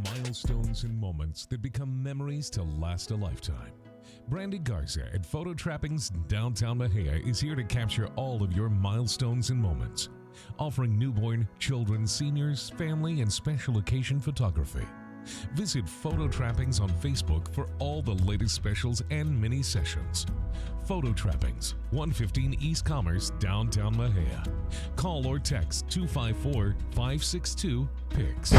Milestones and moments that become memories to last a lifetime. Brandy Garza at Photo Trappings Downtown Mexia is here to capture all of your milestones and moments, offering newborn, children, seniors, family, and special occasion photography. Visit Photo Trappings on Facebook for all the latest specials and mini sessions. Photo Trappings, 115 East Commerce, Downtown Mexia. Call or text 254-562-PICS.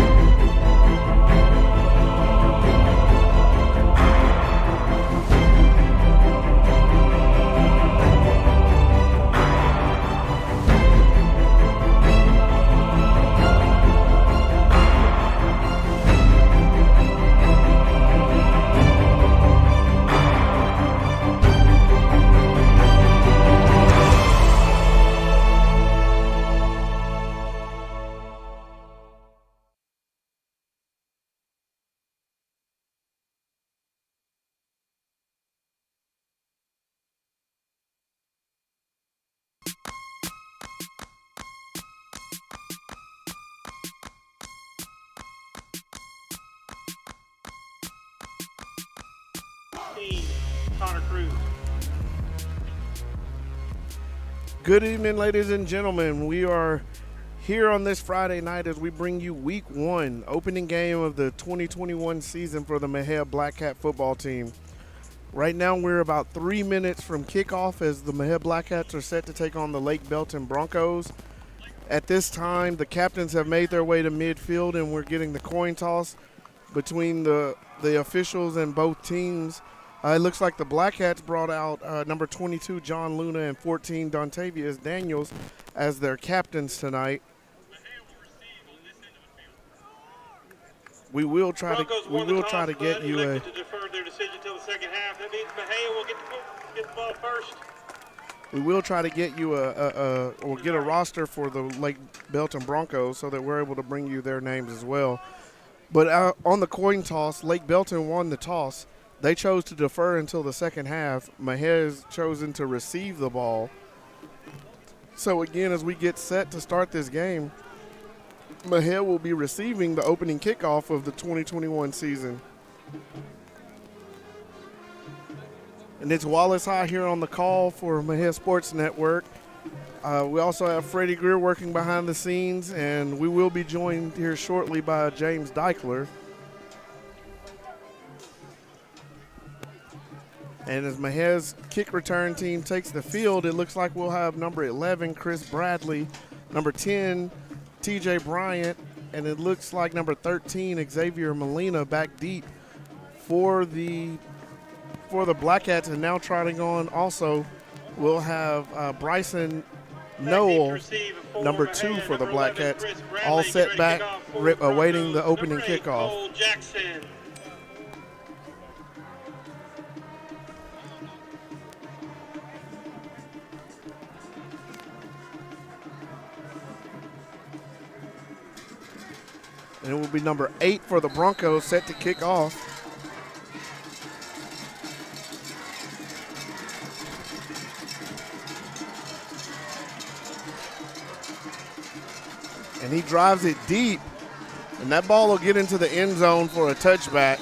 Good evening, ladies and gentlemen. We are here on this Friday night as we bring you Week 1, opening game of the 2021 season for the Mexia Black Cat football team. Right now, we're about 3 minutes from kickoff as the Mexia Black Cats are set to take on the Lake Belton Broncos. At this time, the captains have made their way to midfield, and we're getting the coin toss between the officials and both teams. It looks like the Black Cats brought out number 22, John Luna, and 14, Dontavius Daniels, as their captains tonight. We will try to get you a. To defer their decision until the second half. That means Mexia will get the ball first. We will try to get you or get a roster for the Lake Belton Broncos so that we're able to bring you their names as well. But on the coin toss, Lake Belton won the toss. They chose to defer until the second half. Mexia has chosen to receive the ball. So again, as we get set to start this game, Mexia will be receiving the opening kickoff of the 2021 season. And it's Wallace High here on the call for Mexia Sports Network. We also have Freddie Greer working behind the scenes, and we will be joined here shortly by James Deichler. And as Mexia's kick return team takes the field, it looks like we'll have number 11, Chris Bradley, number 10, TJ Bryant, and it looks like number 13, Xavier Molina, back deep for the Black Cats, and now trotting on also we'll have Bryson Noel, number 2 for the Black Cats, all set back, awaiting the opening kickoff. And it will be number 8 for the Broncos, set to kick off. And he drives it deep, and that ball will get into the end zone for a touchback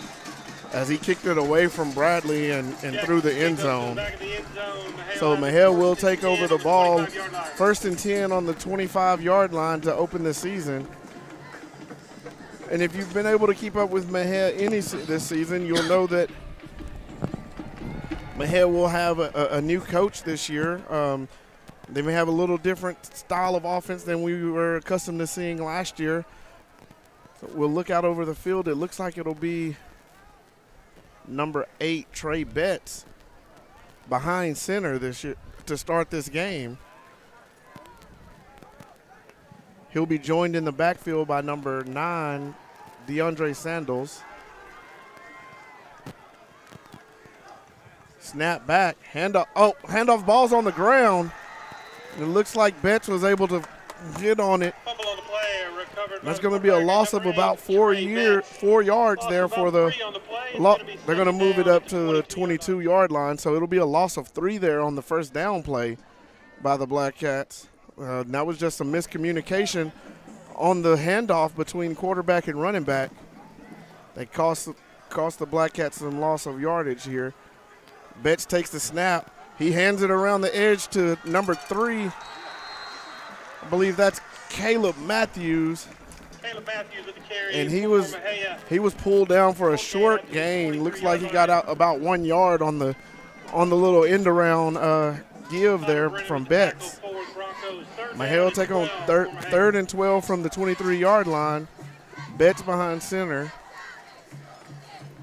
as he kicked it away from Bradley and through the end zone. So Mexia will take over the ball, 1st and 10 on the 25-yard line to open the season. And if you've been able to keep up with Mexia this season, you'll know that Mexia will have a new coach this year. They may have a little different style of offense than we were accustomed to seeing last year. So we'll look out over the field. It looks like it'll be number 8, Trey Betts, behind center this year to start this game. He'll be joined in the backfield by number 9, DeAndre Sandals. Snap back, handoff, ball's on the ground. It looks like Betts was able to get on it. That's going to be a loss of about 4 yards there for the – they're going to move it up to the 22-yard line, so it'll be a loss of 3 there on the first down play by the Black Cats. That was just some miscommunication on the handoff between quarterback and running back. They cost the Black Cats some loss of yardage here. Betts takes the snap. He hands it around the edge to number 3. I believe that's Caleb Matthews. With the carry. And he was pulled down for a short gain. Looks like he got out about 1 yard on the little end around give there from Betts. Mexia will take on 3rd and 12 from the 23-yard line. Betts behind center.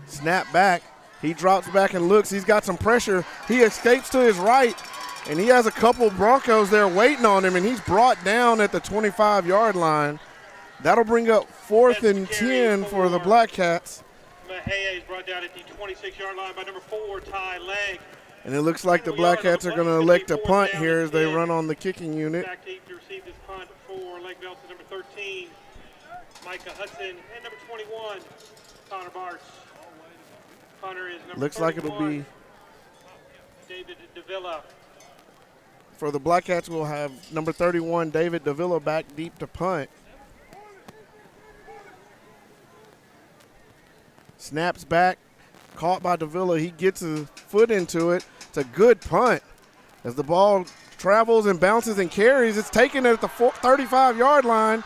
Snap back. He drops back and looks. He's got some pressure. He escapes to his right, and he has a couple Broncos there waiting on him, and he's brought down at the 25-yard line. That'll bring up 4th and 10 for the Black Cats. Mexia is brought down at the 26-yard line by number 4, Ty Legg. And it looks like the Black Cats are going to elect a punt here as they run on the kicking unit. Back to receive this punt for Lake Belton, number 13, Micah Hudson, and number 21, Connor Bartz. Punter is number Looks like it'll be David Davila. For the Black Cats, we'll have number 31, David Davila, back deep to punt. Snaps back, caught by Davila. He gets his foot into it. It's a good punt. As the ball travels and bounces and carries, it's taken at the 35-yard line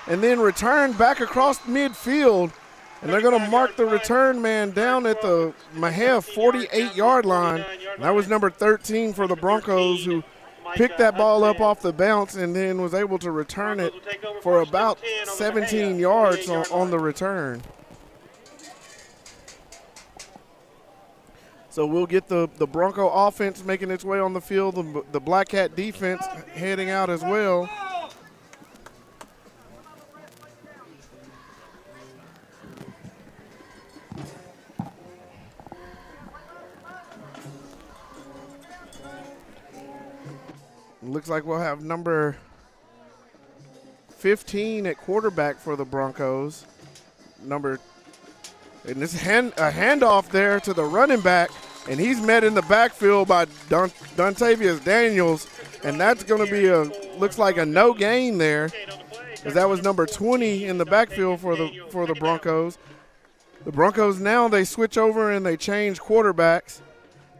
and then returned back across midfield. And they're going to mark the return man down at the Mexia 48-yard line. That was number 13 for the Broncos, who picked that ball up off the bounce and then was able to return it for about 17 yards on the return. So we'll get the Bronco offense making its way on the field, the Black Cat defense heading out as well. Looks like we'll have number 15 at quarterback for the Broncos. And this a handoff there to the running back, and he's met in the backfield by Dontavius Daniels, and that's going to be looks like a no gain there, as that was number 20 in the backfield for the Broncos. The Broncos now, they switch over and they change quarterbacks.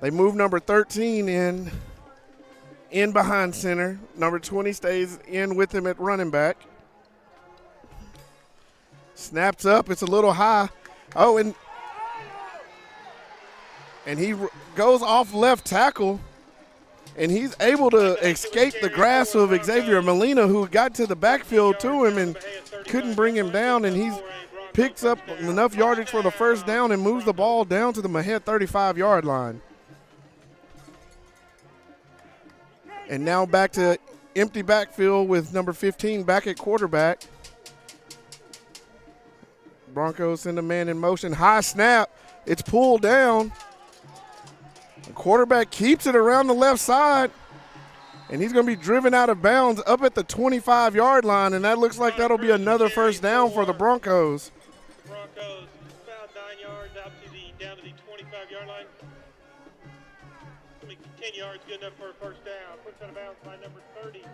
They move number 13 in behind center. Number 20 stays in with him at running back. Snaps up. It's a little high. Oh, and he goes off left tackle, and he's able to escape the grasp of Xavier Molina, who got to the backfield to him and couldn't bring him down, and picks up enough yardage for the first down and moves the ball down to the Mexia 35-yard line. And now back to empty backfield with number 15 back at quarterback. Broncos send a man in motion. High snap. It's pulled down. The quarterback keeps it around the left side. And he's going to be driven out of bounds up at the 25-yard line. And that looks like that'll be another first down for the Broncos. Broncos about 9 yards out to down to the 25-yard line. 10 yards, good enough for a first down. Puts out of bounds by number 30,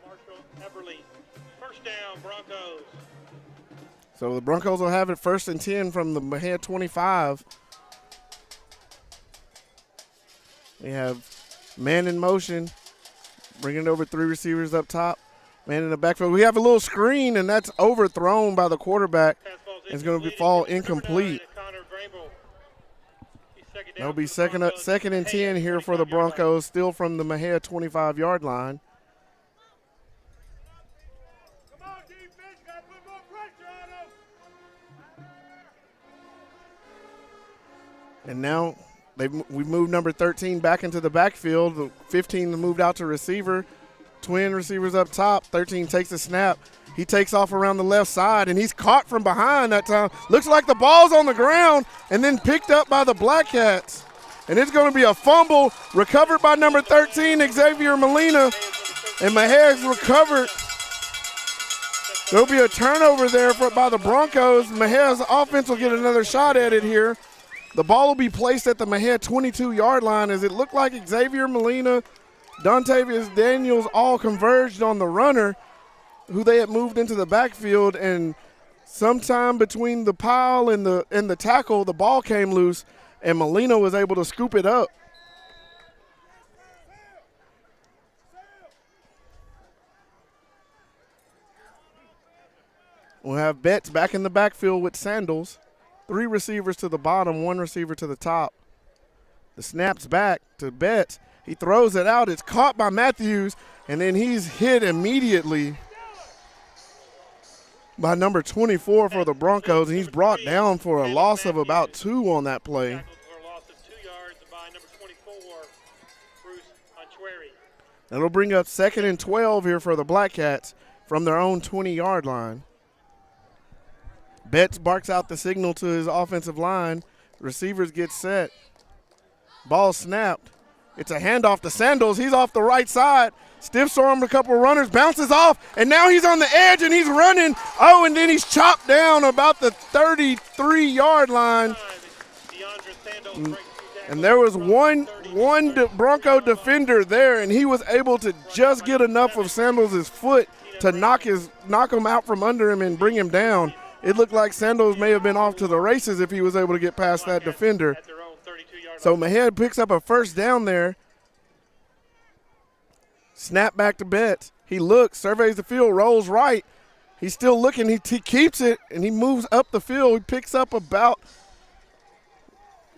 Marshall Everly. First down, Broncos. So the Broncos will have it 1st and 10 from the Mexia 25. We have man in motion, bringing it over 3 receivers up top. Man in the backfield. We have a little screen, and that's overthrown by the quarterback. It's going to fall incomplete. That'll be second and 10 here for the Broncos, still from the Mexia 25-yard line. Come on, defense, got to put more pressure on them. And now we've moved number 13 back into the backfield. The 15 moved out to receiver. Twin receivers up top. 13 takes a snap. He takes off around the left side, and he's caught from behind that time. Looks like the ball's on the ground and then picked up by the Black Cats. And it's going to be a fumble recovered by number 13, Xavier Molina. And Mexia's recovered. There'll be a turnover there by the Broncos. Mexia's offense will get another shot at it here. The ball will be placed at the Mexia 22-yard line as it looked like Xavier Molina, Dontavius Daniels all converged on the runner, who they had moved into the backfield, and sometime between the pile and the tackle, the ball came loose, and Molina was able to scoop it up. We'll have Betts back in the backfield with Sandals. 3 receivers to the bottom, 1 receiver to the top. The snap's back to Betts. He throws it out. It's caught by Matthews, and then he's hit immediately by number 24 for the Broncos, and he's brought down for a loss of about 2 on that play. That'll bring up 2nd and 12 here for the Black Cats from their own 20-yard line. Betts barks out the signal to his offensive line. Receivers get set. Ball snapped. It's a handoff to Sandals. He's off the right side. Stiffs armed a couple of runners, bounces off, and now he's on the edge and he's running. Oh, and then he's chopped down about the 33-yard line. And there was one Bronco defender there, and he was able to just get enough of Sandals' foot to knock him out from under him and bring him down. It looked like Sandals may have been off to the races if he was able to get past that defender. So Mexia picks up a first down there. Snap back to Betts. He looks, surveys the field, rolls right. He's still looking. He keeps it, and he moves up the field. He picks up about,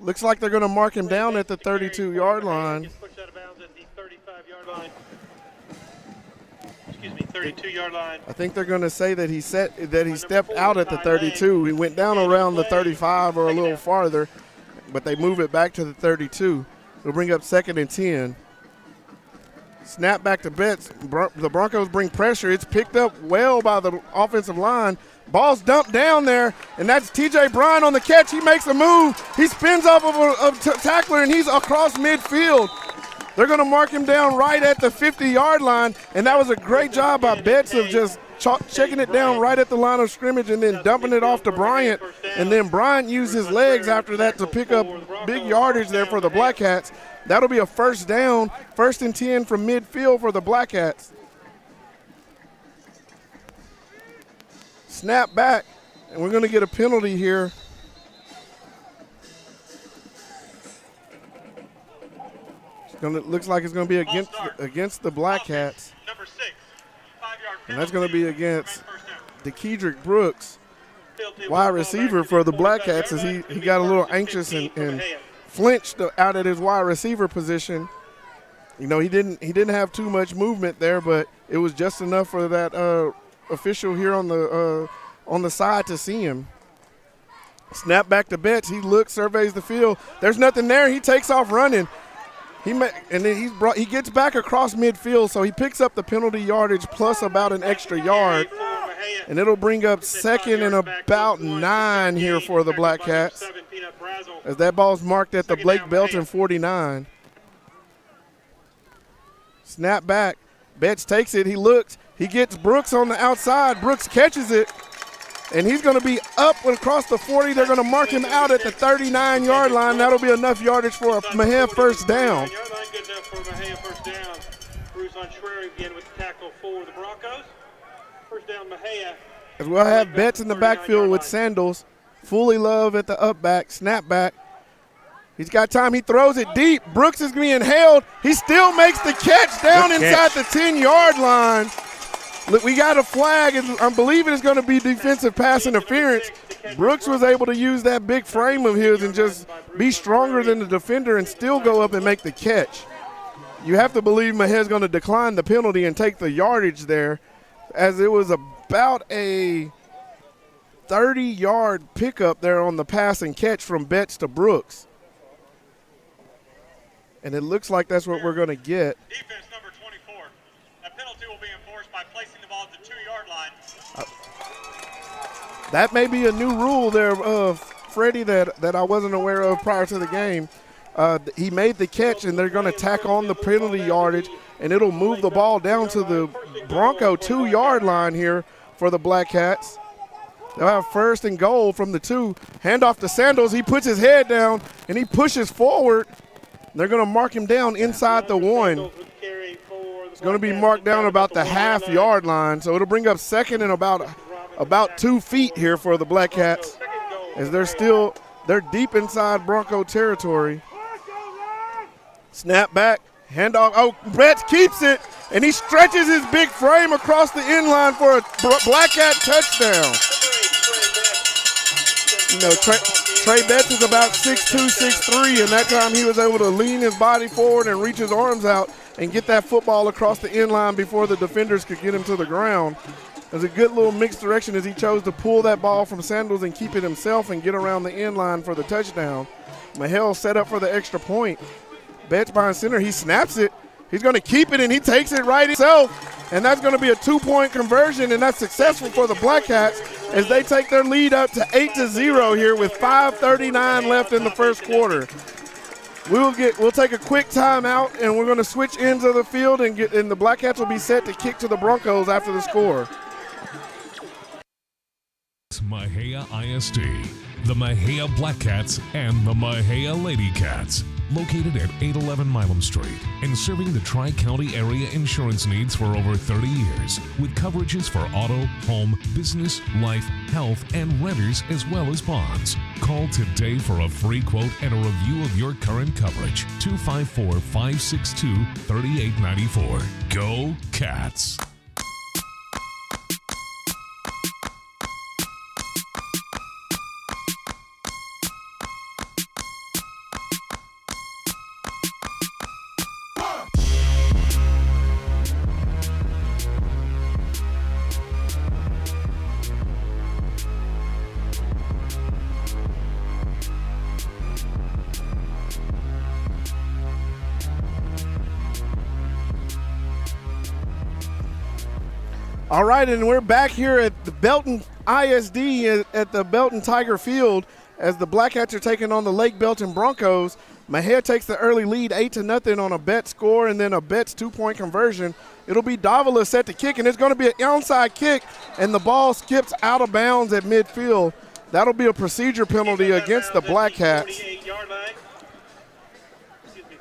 looks like they're going to mark him down at the 32-yard line. 32-yard line. I think they're going to say that he stepped out at the 32. He went down around the 35 or a little farther, but they move it back to the 32. It'll bring up 2nd and 10. Snap back to Betts. The Broncos bring pressure. It's picked up well by the offensive line. Ball's dumped down there, and that's T.J. Bryan on the catch. He makes a move. He spins off of a tackler, and he's across midfield. They're going to mark him down right at the 50-yard line, and that was a great job by Betts of just checking it down right at the line of scrimmage and then dumping it off to Bryant. And then Bryant used his legs after that to pick up big yardage there for the Black Cats. That'll be a first down, 1st and 10 from midfield for the Black Cats. Snap back, and we're going to get a penalty here. Looks like it's going to be against the Black Cats. Number 6, 5-yard And that's going to be against DeKedrick Brooks, wide receiver for the Black Cats, as he got a little anxious and flinched out at his wide receiver position. You know, he didn't have too much movement there, but it was just enough for that official here on the side to see him. Snap back to Betts. He looks, surveys the field. There's nothing there. He takes off running. And then he gets back across midfield, so he picks up the penalty yardage plus about an extra yard. And it'll bring up second and about 9 here for the Black Cats, as that ball's marked at the Blake Belton 49. Snap back. Betts takes it. He looks. He gets Brooks on the outside. Brooks catches it. And he's going to be up and across the 40. They're going to mark him out at the 39-yard line. That'll be enough yardage for a Mexia first down. Good enough for Mexia first down. Bruce Ontreri again with the tackle for the Broncos. First down, Mexia. As we'll have Betts in the backfield with Sandals. Fully Love at the up back, snap back. He's got time. He throws it deep. Brooks is being held. He still makes the catch down inside the 10-yard line. Look, we got a flag, and I'm believing it's going to be defensive pass interference. Brooks was able to use that big frame of his and just be stronger than the defender and still go up and make the catch. You have to believe Mexia's going to decline the penalty and take the yardage there, as it was about a 30-yard pickup there on the pass and catch from Betts to Brooks. And it looks like that's what we're going to get. Defense number 24. That penalty will be enforced by placing the ball at the 2-yard line. That may be a new rule there, Freddie, that I wasn't aware of prior to the game. He made the catch, and they're going to tack on the penalty yardage, and it'll move the ball down to the Bronco 2-yard line here for the Black Cats. They'll have first and goal from the 2. Handoff to Sandals. He puts his head down, and he pushes forward. They're going to mark him down inside the 1. It's going to be marked down about the half-yard line, so it'll bring up second and about 2 feet here for the Black Cats, as they're deep inside Bronco territory. Snap back, handoff. Oh, Betts keeps it, and he stretches his big frame across the end line for a Black Cat touchdown. You know, Trey Betts is about 6'2", 6'3", and that time he was able to lean his body forward and reach his arms out and get that football across the end line before the defenders could get him to the ground. It was a good little mixed direction as he chose to pull that ball from Sandals and keep it himself and get around the end line for the touchdown. Mahel set up for the extra point. Betts behind center, he snaps it. He's going to keep it, and he takes it right himself. And that's going to be a 2-point conversion, and that's successful for the Black Cats as they take their lead up to 8-0 here with 5:39 left in the first quarter. We'll take a quick timeout, and we're going to switch ends of the field, and the Black Cats will be set to kick to the Broncos after the score. Mexia ISD, the Mexia Black Cats, and the Mexia Lady Cats. Located at 811 Milam Street and serving the Tri-County area insurance needs for over 30 years with coverages for auto, home, business, life, health, and renters as well as bonds. Call today for a free quote and a review of your current coverage. 254-562-3894. Go Cats! All right, and we're back here at the Belton ISD at the Belton Tiger Field as the Black Cats are taking on the Lake Belton Broncos. Mexia takes the early lead 8-0 on a Betts score and then a Betts 2-point conversion. It'll be Davila set to kick, and it's going to be an onside kick, and the ball skips out of bounds at midfield. That'll be a procedure penalty against the Black Cats.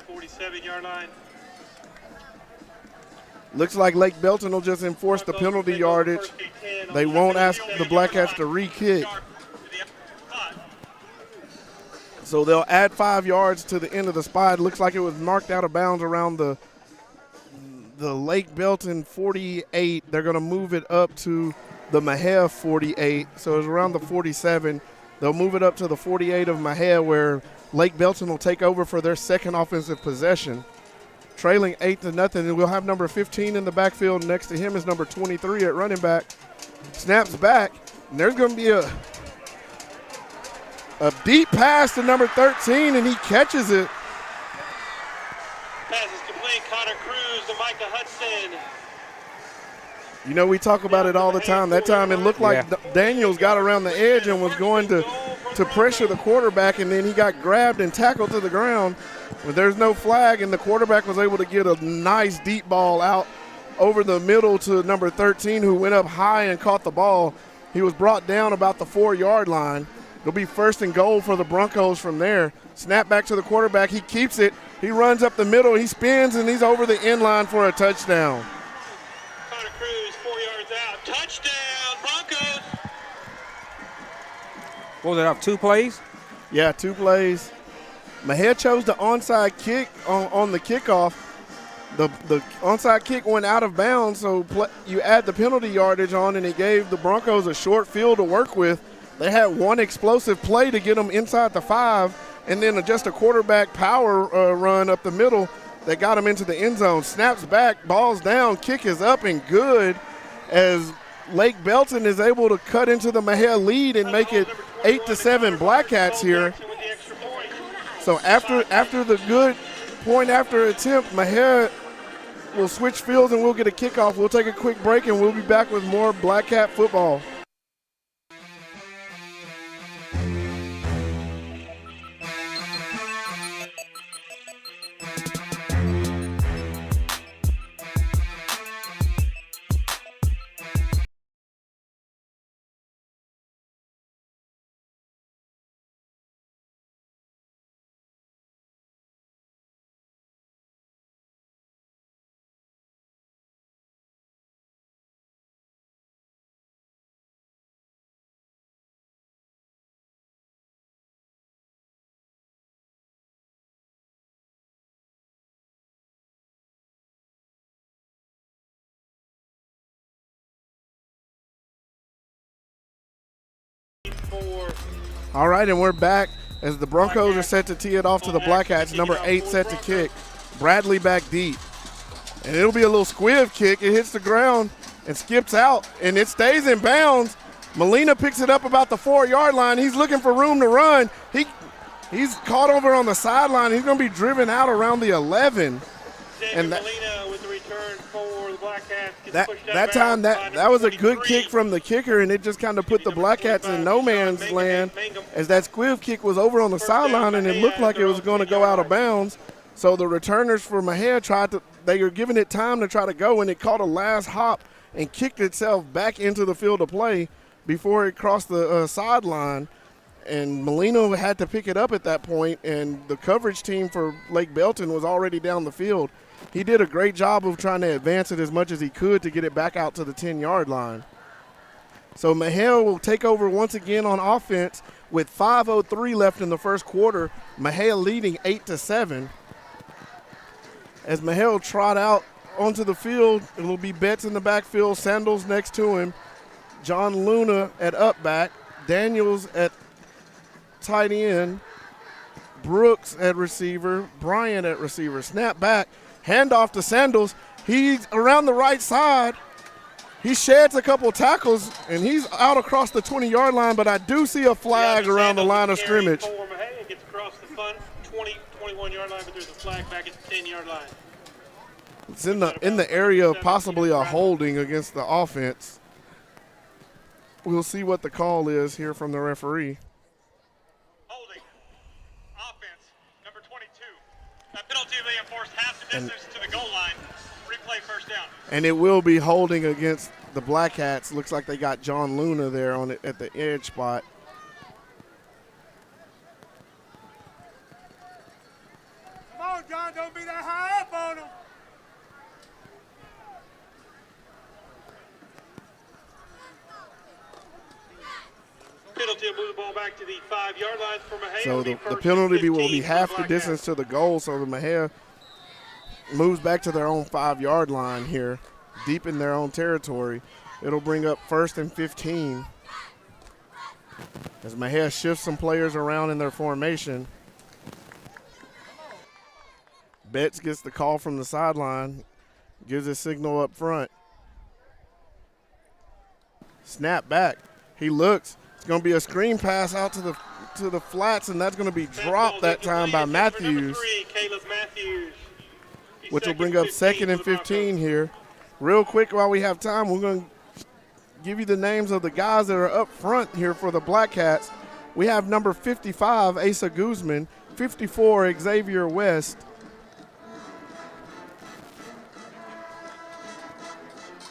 47-yard line. Looks like Lake Belton will just enforce the penalty yardage. They won't ask the Black Cats to re-kick. So they'll add 5 yards to the end of the spot. It looks like it was marked out of bounds around the Lake Belton 48. They're going to move it up to the Mexia 48. So it's around the 47. They'll move it up to the 48 of Mexia, where Lake Belton will take over for their second offensive possession. Trailing 8-0, and we'll have number 15 in the backfield. Next to him is number 23 at running back. Snaps back, and there's going to be A deep pass to number 13, and he catches it. Pass is complete. Connor Cruz to Micah Hudson. You know, we talk about it all the time. That time it looked like Daniels got around the edge and was going to pressure the quarterback, and then he got grabbed and tackled to the ground. But there's no flag, and the quarterback was able to get a nice deep ball out over the middle to number 13, who went up high and caught the ball. He was brought down about the 4-yard line. It'll be 1st and goal for the Broncos from there. Snap back to the quarterback. He keeps it. He runs up the middle. He spins, and he's over the end line for a touchdown. Connor Cruz, 4 yards out. Touchdown, Broncos. What was it, off 2 plays? Yeah, 2 plays. Mexia chose the onside kick on the kickoff. The onside kick went out of bounds, so you add the penalty yardage on, and it gave the Broncos a short field to work with. They had one explosive play to get them inside the 5, and then just a quarterback power run up the middle that got them into the end zone. Snaps back, ball's down, kick is up and good as Lake Belton is able to cut into the Mexia lead and make it 8-7 Black Cats here. So after the good point after attempt, Mexia will switch fields and we'll get a kickoff. We'll take a quick break and we'll be back with more Black Cat football. All right, and we're back as the Broncos are set to tee it off to the Black Cats. Number 8 set to kick. Bradley back deep. And it'll be a little squiv kick. It hits the ground and skips out, and it stays in bounds. Molina picks it up about the 4-yard line. He's looking for room to run. He's caught over on the sideline. He's going to be driven out around the 11. And Molina with the return for the Black Cats. That was a good kick from the kicker, and it just kind of put the Black Cats in no man's land as that squiv kick was over on the sideline, and it looked like it was going to go out of bounds. So the returners for Mexia they were giving it time to try to go, and it caught a last hop and kicked itself back into the field of play before it crossed the sideline. And Molina had to pick it up at that point, and the coverage team for Lake Belton was already down the field. He did a great job of trying to advance it as much as he could to get it back out to the 10-yard line. So Mexia will take over once again on offense with 5:03 left in the first quarter. Mexia leading 8-7. As Mexia will trot out onto the field, it will be Betts in the backfield, Sandals next to him, John Luna at up back, Daniels at tight end, Brooks at receiver, Bryant at receiver. Snap back, handoff to Sandals. He's around the right side. He sheds a couple tackles, and he's out across the 20-yard line, but I do see a flag around the line of scrimmage. It gets across the 21-yard line, but there's a flag back at the 10-yard line. It's in the area of possibly a holding against the offense. We'll see what the call is here from the referee. Holding. Offense, number 22. That penalty will be enforced half the distance to the goal line. Replay first down. And it will be holding against the Black Hats. Looks like they got John Luna there on it at the edge spot. Come on, John, don't be that high up on him. Penalty will move the ball back to the 5-yard line for Mexia. So the penalty will be half the distance to the goal, so the Mexia moves back to their own 5-yard line here, deep in their own territory. It'll bring up 1st and 15. As Mexia shifts some players around in their formation. Betts gets the call from the sideline, gives a signal up front. Snap back. He looks. It's going to be a screen pass out to the to the flats, and that's going to be dropped that time by Matthews, which will bring up 2nd and 15 here. Real quick while we have time, we're going to give you the names of the guys that are up front here for the Black Cats. We have number 55, Asa Guzman, 54, Xavier West,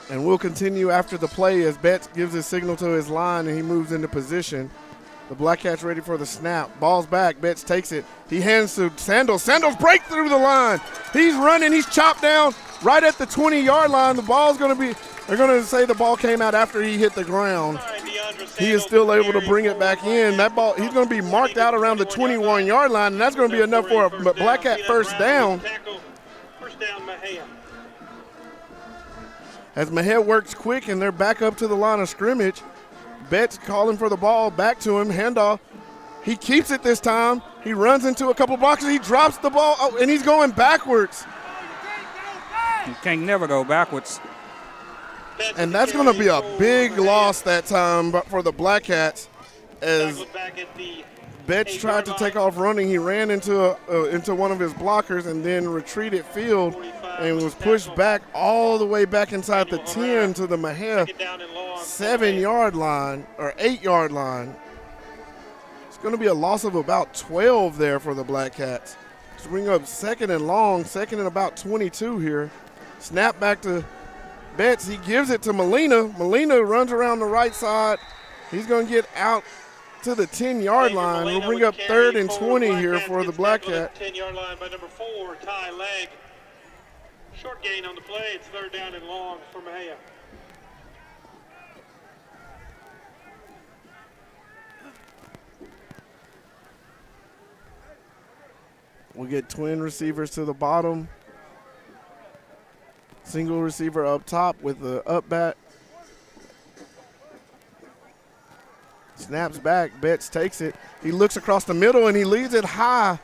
and we'll continue after the play as Betts gives his signal to his line and he moves into position. The Black Cats ready for the snap. Ball's back. Betts takes it. He hands to Sandals. Sandals break through the line. He's running. He's chopped down right at the 20-yard line. The ball's going to be – they're going to say the ball came out after he hit the ground. He is still able to bring it back in. That ball – he's going to be marked out around the 21-yard line, and that's going to be enough for a Black Cat first down. First down, Mexia. As Mexia works quick and they're back up to the line of scrimmage, Betts calling for the ball, back to him, handoff. He keeps it this time. He runs into a couple boxes. He drops the ball, and he's going backwards. You can't never go backwards. And that's going to be a big loss that time for the Black Cats as Betts tried to take off running. He ran into one of his blockers and then retreated field and was pushed back all the way back inside the 10 to the Mexia 7-yard line or 8-yard line. It's going to be a loss of about 12 there for the Black Cats. Let's bring up 2nd and long, 2nd and about 22 here. Snap back to Betts. He gives it to Molina. Molina runs around the right side. He's going to get out to the 10-yard line. We'll bring up 3rd and 20 here for the Black Cat. 10-yard line by number 4, Ty Legg. Short gain on the play. It's 3rd down and long for Mexia. We'll get twin receivers to the bottom. Single receiver up top with the up bat. Snaps back. Betts takes it. He looks across the middle and he leads it high.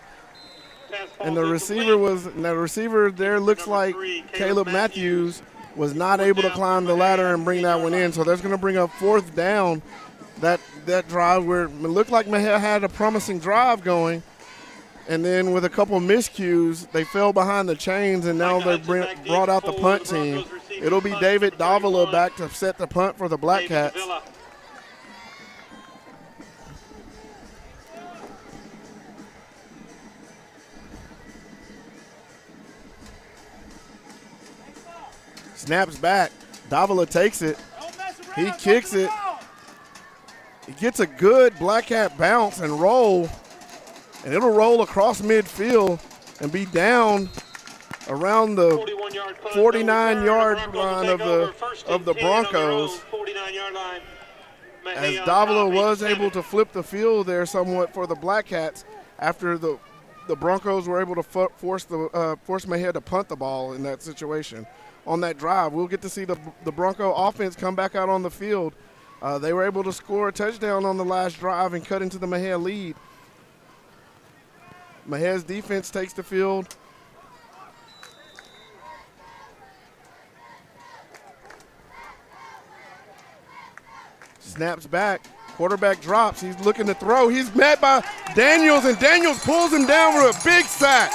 And the receiver there looks like Caleb Matthews was not able to climb the ladder and bring that one in. So that's going to bring up 4th down. That drive where it looked like Mexia had a promising drive going. And then with a couple miscues, they fell behind the chains, and now they brought out the punt team. It'll be David Davila back to set the punt for the Black Cats. Snaps back. Davila takes it. He kicks it. He gets a good Black Cat bounce and roll. And it'll roll across midfield and be down around the 49-yard line of the Broncos. As Davila was able to flip the field there somewhat for the Black Cats after the Broncos were able to force Mexia to punt the ball in that situation. On that drive, we'll get to see the Bronco offense come back out on the field. They were able to score a touchdown on the last drive and cut into the Mexia lead. Mexia's defense takes the field. Snaps back. Quarterback drops. He's looking to throw. He's met by Daniels, and Daniels pulls him down for a big sack.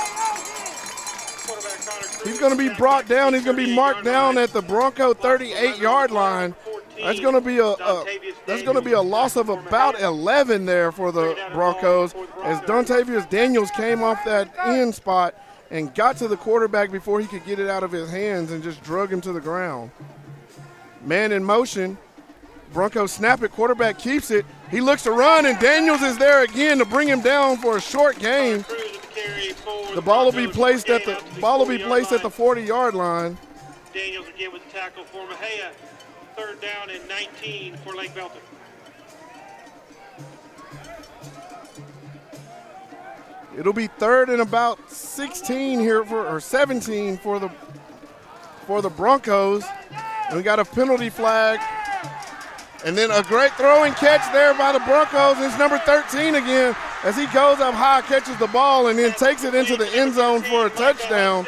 He's going to be brought down. He's going to be marked down at the Bronco 38-yard line. That's going to be a loss of about 11 there for the Broncos as Dontavius Daniels came off that end spot and got to the quarterback before he could get it out of his hands and just drug him to the ground. Man in motion. Broncos snap it. Quarterback keeps it. He looks to run, and Daniels is there again to bring him down for a short gain. The ball will be placed at the 40-yard line. Daniels again with the tackle for Mexia. 3rd down and 19 for Lake Belton. It'll be 3rd and about 16 here or 17 for the Broncos. And we got a penalty flag. And then a great throwing catch there by the Broncos. It's number 13 again as he goes up high, catches the ball, and then takes it into the end zone for a touchdown.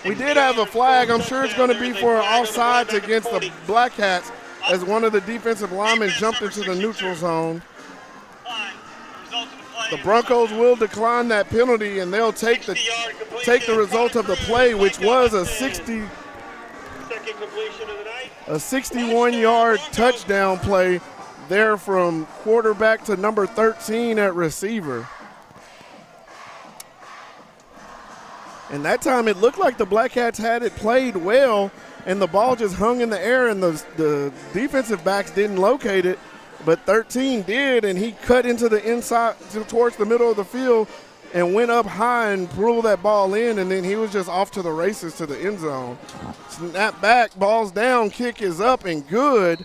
We did have a flag. I'm sure it's going to be for offsides against the Black Cats as one of the defensive linemen jumped into the neutral zone. Result of the play. The Broncos will decline that penalty, and they'll take the result of the play, which was a 61-yard touchdown play there from quarterback to number 13 at receiver. And that time it looked like the Black Cats had it played well, and the ball just hung in the air, and the defensive backs didn't locate it. But 13 did, and he cut into the inside towards the middle of the field and went up high and pulled that ball in, and then he was just off to the races to the end zone. Snap back, ball's down, kick is up and good.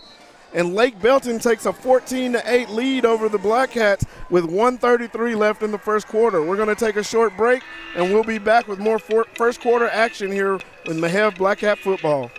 And Lake Belton takes a 14-8 lead over the Black Cats with 1:33 left in the first quarter. We're going to take a short break, and we'll be back with more first quarter action here with Mexia Black Cat football.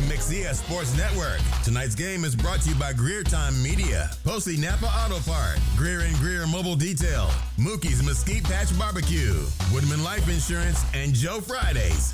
Mexia Sports Network. Tonight's game is brought to you by Greer Time Media, Posey Napa Auto Park, Greer & Greer Mobile Detail, Mookie's Mesquite Patch Barbecue, Woodman Life Insurance, and Joe Fridays.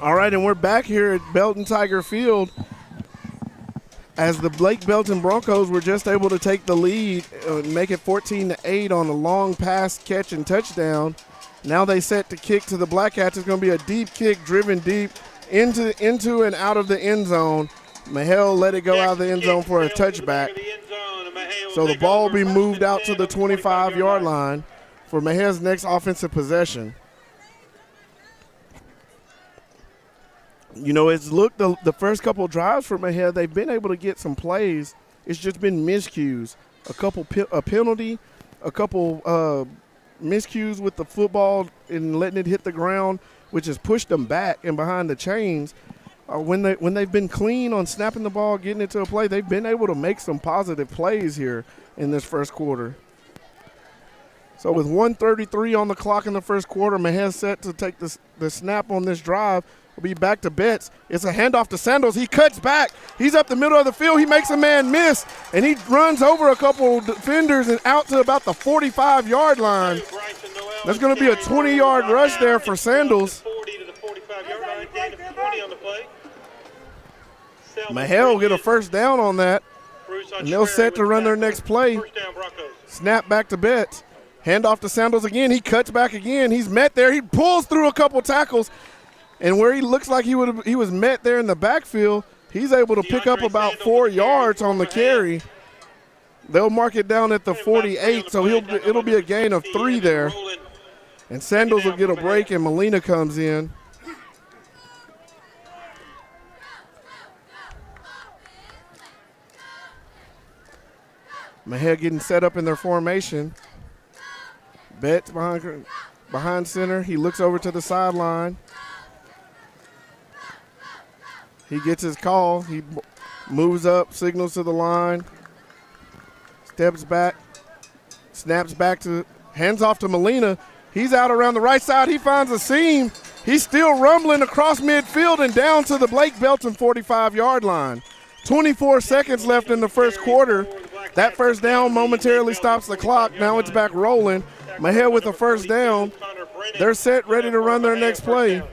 All right, and we're back here at Belton Tiger Field as the Lake Belton Broncos were just able to take the lead and make it 14-8 on a long pass, catch, and touchdown. Now they set to kick to the Black Cats. It's going to be a deep kick driven deep into and out of the end zone. Mexia let it go out of the end zone for a touchback. So the ball will be moved out to the 25-yard line for Mexia's next offensive possession. You know, it's looked the first couple of drives for Mexia, they've been able to get some plays. It's just been miscues. A penalty, a couple miscues with the football and letting it hit the ground, which has pushed them back and behind the chains. When they've been clean on snapping the ball, getting it to a play, they've been able to make some positive plays here in this first quarter. So with 1:33 on the clock in the first quarter, Mexia set to take the snap on this drive. Will be back to Betts. It's a handoff to Sandals. He cuts back. He's up the middle of the field. He makes a man miss, and he runs over a couple defenders and out to about the 45-yard line. There's going to be a 20-yard rush there for Sandals. Mexia will get a first down on that, and they'll set to run their next play. Snap back to Betts. Handoff to Sandals again. He cuts back again. He's met there. He pulls through a couple tackles. And where he looks like he was met there in the backfield, he's able to pick up about 4 yards on the carry. They'll mark it down at the 48, so it'll be a gain of 3 there. And Sandals will get a break, and Molina comes in. Mexia getting set up in their formation. Betts behind center. He looks over to the sideline. He gets his call. He moves up, signals to the line, steps back, snaps back to, hands off to Molina. He's out around the right side. He finds a seam. He's still rumbling across midfield and down to the Blake Belton 45-yard line. 24 seconds left in the first quarter. That first down momentarily stops the clock. Now it's back rolling. Mexia with a first down. They're set, ready to run their next play.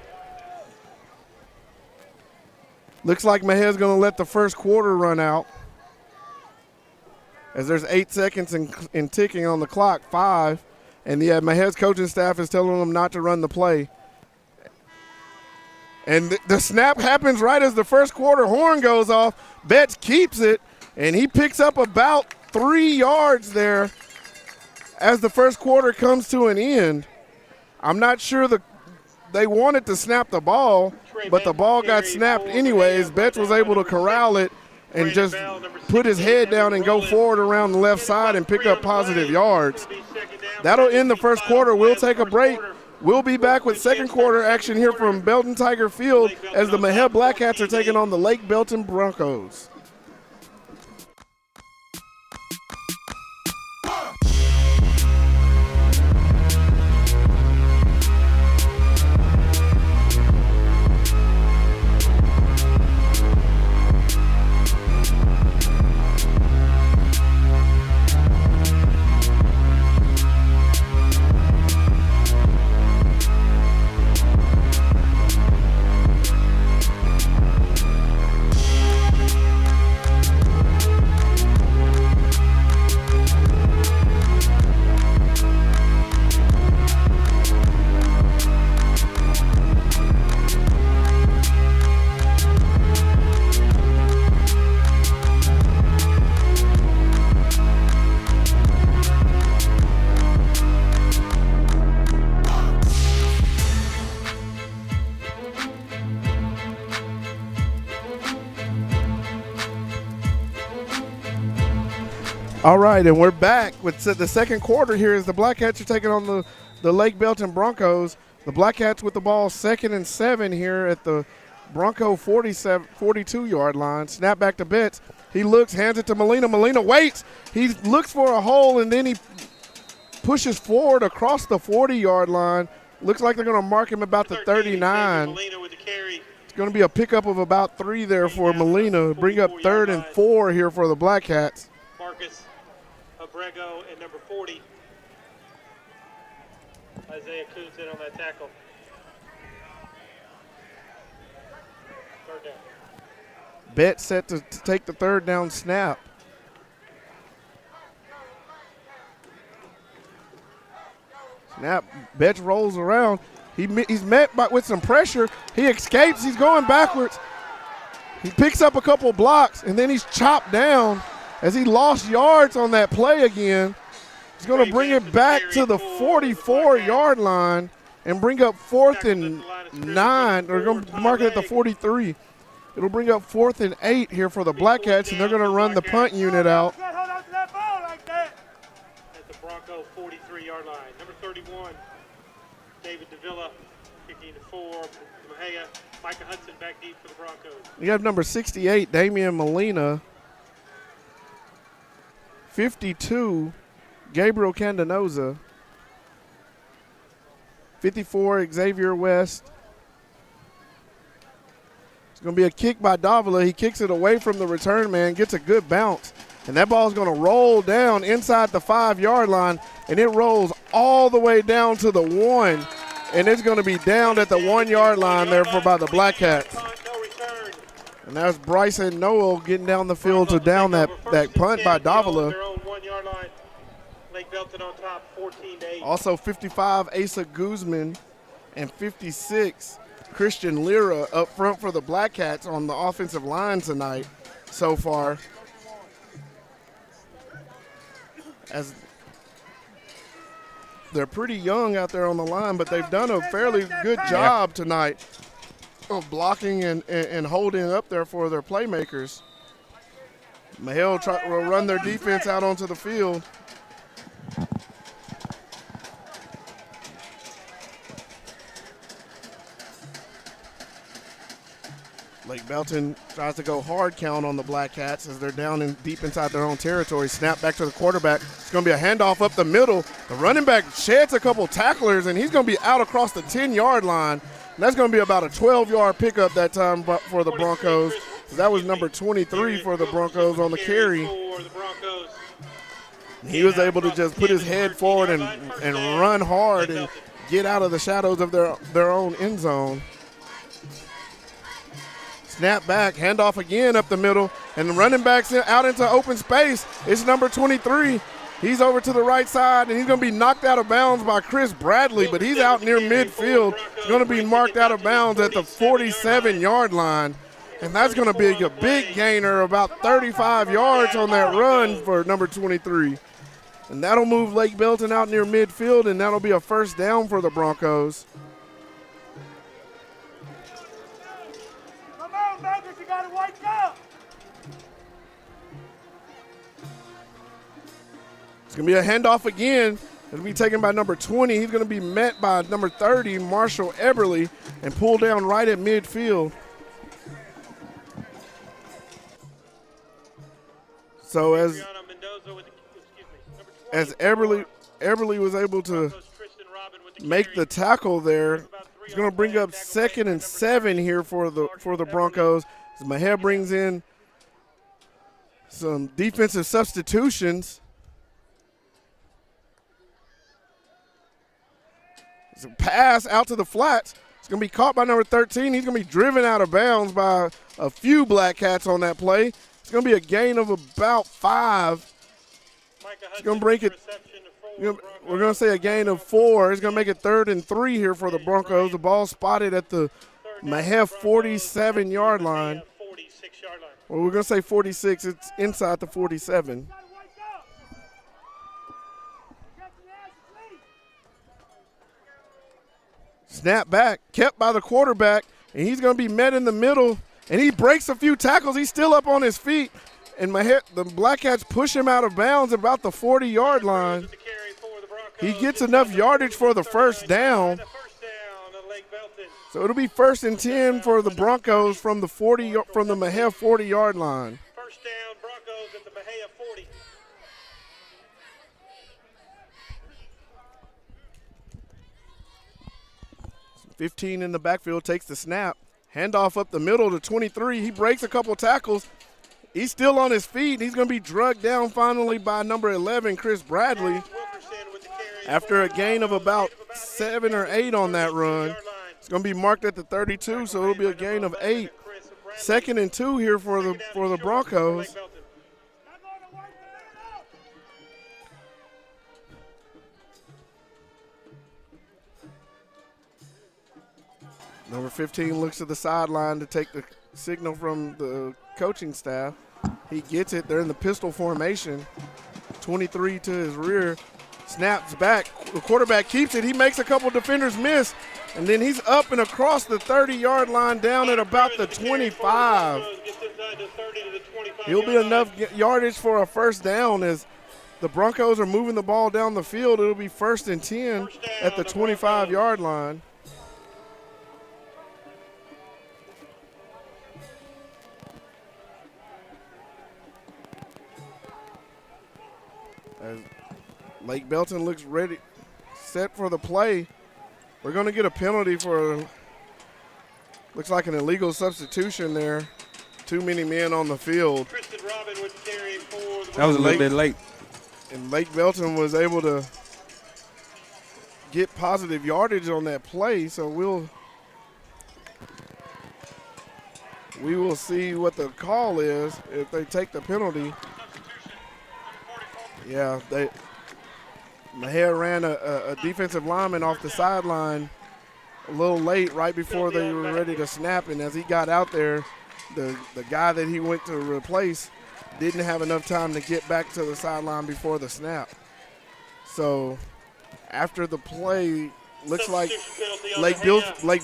Looks like Mexia's going to let the first quarter run out as there's 8 seconds and ticking on the clock, 5. And Mexia's coaching staff is telling them not to run the play. And the snap happens right as the first quarter horn goes off. Betts keeps it, and he picks up about 3 yards there as the first quarter comes to an end. I'm not sure they wanted to snap the ball, but the ball got snapped anyways. Betts was able to corral it, and just put his head down and go forward around the left side and pick up positive yards. That'll end the first quarter. We'll take a break. We'll be back with second quarter action here from Belton Tiger Field as the Mexia Black Cats are taking on the Lake Belton Broncos. All right, and we're back with the second quarter here as the Black Cats are taking on the Lake Belton Broncos. The Black Cats with the ball 2nd and 7 here at the Bronco 42-yard line. Snap back to Betts. He looks, hands it to Molina. Molina waits. He looks for a hole, and then he pushes forward across the 40-yard line. Looks like they're going to mark him about the 39. It's going to be a pickup of about 3 there for Molina. Bring up 3rd and 4 here for the Black Cats. Marcus Abrego and number 40. Isaiah Coots in on that tackle. 3rd down. Bet set to take the 3rd down snap. Snap. Betts rolls around. He's met with some pressure. He escapes. He's going backwards. He picks up a couple blocks, and then he's chopped down as he lost yards on that play again. He's going to bring it back to the 44-yard line and bring up 4th and 9. They're going to mark it at the 43. It'll bring up 4th and 8 here for the Black Cats, and they're going to run the punt unit out. At the Bronco 43-yard line. Number 31, David Davila, kicking to 4. Mexia, Micah Hudson back deep for the Broncos. You have number 68, Damian Molina. 52, Gabriel Candanoza. 54, Xavier West. It's going to be a kick by Davila. He kicks it away from the return man, gets a good bounce. And that ball is going to roll down inside the 5-yard line, and it rolls all the way down to the 1. And it's going to be down at the 1-yard line there by the Black Cats. And that's Bryson Noel getting down the field to down that punt by Davila. Lake Belton on top, 14-8. Also 55, Asa Guzman, and 56, Christian Lira up front for the Black Cats on the offensive line tonight so far. As they're pretty young out there on the line, but they've done a fairly good job tonight of blocking and holding up there for their playmakers. Mexia will run their defense out onto the field. Lake Belton tries to go hard count on the Black Cats as they're down deep inside their own territory. Snap back to the quarterback. It's going to be a handoff up the middle. The running back sheds a couple tacklers, and he's going to be out across the 10-yard line. And that's going to be about a 12-yard pickup that time for the Broncos. That was number 23 for the Broncos on the carry. He was able to just put his head forward and run hard and get out of the shadows of their own end zone. Snap back, handoff again up the middle, and the running back's out into open space. It's number 23. He's over to the right side, and he's going to be knocked out of bounds by Chris Bradley, but he's out near midfield. He's going to be marked out of bounds at the 47-yard line, and that's going to be a big gainer, about 35 yards on that run for number 23. And that'll move Lake Belton out near midfield, and that'll be a first down for the Broncos. Come on, Marcus, you got to wake up. It's going to be a handoff again. It'll be taken by number 20. He's going to be met by number 30, Marshall Eberly, and pulled down right at midfield. So as Eberly was able to make the tackle there, it's going to bring up 2nd and 7 here for the Broncos. As Mexia brings in some defensive substitutions. It's a pass out to the flats. It's going to be caught by number 13. He's going to be driven out of bounds by a few Black Cats on that play. It's going to be a gain of about 5. It's going to break it. We're going to say a gain of 4. It's going to make it 3rd and 3 here for the Broncos. The ball spotted at the Mexia 47-yard line. Well, we're going to say 46. It's inside the 47. Snap back, kept by the quarterback, and he's going to be met in the middle, and he breaks a few tackles. He's still up on his feet, and the Black Cats push him out of bounds about the 40-yard line. He gets enough yardage for the first down. So it'll be 1st and 10 for the Broncos from the Mexia 40-yard line. First down, Broncos at the Mexia 40. .15 in the backfield, takes the snap. Handoff up the middle to 23. He breaks a couple tackles. He's still on his feet. He's going to be drugged down finally by number 11, Chris Bradley. After a gain of about 7 or 8 on that run. It's going to be marked at the 32, so it'll be a gain of 8. 2nd and 2 here for the Broncos. Number 15 looks to the sideline to take the signal from the coaching staff. He gets it. They're in the pistol formation. 23 to his rear. Snaps back. The quarterback keeps it. He makes a couple defenders miss. And then he's up and across the 30-yard line down at about the 25. He'll be enough yardage for a first down as the Broncos are moving the ball down the field. It'll be 1st and 10 at the 25-yard line. As Lake Belton looks ready, set for the play. We're going to get a penalty for, looks like an illegal substitution there. Too many men on the field. That was a little bit late. And Lake Belton was able to get positive yardage on that play, so we will see what the call is if they take the penalty. Yeah, Mexia ran a defensive lineman off the sideline a little late, right before they were ready to snap, and as he got out there, the guy that he went to replace didn't have enough time to get back to the sideline before the snap. So after the play, looks like Lake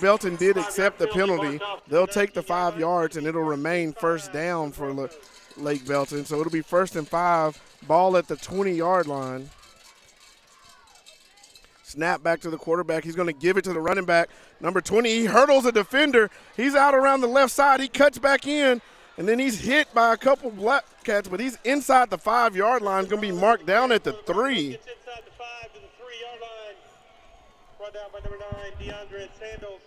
Belton did accept the penalty. They'll take the 5 yards, and it'll remain first down for Lake Belton. So it'll be 1st and 5. Ball at the 20-yard line. Snap back to the quarterback. He's going to give it to the running back. Number 20, he hurdles a defender. He's out around the left side. He cuts back in, and then he's hit by a couple Black Cats, but he's inside the 5-yard line. Going to be marked down at the 3. Gets inside the 5 to the 3-yard line. Brought down by number 9, DeAndre Sandals.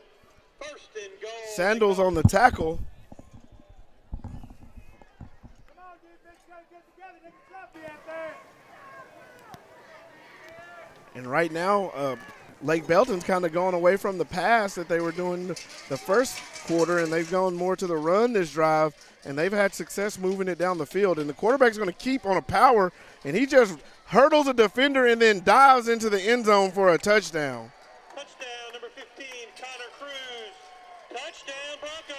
1st and goal. Sandals on the tackle. And right now, Lake Belton's kind of going away from the pass that they were doing the first quarter, and they've gone more to the run this drive, and they've had success moving it down the field. And the quarterback's going to keep on a power, and he just hurdles a defender and then dives into the end zone for a touchdown. Touchdown, number 15, Connor Cruz. Touchdown, Broncos.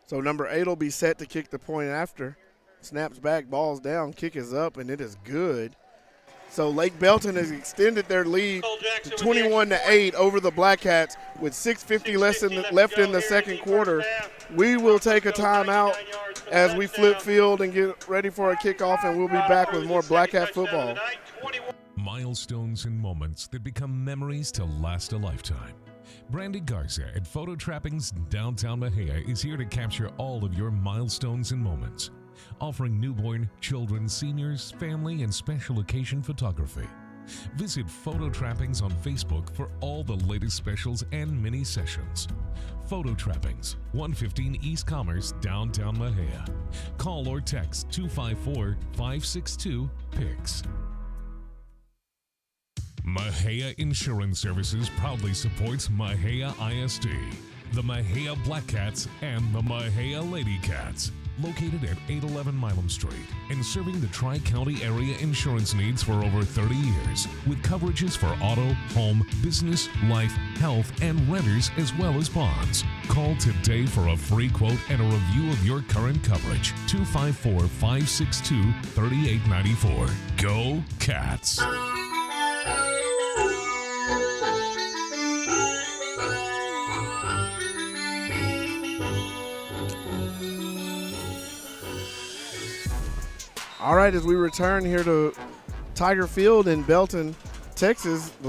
So number 8 will be set to kick the point after. Snaps back, ball's down, kick is up, and it is good. So Lake Belton has extended their lead to 21-8 over the Black Cats with 6:50 left in the second quarter. We will take a timeout as we flip field and get ready for a kickoff, and we'll be back with more Black Cat football. Milestones and moments that become memories to last a lifetime. Brandy Garza at Photo Trappings Downtown Mexia is here to capture all of your milestones and moments, offering newborn, children, seniors, family, and special occasion photography. Visit Photo Trappings on Facebook for all the latest specials and mini sessions. Photo Trappings, 115 East Commerce, Downtown Mexia. Call or text 254-562-PICS. Mexia Insurance Services proudly supports Mexia ISD, the Mexia Black Cats, and the Mexia Lady Cats. Located at 811 Milam Street and serving the Tri-County area insurance needs for over 30 years with coverages for auto, home, business, life, health, and renters as well as bonds. Call today for a free quote and a review of your current coverage. 254-562-3894. Go Cats! All right, as we return here to Tiger Field in Belton, Texas, the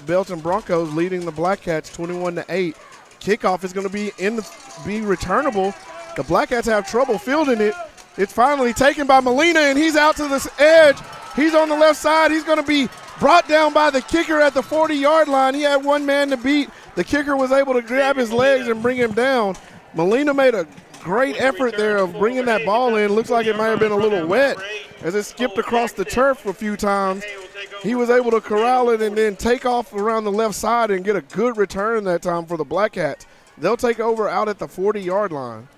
Belton Broncos leading the Black Cats 21-8. Kickoff is going to be returnable. The Black Cats have trouble fielding it. It's finally taken by Molina, and he's out to the edge. He's on the left side. He's going to be brought down by the kicker at the 40-yard line. He had one man to beat. The kicker was able to grab his legs and bring him down. Molina made a great effort there of bringing that ball in. Looks like it might have been a little wet as it skipped across the turf a few times. He was able to corral it and then take off around the left side and get a good return that time for the Black Cats. They'll take over out at the 40-yard line.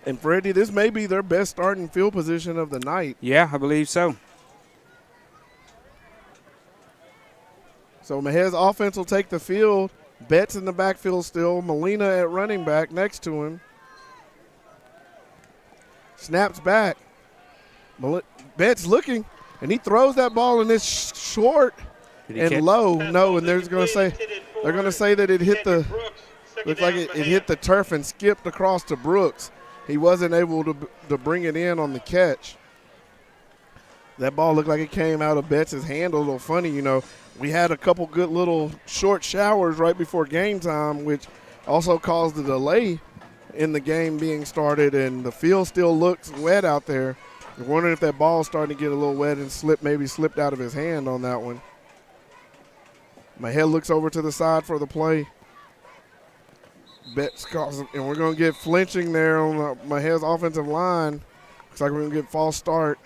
And Freddie, this may be their best starting field position of the night. Yeah, I believe so. So Mejia's offense will take the field. Betts in the backfield still. Molina at running back next to him. Snaps back. Betts looking, and he throws that ball, and it's short and low. No, and they're going to say that it hit the. Looks like it hit the turf and skipped across to Brooks. He wasn't able to bring it in on the catch. That ball looked like it came out of Betts' hand a little funny, you know. We had a couple good little short showers right before game time, which also caused the delay in the game being started, and the field still looks wet out there. You're wondering if that ball's starting to get a little wet and maybe slipped out of his hand on that one. Mejia looks over to the side for the play. Betts calls him, and we're going to get flinching there on Mejia's offensive line. Looks like we're going to get false start.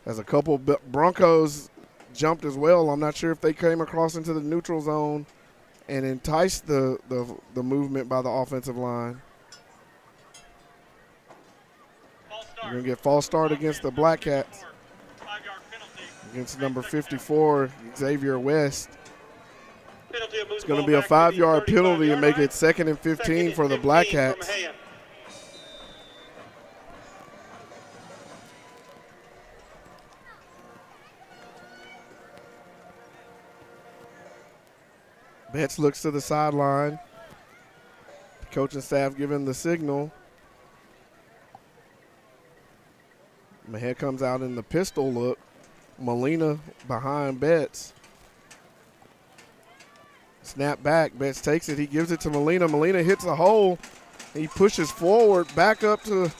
As a couple Broncos jumped as well. I'm not sure if they came across into the neutral zone and enticed the movement by the offensive line. We're going to get false start against the Black Cats. Against number 54, Xavier West. It's going to be a 5-yard penalty and make it 2nd and 15 for the Black Cats. Betts looks to the sideline. The coaching staff giving the signal. Mejia comes out in the pistol look. Molina behind Betts. Snap back. Betts takes it. He gives it to Molina. Molina hits a hole. He pushes forward back up to,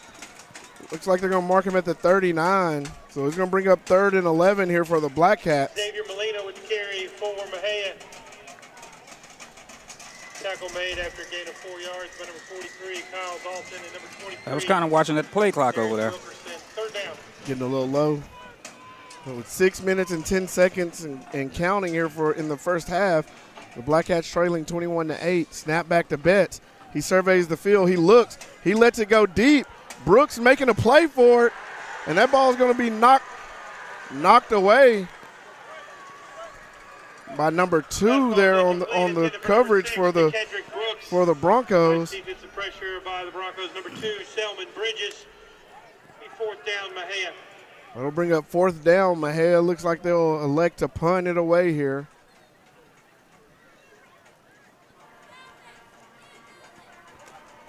looks like they're going to mark him at the 39. So he's going to bring up 3rd and 11 here for the Black Cats. Xavier Molina with the carry for Mejia. Tackle made after a gain of 4 yards by number 43, Kyle Dalton, and number 23. I was kind of watching that play clock over there. 3rd down. Getting a little low. But with 6 minutes and 10 seconds and counting here in the first half, the Black Cats trailing 21-8. Snap back to Betts. He surveys the field. He looks. He lets it go deep. Brooks making a play for it, and that ball is going to be knocked away. by number 2 there on the coverage for the Broncos. Defensive pressure by the Broncos. Number 2, Selman Bridges. Fourth down, Mexia. That'll bring up fourth down. Mexia looks like they'll elect to punt it away here.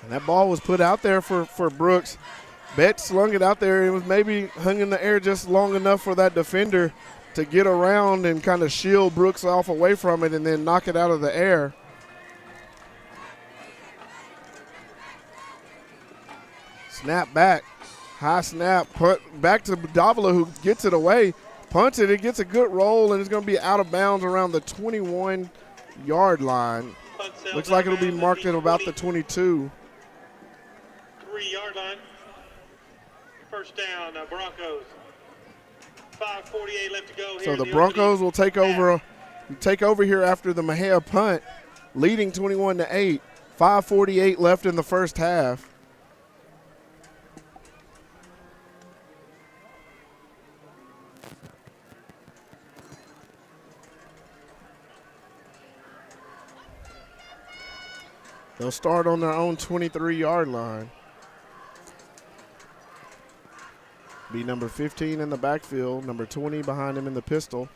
And that ball was put out there for Brooks. Bet slung it out there. It was maybe hung in the air just long enough for that defender to get around and kind of shield Brooks off away from it and then knock it out of the air. Snap back. High snap. Punt back to Davila, who gets it away. Punts it. It gets a good roll, and it's going to be out of bounds around the 21-yard line. Looks like it'll be marked at about the 22. 3-yard line. First down, Broncos. 5:48 left to go. So the Broncos will take over here after the Mexia punt, leading 21-8. 5:48 left in the first half. They'll start on their own 23-yard line. Be number 15 in the backfield, number 20 behind him in the pistol.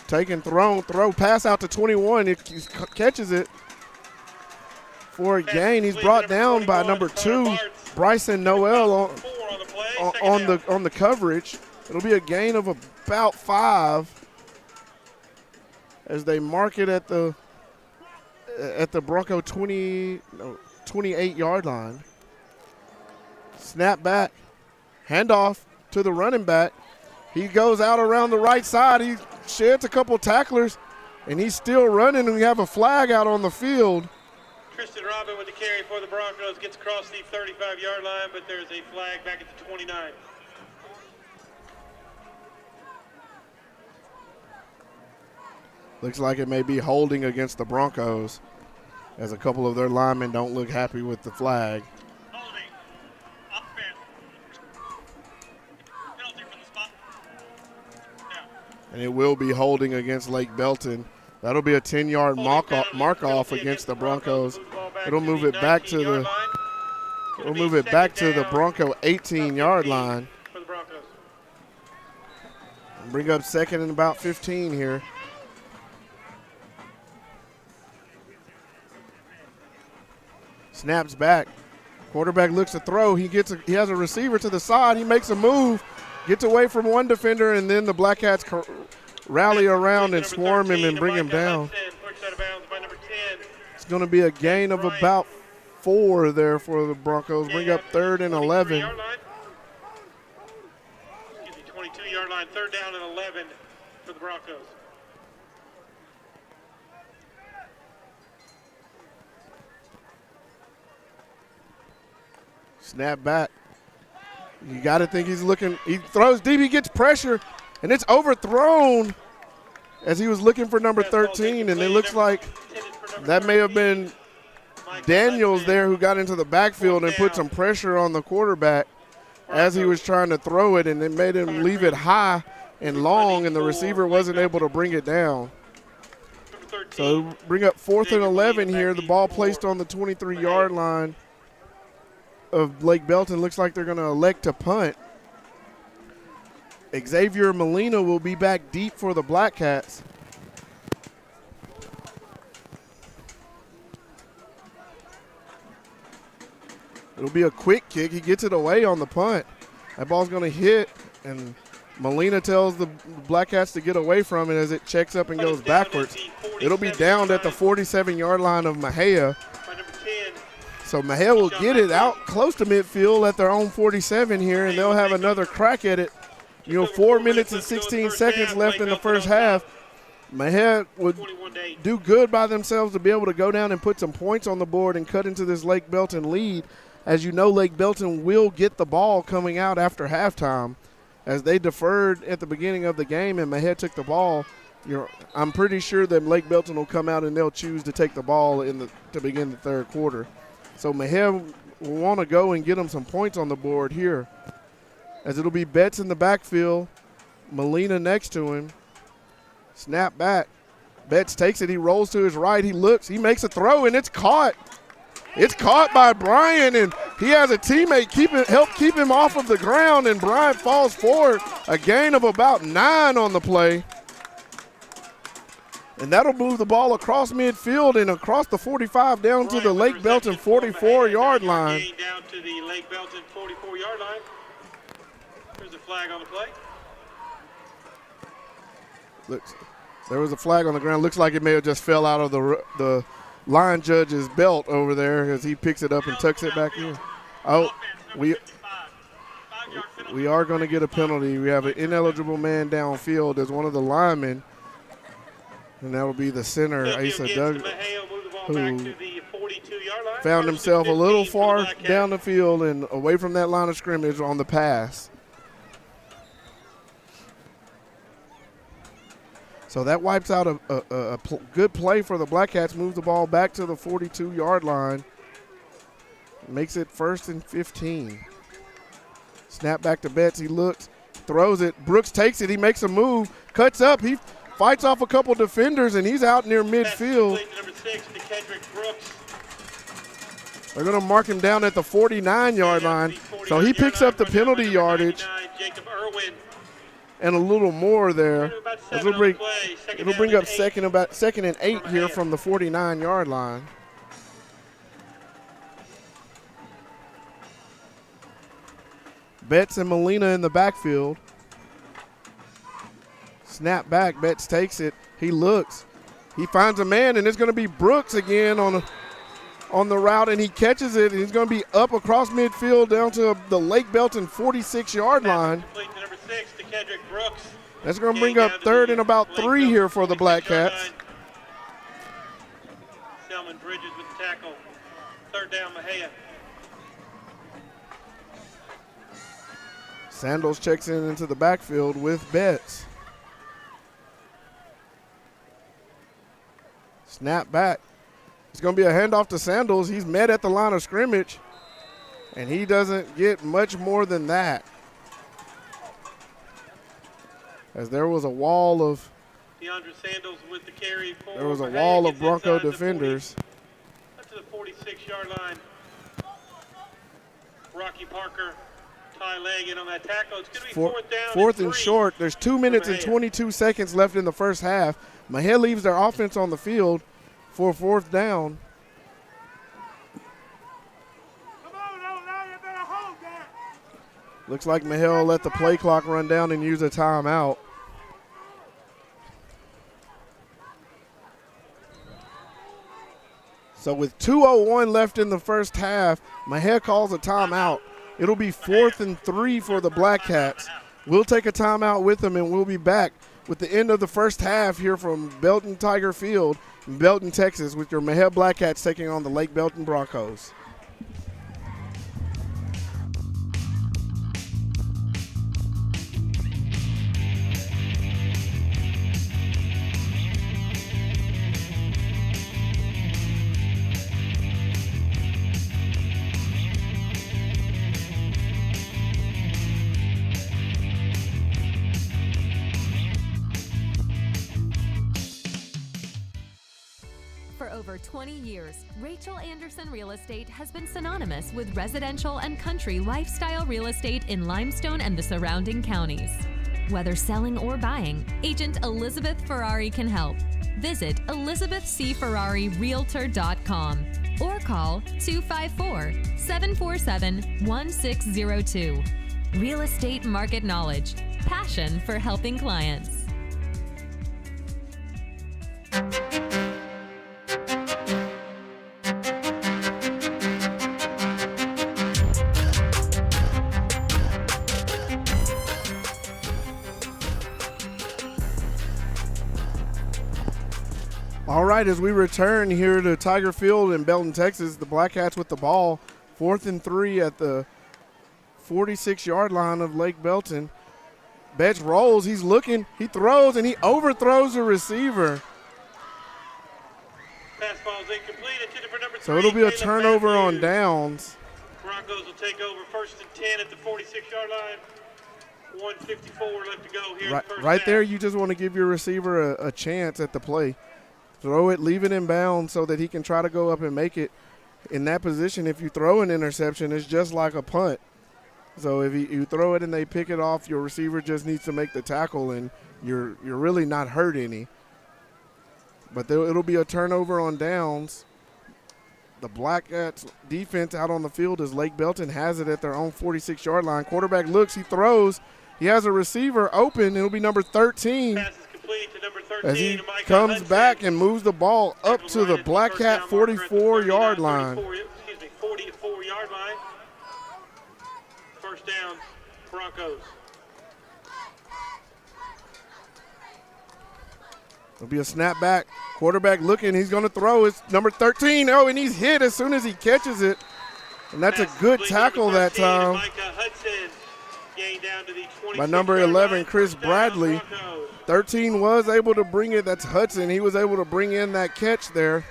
Taken, throw, pass out to 21. He catches it for a gain. He's brought down by number 2, Bryson Noel on the coverage. It'll be a gain of about 5 as they mark it at the Bronco 28-yard line. Snap back. Handoff to the running back. He goes out around the right side. He sheds a couple tacklers, and he's still running, and we have a flag out on the field. Tristan Robin with the carry for the Broncos gets across the 35-yard line, but there's a flag back at the 29. Looks like it may be holding against the Broncos, as a couple of their linemen don't look happy with the flag. And it will be holding against Lake Belton. That'll be a 10-yard mark-off against the Broncos. It'll move it back to the Bronco 18-yard line. Bring up second and about 15 here. Snaps back. Quarterback looks to throw. He has a receiver to the side. He makes a move. Gets away from one defender, and then the Black Cats rally around and swarm him and bring him down. It's going to be a gain of about 4 there for the Broncos. Bring up 3rd and 11. 22-yard line, 3rd down and 11 for the Broncos. Snap back. You got to think he's looking. He throws deep. He gets pressure, and it's overthrown as he was looking for number 13, and it looks like that may have been Daniels there who got into the backfield and put some pressure on the quarterback as he was trying to throw it, and it made him leave it high and long, and the receiver wasn't able to bring it down. So bring up 4th and 11 here. The ball placed on the 23-yard line of Lake Belton. Looks like they're going to elect to punt. Xavier Molina will be back deep for the Black Cats. It'll be a quick kick. He gets it away on the punt. That ball's going to hit, and Molina tells the Black Cats to get away from it as it checks up and goes backwards. It'll be downed at the 47-yard line of Mexia. So Mexia will get it out close to midfield at their own 47 here, and they'll have another crack at it. 4 minutes and 16 seconds left in the first half. Mexia would do good by themselves to be able to go down and put some points on the board and cut into this Lake Belton lead. As you know, Lake Belton will get the ball coming out after halftime, as they deferred at the beginning of the game and Mexia took the ball. I'm pretty sure that Lake Belton will come out and they'll choose to take the ball to begin the third quarter. So Mexia will want to go and get them some points on the board here, as it'll be Betts in the backfield, Molina next to him. Snap back. Betts takes it. He rolls to his right. He looks. He makes a throw, and it's caught. It's caught by Brian, and he has a teammate help keep him off of the ground, and Brian falls forward. A gain of about 9 on the play. And that'll move the ball across midfield and across the 45 down to the Lake Belton 44-yard line. Down to the Lake Belton 44-yard line. There's a flag on the play. There was a flag on the ground. Looks like it may have just fell out of the line judge's belt over there as he picks it up and tucks it back in. Oh, we are going to get a penalty. We have an ineligible man downfield as one of the linemen, and that will be the center, Asa Doug, who found himself a little far down the field and away from that line of scrimmage on the pass. So that wipes out a good play for the Black Cats, moves the ball back to the 42-yard line, makes it 1st and 15. Snap back to Betts, he looks, throws it, Brooks takes it, he makes a move, cuts up, he fights off a couple defenders, and he's out near midfield. They're going to mark him down at the 49-yard line, so he picks up the penalty yardage. And a little more there. It'll bring up second and 8 here from the 49-yard line. Betts and Molina in the backfield. Snap back. Betts takes it. He looks. He finds a man, and it's going to be Brooks again on the route, and he catches it. And he's going to be up across midfield down to the Lake Belton 46-yard line. That's going to bring up 3rd and about 3 here for the Black Cats. Selman Bridges with the tackle. 3rd down, Mexia. Sandals checks into the backfield with Betts. Snap back. It's going to be a handoff to Sandals. He's met at the line of scrimmage, and he doesn't get much more than that. As there was a wall of Sandals with the carry. There was a wall of Bronco defenders. Up to the 46-yard line. Rocky Parker, Ty Leggett on that tackle. It's going to be 4th down. 4th and short. There's 2 minutes and 22 seconds left in the first half. Mexia leaves their offense on the field for 4th down. Looks like Mexia will let the play clock run down and use a timeout. So with 2:01 left in the first half, Mexia calls a timeout. It'll be 4th and 3 for the Black Cats. We'll take a timeout with them, and we'll be back with the end of the first half here from Belton Tiger Field in Belton, Texas, with your Mexia Black Cats taking on the Lake Belton Broncos. For over 20 years, Rachel Anderson Real Estate has been synonymous with residential and country lifestyle real estate in Limestone and the surrounding counties. Whether selling or buying, Agent Elizabeth Ferrari can help. Visit ElizabethCFerrariRealtor.com or call 254-747-1602. Real estate market knowledge, passion for helping clients. All right, as we return here to Tiger Field in Belton, Texas, the Black Cats with the ball, 4th and 3 at the 46-yard line of Lake Belton. Betts rolls, he's looking, he throws, and he overthrows the receiver. Pass ball's incomplete. Intended for number 3. So it'll be a turnover on downs. Broncos will take over 1st and 10 at the 46-yard line. 1:54 left to go here. Right there, you just want to give your receiver a chance at the play. Throw it, leave it in bounds so that he can try to go up and make it. In that position, if you throw an interception, it's just like a punt. So if you throw it and they pick it off, your receiver just needs to make the tackle, and you're really not hurt any. But it'll be a turnover on downs. The Black Cats defense out on the field as Lake Belton has it at their own 46-yard line. Quarterback looks, he throws. He has a receiver open. It'll be number 13. Pass is complete to number 13. As he Micah comes Hudson. back and moves the ball up to the Black Cat 44-yard line. 44-yard line. First down, Broncos. It'll be a snap back. Quarterback looking. He's going to throw. It's number 13. Oh, and he's hit as soon as he catches it. And that's a good tackle that time Micah Hudson gained down to the 26 by number 11, Chris Bradley. 13 was able to bring it. That's Hudson. He was able to bring in that catch there.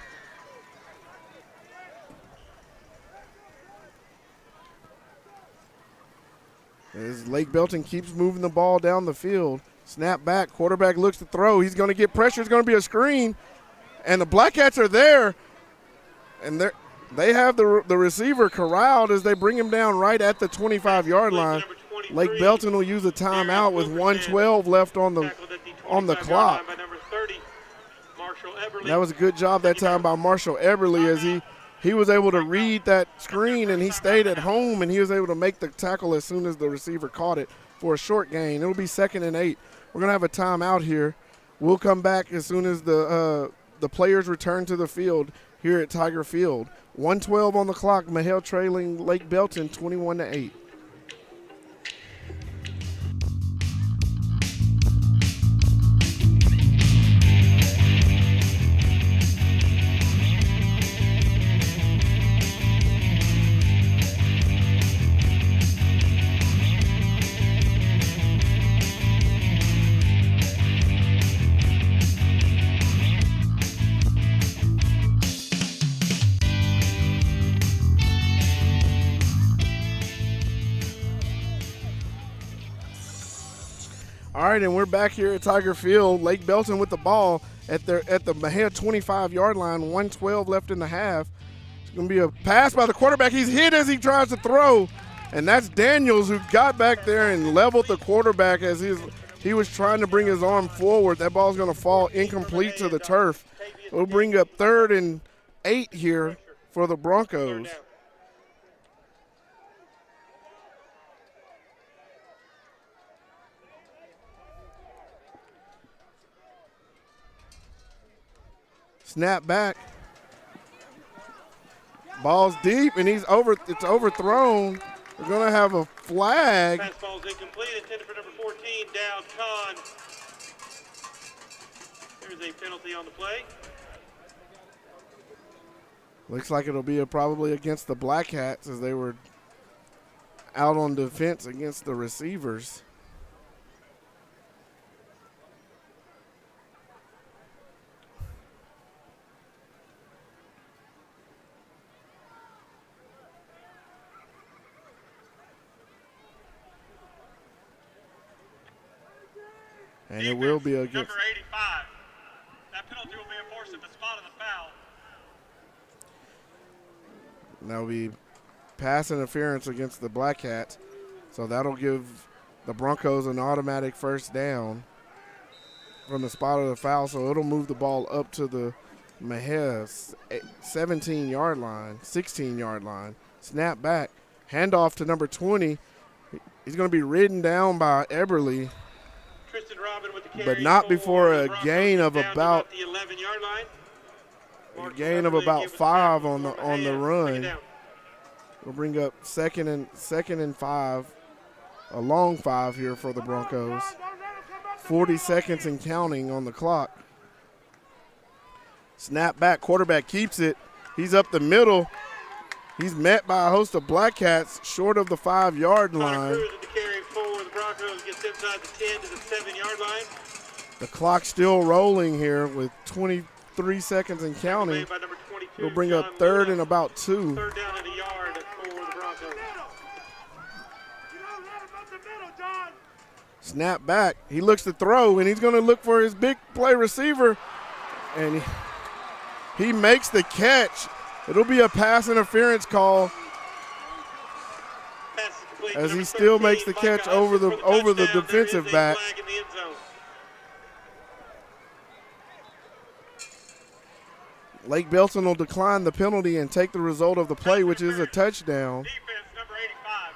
As Lake Belton keeps moving the ball down the field. Snap back. Quarterback looks to throw. He's going to get pressure. It's going to be a screen. And the Black Cats are there. And they have the receiver corralled as they bring him down right at the 25-yard line. Lake Belton will use a timeout with 1:12 left on the clock. That was a good job that time by Marshall Eberly as he was able to read that screen, and he stayed at home, and he was able to make the tackle as soon as the receiver caught it for a short gain. It'll be 2nd and 8. We're going to have a timeout here. We'll come back as soon as the players return to the field here at Tiger Field. 1:12 on the clock. Mahale trailing Lake Belton 21-8. All right, and we're back here at Tiger Field. Lake Belton with the ball at the Mahale 25-yard line. 1:12 left in the half. It's going to be a pass by the quarterback. He's hit as he tries to throw, and that's Daniels who got back there and leveled the quarterback as he was trying to bring his arm forward. That ball's going to fall incomplete to the turf. We'll bring up 3rd and 8 here for the Broncos. Snap back. Ball's deep, and it's overthrown. We're going to have a flag. Fastball's incomplete, intended for number 14, down Kahn. There's a penalty on the play. Looks like it'll be probably against the Black Cats as they were out on defense against the receivers. And it will be against number 85. That penalty will be enforced at the spot of the foul. That'll be pass interference against the Black Cats. So that'll give the Broncos an automatic first down from the spot of the foul. So it'll move the ball up to the Mahale 17-yard line, 16-yard line. Snap back. Handoff to number 20. He's going to be ridden down by Eberly. But not before a gain of about the 11-yard line. a gain of about 5 on the run. We'll bring up second and 5, a long 5 here for the Broncos. 40 seconds and counting on the clock. Snap back, quarterback keeps it. He's up the middle. He's met by a host of Black Cats short of the 5-yard line. The Broncos gets inside the 10 to the 7-yard line. The clock's still rolling here with 23 seconds and counting. We'll bring up 3rd and about 2. 3rd down and a yard for the Broncos. Snap back. He looks to throw, and he's going to look for his big play receiver. And He makes the catch. It'll be a pass interference call as he still makes the catch over the defensive back. Lake Belton will decline the penalty and take the result of the play, which is a touchdown. Defense, number 85.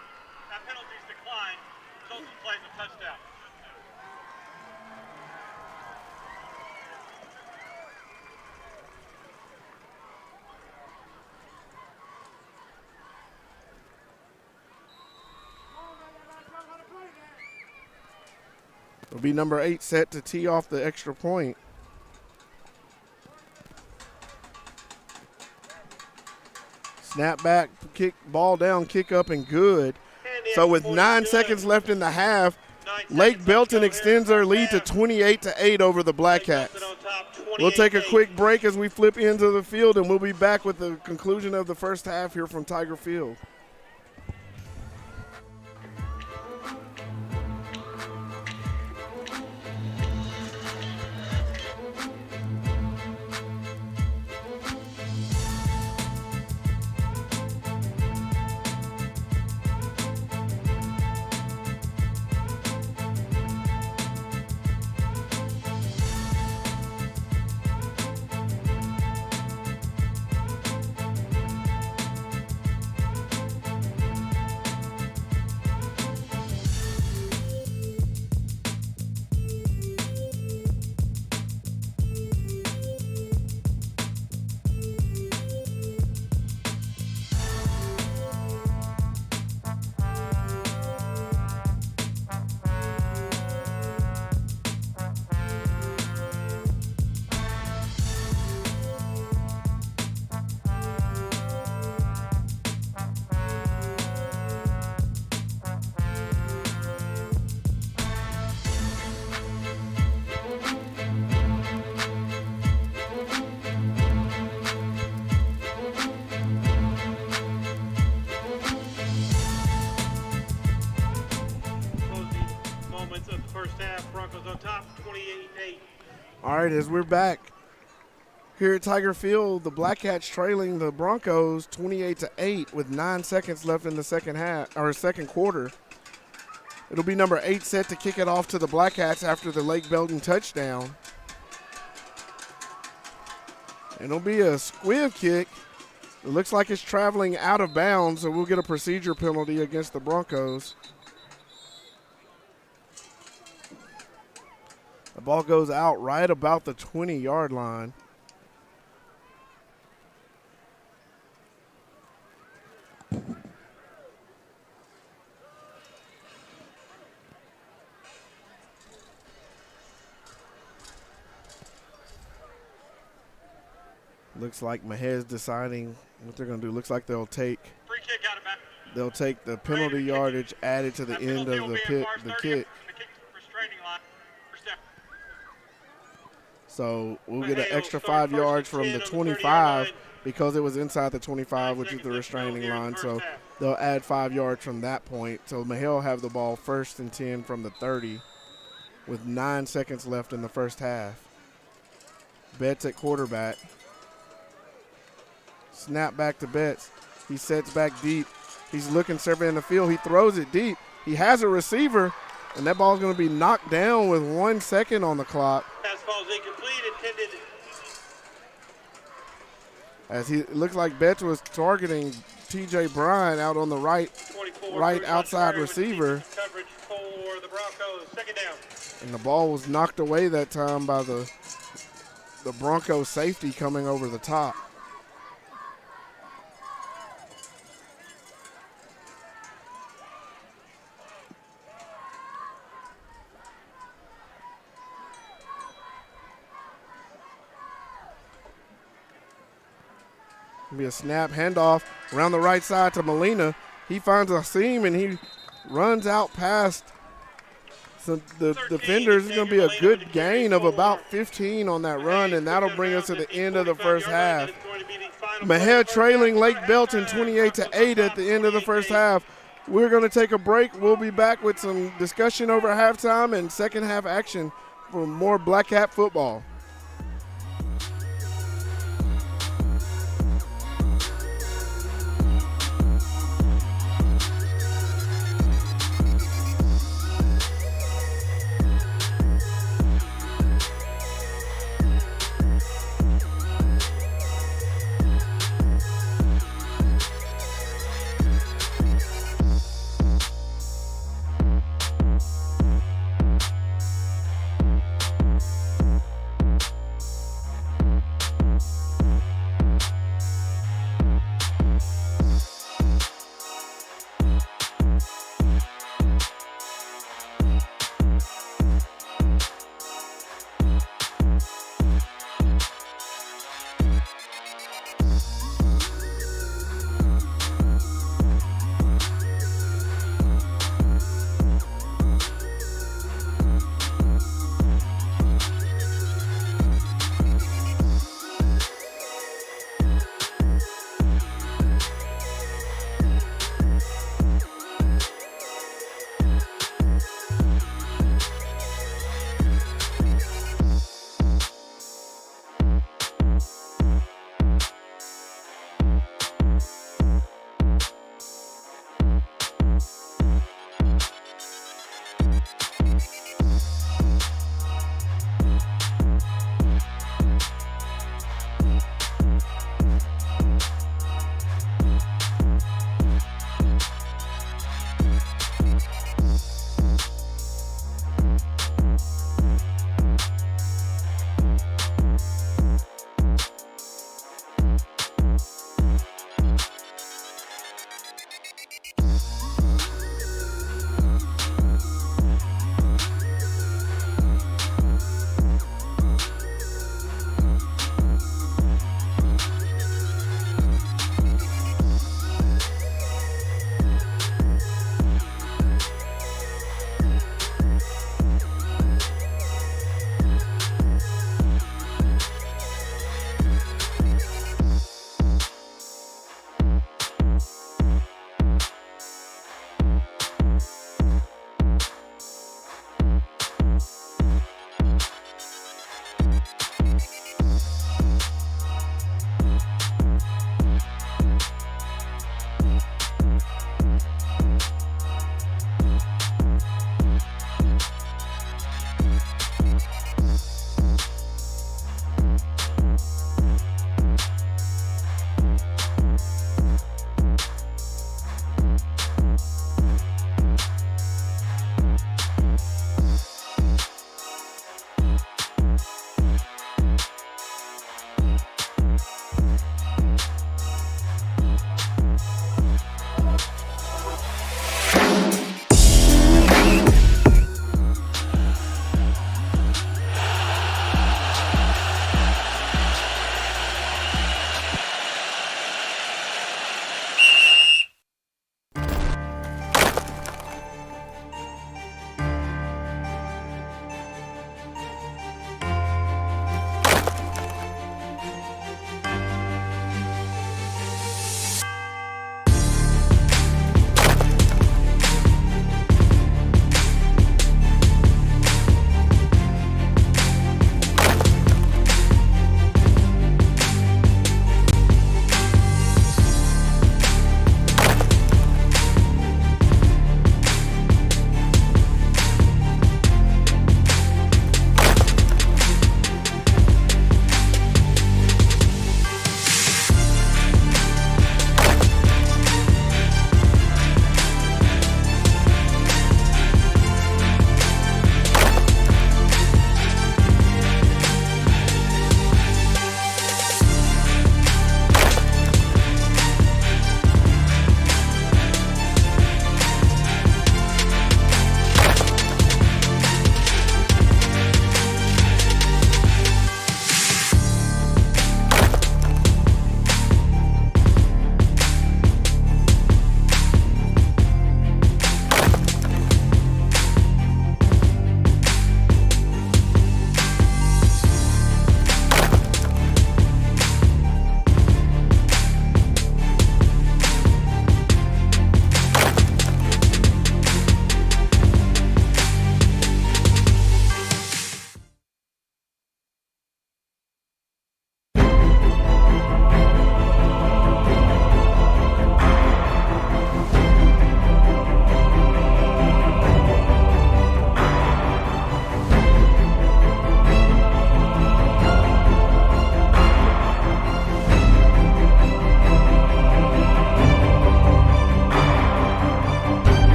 That penalty's declined. Results in play is a touchdown. It'll be number 8 set to tee off the extra point. Snap back, kick, ball down, kick up, and good. So with 9 seconds left in the half, Lake Belton extends their lead to 28-8 over the Black Cats. We'll take a quick break as we flip into the field, and we'll be back with the conclusion of the first half here from Tiger Field. All right, as we're back here at Tiger Field, the Black Cats trailing the Broncos 28-8 with 9 seconds left in the second quarter. It'll be number 8 set to kick it off to the Black Cats after the Lake Belton touchdown. And it'll be a squiv kick. It looks like it's traveling out of bounds, so we'll get a procedure penalty against the Broncos. The ball goes out right about the 20-yard line. Looks like Mejia's deciding what they're going to do. Looks like they'll take the penalty yardage added to the end of the kick. So we'll get an extra 5 yards from the 25 because it was inside the 25, which is the restraining line. So they'll add 5 yards from that point. So Mejia will have the ball 1st and 10 from the 30 with 9 seconds left in the first half. Betts at quarterback. Snap back to Betts. He sets back deep. He's looking, surveying the field. He throws it deep. He has a receiver, and that ball's going to be knocked down with 1 second on the clock. Pass ball's incomplete, intended. As it looks like Betts was targeting T.J. Bryan out on the right outside receiver. Coverage for the Broncos, second down. And the ball was knocked away that time by the Broncos safety coming over the top. Be a snap handoff around the right side to Molina. He finds a seam and he runs out past the defenders. It's going to be a good gain of about 15 on that run, and that'll bring us to the end of the first half. Mejia trailing Lake Belton 28-8 at the end of the first half. We're going to take a break. We'll be back with some discussion over halftime and second half action for more Black Cat football.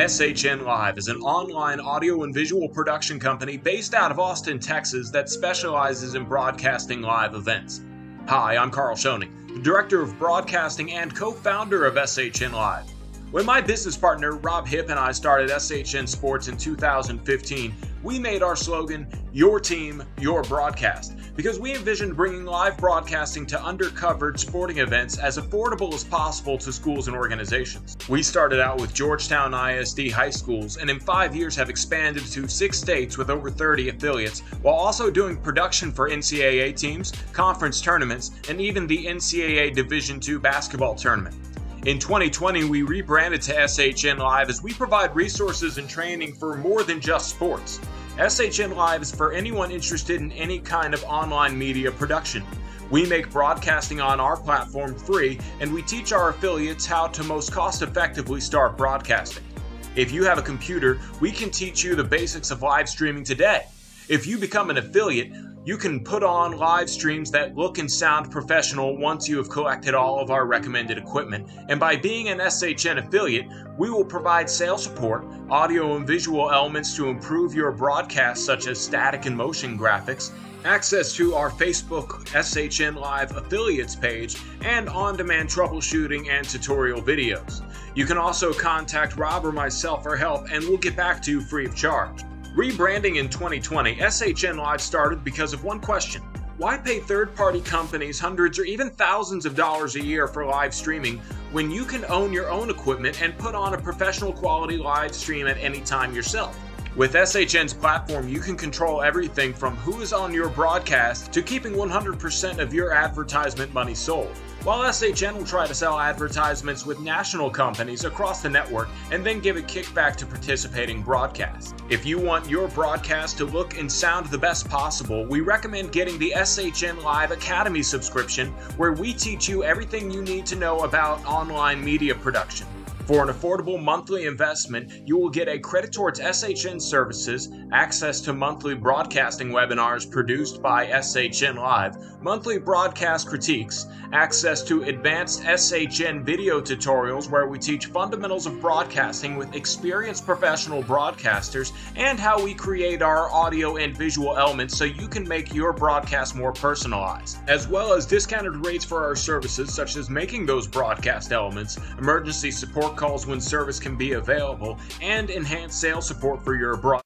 SHN Live is an online audio and visual production company based out of Austin, Texas that specializes in broadcasting live events. Hi, I'm Carl Schoening, the Director of Broadcasting and co-founder of SHN Live. When my business partner Rob Hipp and I started SHN Sports in 2015, we made our slogan, "Your Team, Your Broadcast," because we envisioned bringing live broadcasting to undercovered sporting events as affordable as possible to schools and organizations. We started out with Georgetown ISD high schools and in 5 years have expanded to 6 states with over 30 affiliates, while also doing production for NCAA teams, conference tournaments, and even the NCAA Division II basketball tournament. In 2020, we rebranded to SHN Live as we provide resources and training for more than just sports. SHN Live is for anyone interested in any kind of online media production. We make broadcasting on our platform free, and we teach our affiliates how to most cost-effectively start broadcasting. If you have a computer, we can teach you the basics of live streaming today. If you become an affiliate, you can put on live streams that look and sound professional once you have collected all of our recommended equipment. And by being an SHN affiliate, we will provide sales support, audio and visual elements to improve your broadcast such as static and motion graphics, access to our Facebook SHN Live affiliates page, and on-demand troubleshooting and tutorial videos. You can also contact Rob or myself for help, and we'll get back to you free of charge. Rebranding in 2020, SHN Live started because of one question. Why pay third-party companies hundreds or even thousands of dollars a year for live streaming when you can own your own equipment and put on a professional quality live stream at any time yourself? With SHN's platform, you can control everything from who is on your broadcast to keeping 100% of your advertisement money sold. While SHN will try to sell advertisements with national companies across the network and then give a kickback to participating broadcasts. If you want your broadcast to look and sound the best possible, we recommend getting the SHN Live Academy subscription, where we teach you everything you need to know about online media production. For an affordable monthly investment, you will get a credit towards SHN services, access to monthly broadcasting webinars produced by SHN Live, monthly broadcast critiques, access to advanced SHN video tutorials where we teach fundamentals of broadcasting with experienced professional broadcasters, and how we create our audio and visual elements so you can make your broadcast more personalized, as well as discounted rates for our services such as making those broadcast elements, emergency support calls when service can be available, and enhanced sales support for your broadcast.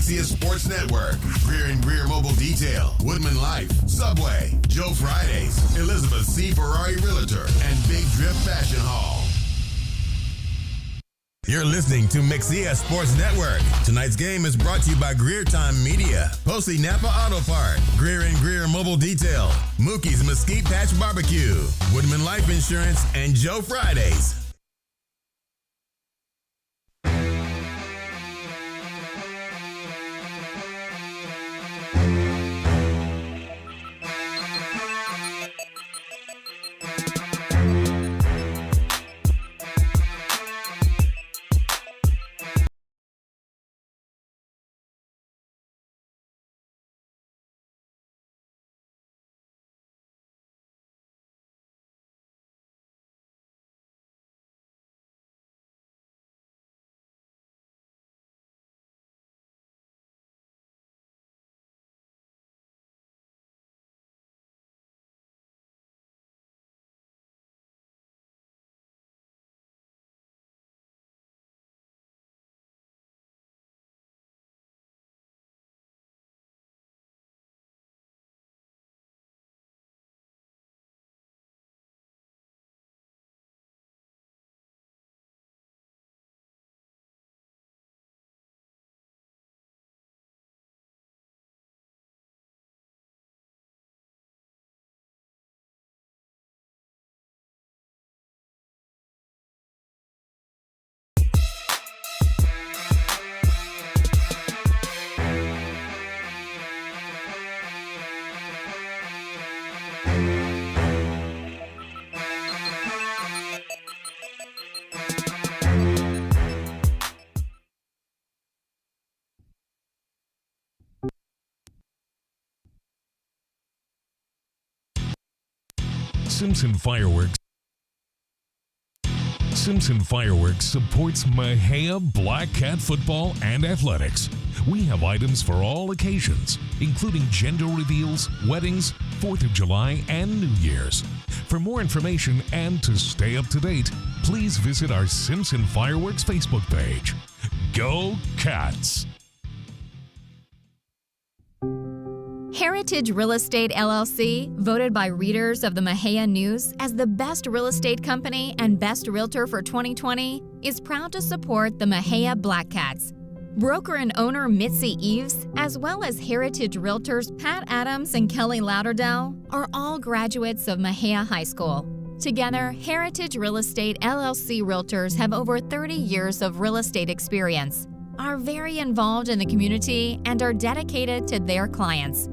Mexia Sports Network. Greer and Greer Mobile Detail, Woodman Life, Subway, Joe Fridays, Elizabeth C. Ferrari Realtor, and Big Drip Fashion Hall. You're listening to Mexia Sports Network. Tonight's game is brought to you by Greer Time Media, Posey Napa Auto Park, Greer and Greer Mobile Detail, Mookie's Mesquite Patch Barbecue, Woodman Life Insurance, and Joe Fridays. Simpson Fireworks supports Mexia Black Cat football and athletics. We have items for all occasions, including gender reveals, weddings, 4th of July, and New Year's. For more information and to stay up to date, please visit our Simpson Fireworks Facebook page. Go Cats! Heritage Real Estate LLC, voted by readers of the Mexia News as the best real estate company and best realtor for 2020, is proud to support the Mexia Black Cats. Broker and owner Mitzi Eves, as well as Heritage Realtors Pat Adams and Kelly Lauderdale, are all graduates of Mexia High School. Together, Heritage Real Estate LLC realtors have over 30 years of real estate experience, are very involved in the community, and are dedicated to their clients.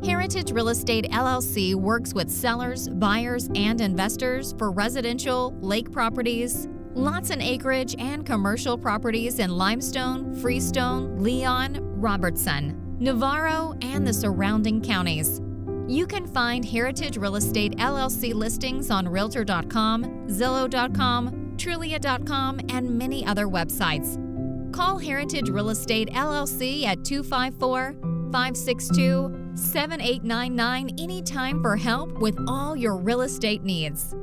Heritage Real Estate LLC works with sellers, buyers, and investors for residential, lake properties, lots and acreage, and commercial properties in Limestone, Freestone, Leon, Robertson, Navarro, and the surrounding counties. You can find Heritage Real Estate LLC listings on Realtor.com, Zillow.com, Trulia.com, and many other websites. Call Heritage Real Estate LLC at 254-562-7899 anytime for help with all your real estate needs.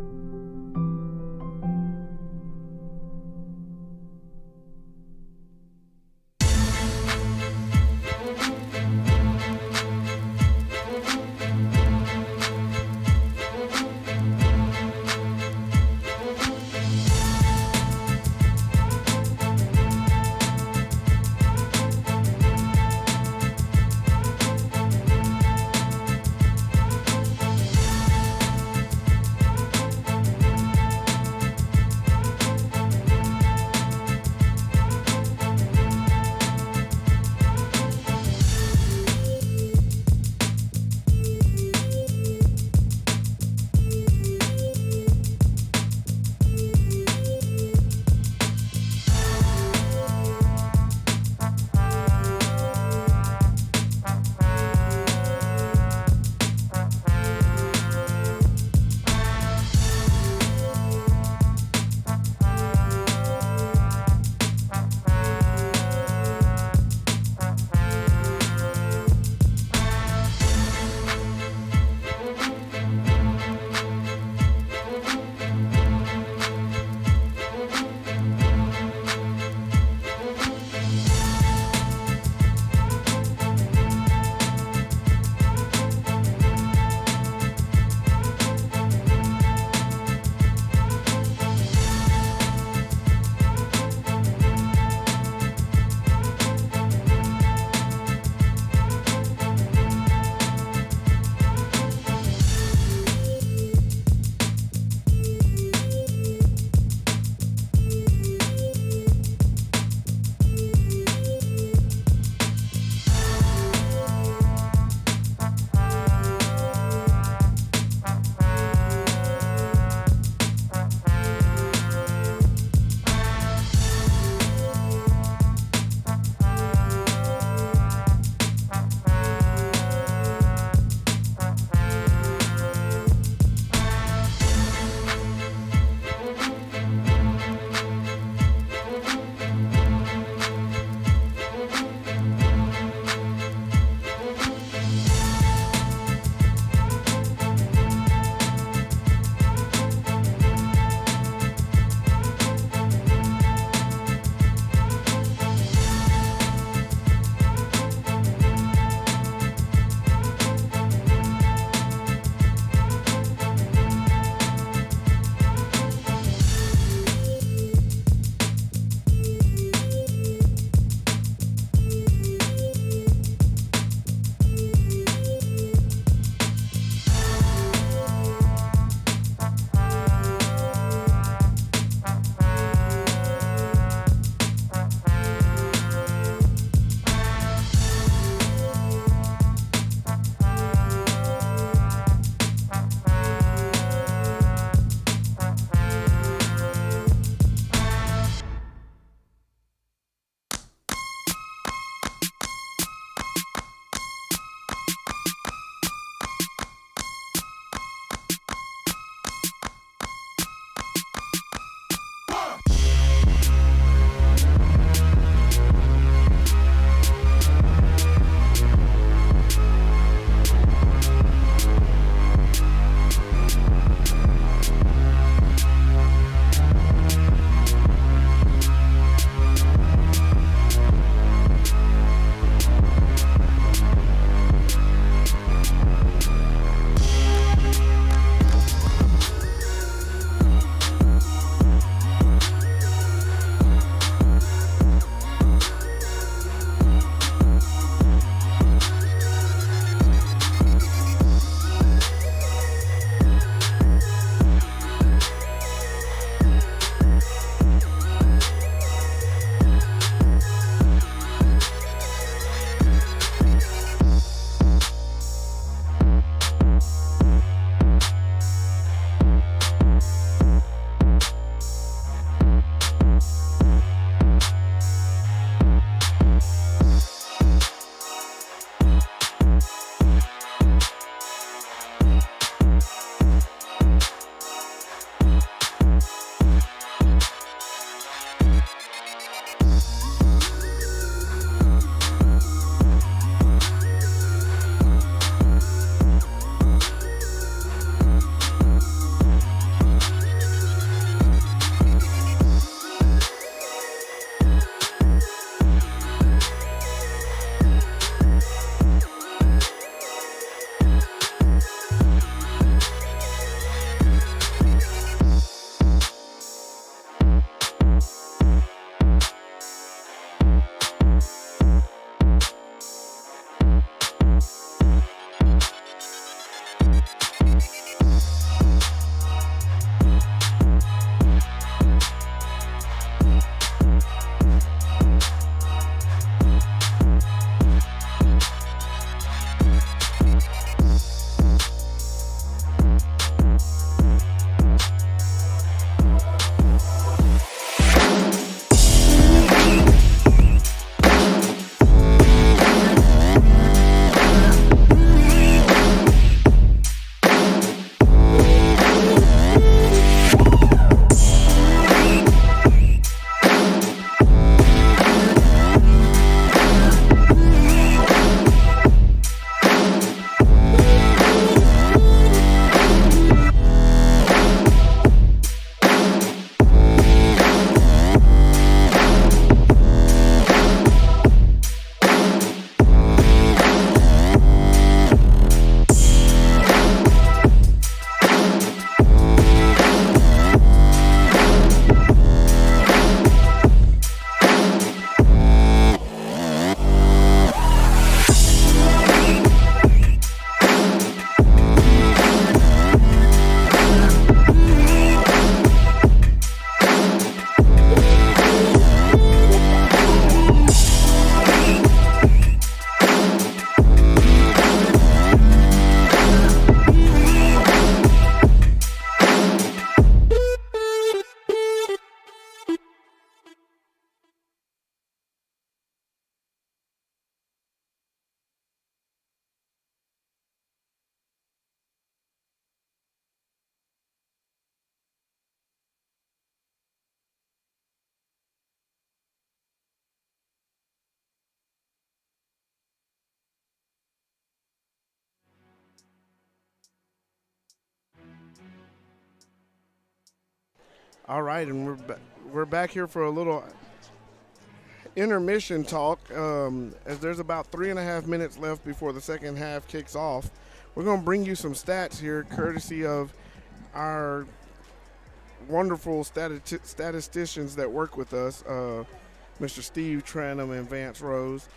All right, and we're back here for a little intermission talk. As there's about 3.5 minutes left before the second half kicks off. We're going to bring you some stats here, courtesy of our wonderful statisticians that work with us, Mr. Steve Tranum and Vance Rose.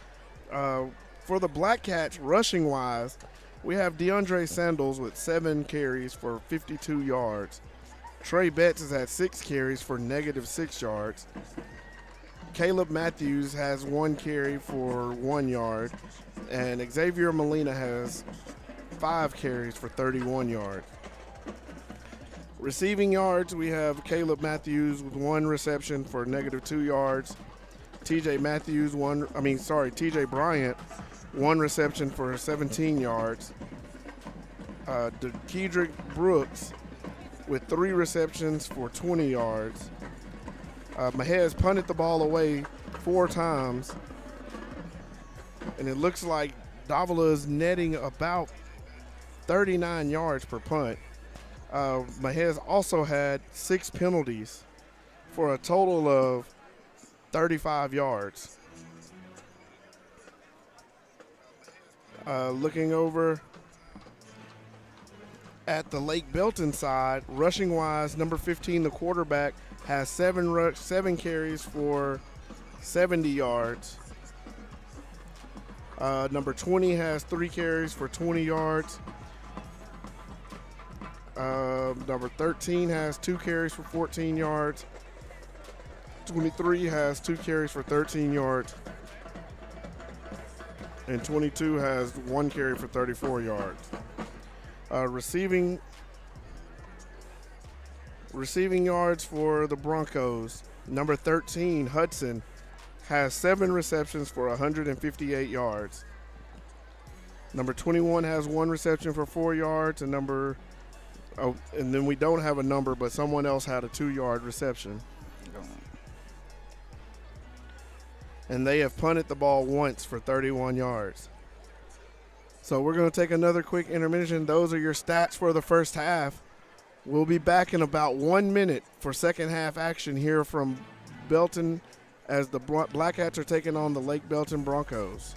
For the Black Cats, rushing-wise, we have DeAndre Sandals with 7 carries for 52 yards. Trey Betts has had 6 carries for -6 yards. Caleb Matthews has 1 carry for 1 yard. And Xavier Molina has 5 carries for 31 yards. Receiving yards, we have Caleb Matthews with 1 reception for -2 yards. TJ Bryant, 1 reception for 17 yards. DeKedrick Brooks with 3 receptions for 20 yards. Mexia has punted the ball away 4 times. And it looks like Davila is netting about 39 yards per punt. Mexia has also had 6 penalties for a total of 35 yards. Looking over at the Lake Belton side, rushing-wise, number 15, the quarterback, has 7 carries for 70 yards. Number 20 has 3 carries for 20 yards. Number 13 has 2 carries for 14 yards. 23 has 2 carries for 13 yards. And 22 has 1 carry for 34 yards. Receiving yards for the Broncos, number 13, Hudson, has 7 receptions for 158 yards. Number 21 has 1 reception for 4 yards, and then we don't have a number, but someone else had a 2-yard reception. And they have punted the ball once for 31 yards. So we're going to take another quick intermission. Those are your stats for the first half. We'll be back in about 1 minute for second half action here from Belton as the Black Cats are taking on the Lake Belton Broncos.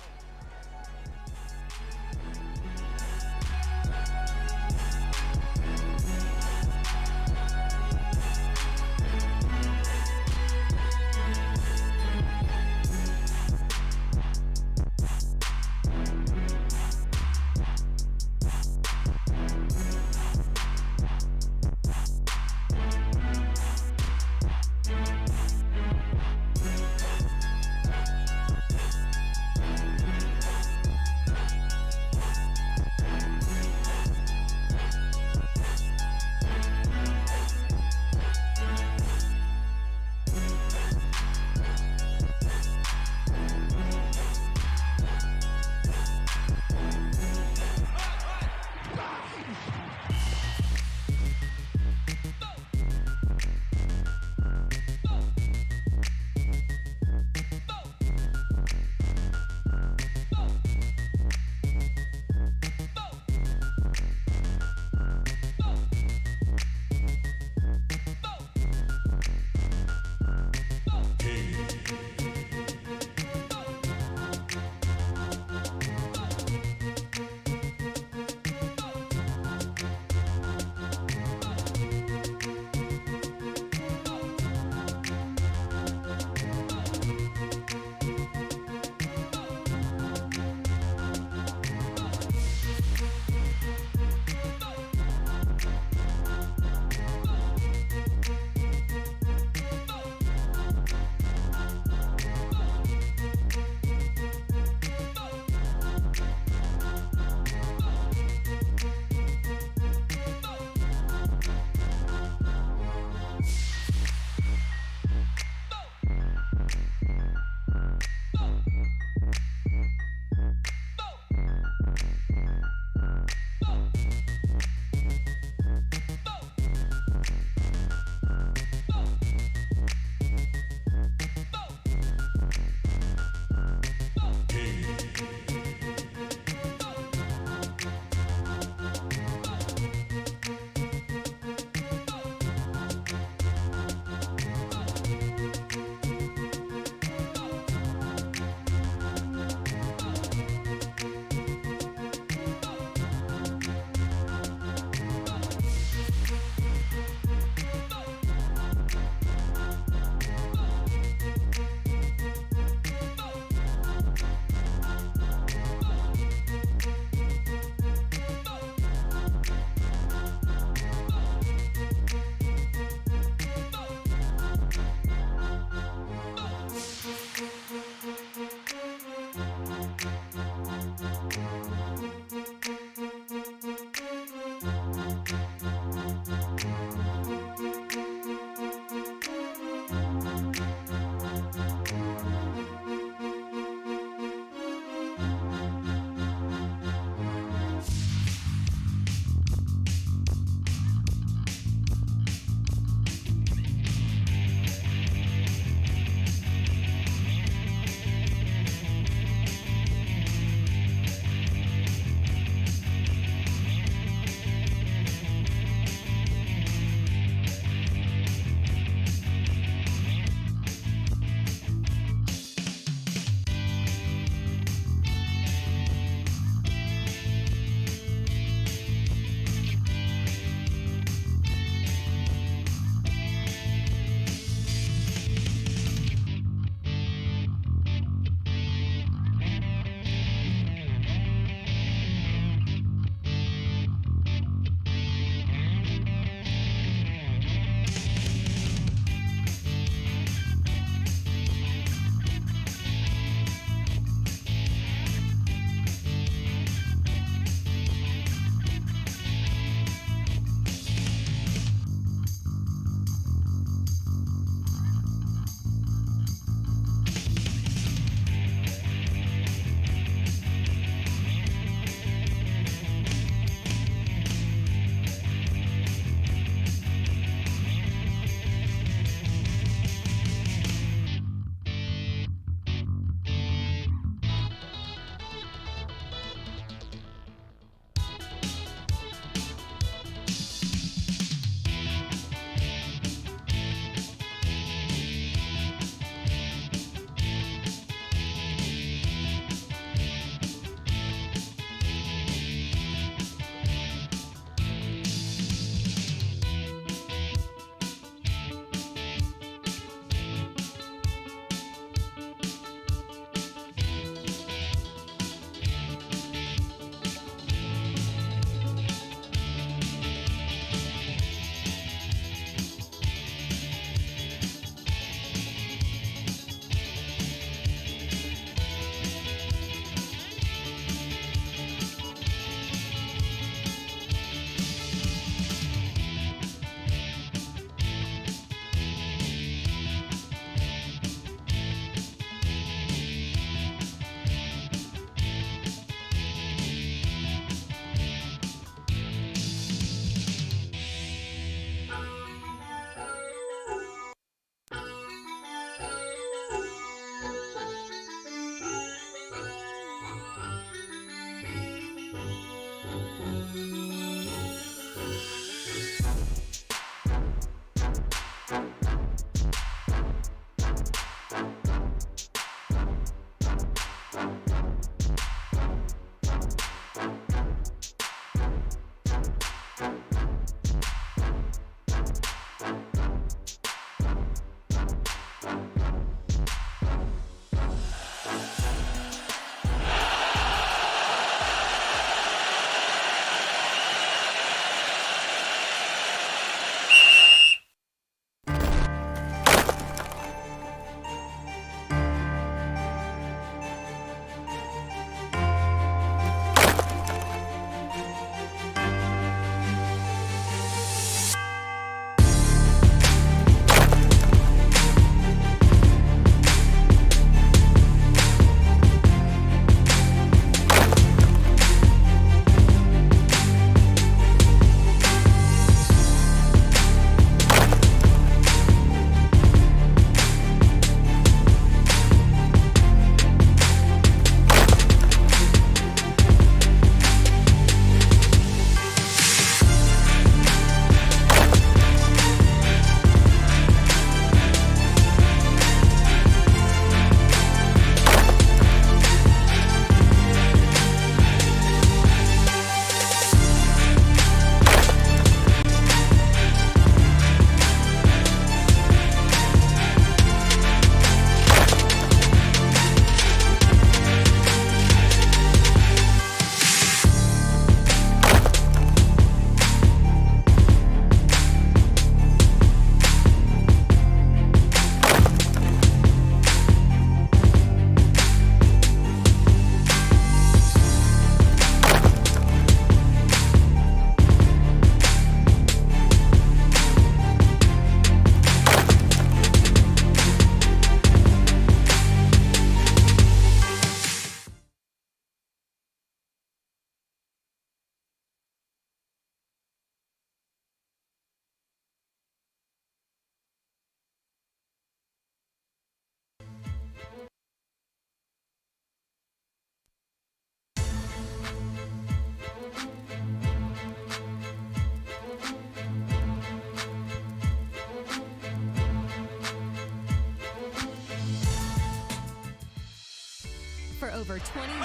over 20 years.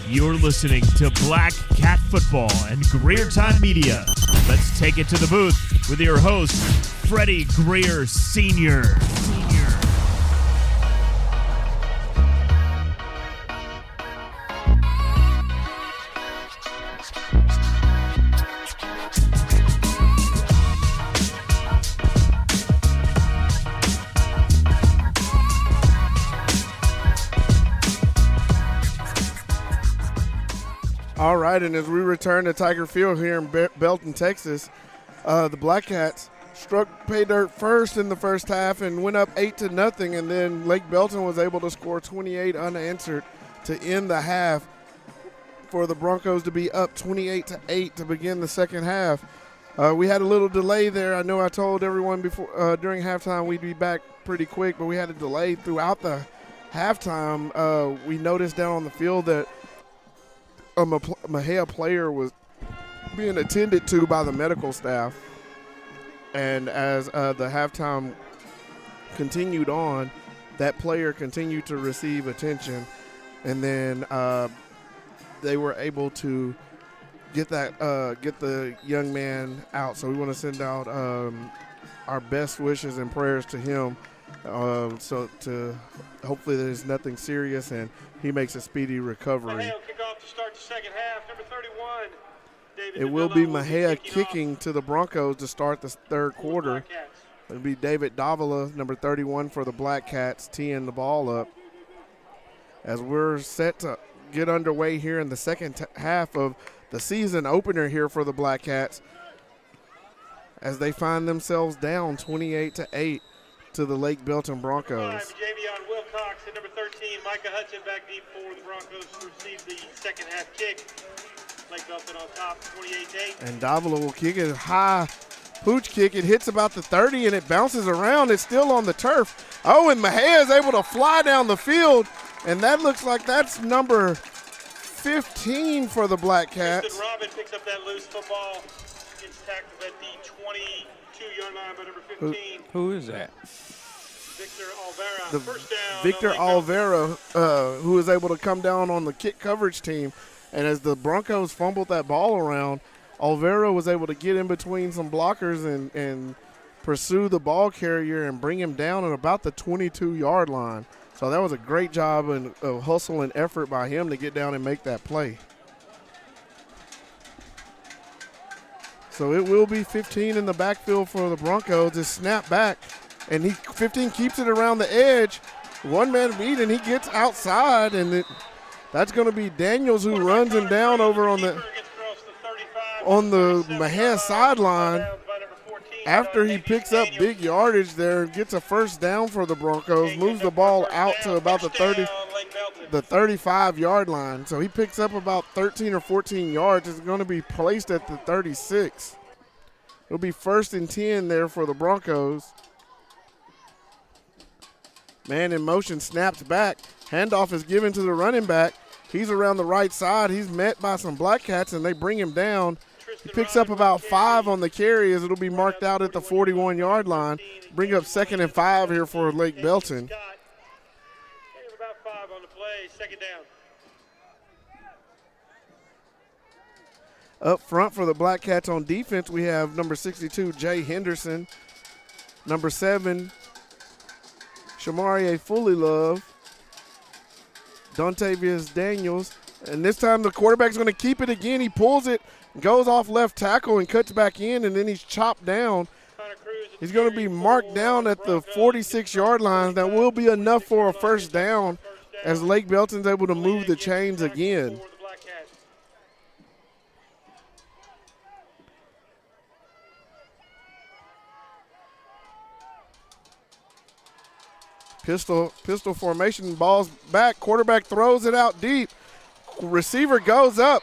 You're listening to Black Cat Football and Greer Time Media. Let's take it to the booth with your host, Freddie Greer Sr. All right, and as we return to Tiger Field here in Belton, Texas, the Black Cats struck pay dirt first in the first half and went up 8-0, and then Lake Belton was able to score 28 unanswered to end the half for the Broncos to be up 28-8 to begin the second half. We had a little delay there. I know I told everyone before during halftime we'd be back pretty quick, but we had a delay throughout the halftime. We noticed down on the field that a Mexia player was being attended to by the medical staff, and as the halftime continued on, that player continued to receive attention, and then they were able to get the young man out. So we want to send out our best wishes and prayers to him, so to hopefully there's nothing serious and he makes a speedy recovery. Kickoff to start the second half. Number 31, David. It will be Mexia kicking to the Broncos to start the third quarter. It'll be David Davila, number 31 for the Black Cats, teeing the ball up. As we're set to get underway here in the second half of the season opener here for the Black Cats, as they find themselves down 28-8 to the Lake Belton Broncos. Javion Wilcox and number 13, Micah Hudson back deep for the Broncos to receive the second half kick. Lake Belton on top, 28-8. And Davila will kick it high, pooch kick. It hits about the 30 and it bounces around. It's still on the turf. Oh, and Mexia is able to fly down the field, and that looks like that's number 15 for the Black Cats. Houston Robin picks up that loose football. Gets tackled at the 22-yard line by number 15. Who is that? Victor Alvera. The First down. Victor Alvera, who was able to come down on the kick coverage team. And as the Broncos fumbled that ball around, Alvera was able to get in between some blockers and pursue the ball carrier and bring him down at about the 22-yard line. So that was a great job of hustle and effort by him to get down and make that play. So it will be 15 in the backfield for the Broncos. Just snap back, and 15 keeps it around the edge. One man beat, and he gets outside, and that's going to be Daniels who runs him down over on the Mexia sideline. After he picks up big yardage there and gets a first down for the Broncos, moves the ball out to about the 35-yard line. So he picks up about 13 or 14 yards. It's going to be placed at the 36. It'll be 1st and 10 there for the Broncos. Man in motion, snaps back. Handoff is given to the running back. He's around the right side. He's met by some Black Cats, and they bring him down. He picks up about 5 on the carry as it'll be marked out at the 41-yard line. Bring up 2nd and 5 here for Lake Belton. About 5 on the play, second down. Up front for the Black Cats on defense, we have number 62, Jay Henderson. Number 7, Shamarie Fullylove. Dontavius Daniels. And this time the quarterback's going to keep it again. He pulls it, goes off left tackle and cuts back in, and then he's chopped down. He's going to be marked down at the 46-yard line. That will be enough for a first down as Lake Belton's able to move the chains again. Pistol formation, ball's back. Quarterback throws it out deep. Receiver goes up.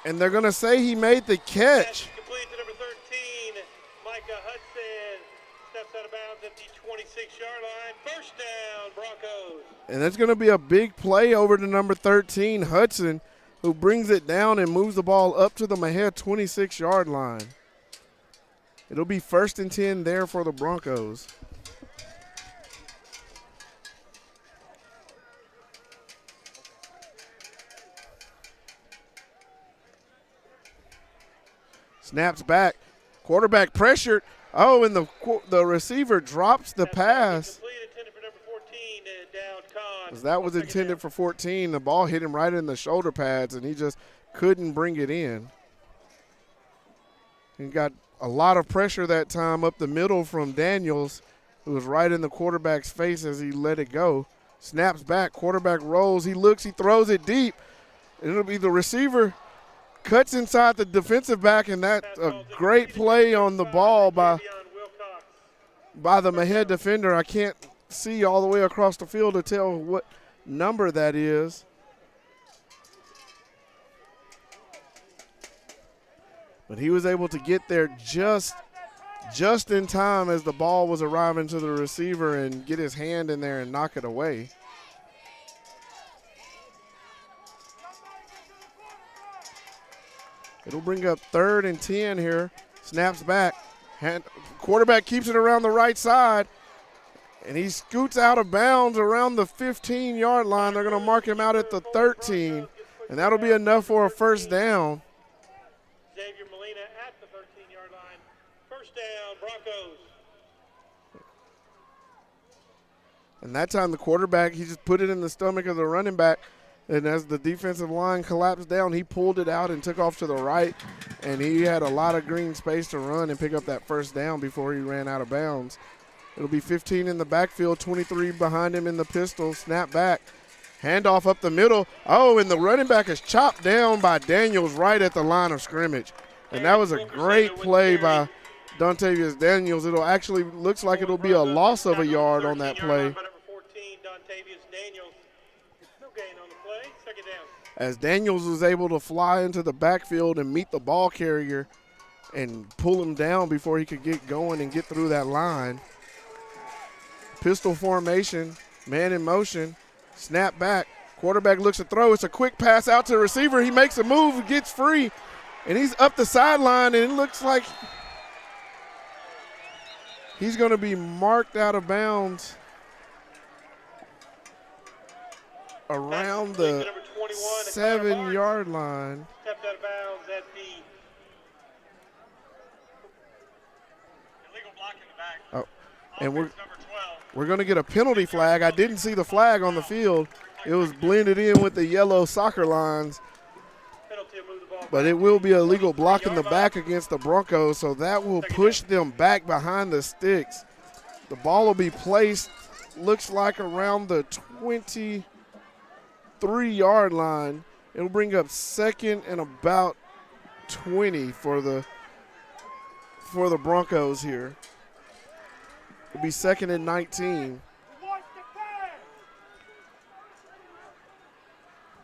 And they're going to say he made the catch. Complete to number 13, Micah Hudson. Steps out of bounds at the 26-yard line. First down, Broncos. And that's going to be a big play over to number 13, Hudson, who brings it down and moves the ball up to the Mexia 26-yard line. It'll be 1st and 10 there for the Broncos. Snaps back. Quarterback pressured. Oh, and the receiver drops the pass. That was intended for 14. The ball hit him right in the shoulder pads, and he just couldn't bring it in. He got a lot of pressure that time up the middle from Daniels, who was right in the quarterback's face as he let it go. Snaps back. Quarterback rolls. He looks. He throws it deep. It'll be the receiver. Cuts inside the defensive back, and that's a great play on the ball by the Mexia defender. I can't see all the way across the field to tell what number that is. But he was able to get there just in time as the ball was arriving to the receiver and get his hand in there and knock it away. It'll bring up 3rd and 10 here. Snaps back. Quarterback keeps it around the right side, and he scoots out of bounds around the 15-yard line. They're going to mark him out at the 13, and that'll be enough for a first down. Xavier Molina at the 13-yard line. First down, Broncos. And that time the quarterback, he just put it in the stomach of the running back. And as the defensive line collapsed down, he pulled it out and took off to the right. And he had a lot of green space to run and pick up that first down before he ran out of bounds. It'll be 15 in the backfield, 23 behind him in the pistol. Snap back. Handoff up the middle. Oh, and the running back is chopped down by Daniels right at the line of scrimmage. And that was a great play by Dontavius Daniels. It'll actually looks like it'll be a loss of a yard on that play. As Daniels was able to fly into the backfield and meet the ball carrier and pull him down before he could get going and get through that line. Pistol formation, man in motion, snap back. Quarterback looks to throw. It's a quick pass out to the receiver. He makes a move, gets free, and he's up the sideline, and it looks like he's going to be marked out of bounds around the 7-yard line. Stepped out of bounds at the illegal block in the back. Oh, and we're going to get a penalty flag. I didn't see the flag on the field. It was blended in with the yellow soccer lines. But it will be a legal block in the back against the Broncos, so that will push them back behind the sticks. The ball will be placed, looks like around the 23-yard line. It'll bring up 2nd and about 20 for the Broncos here. It'll be 2nd and 19.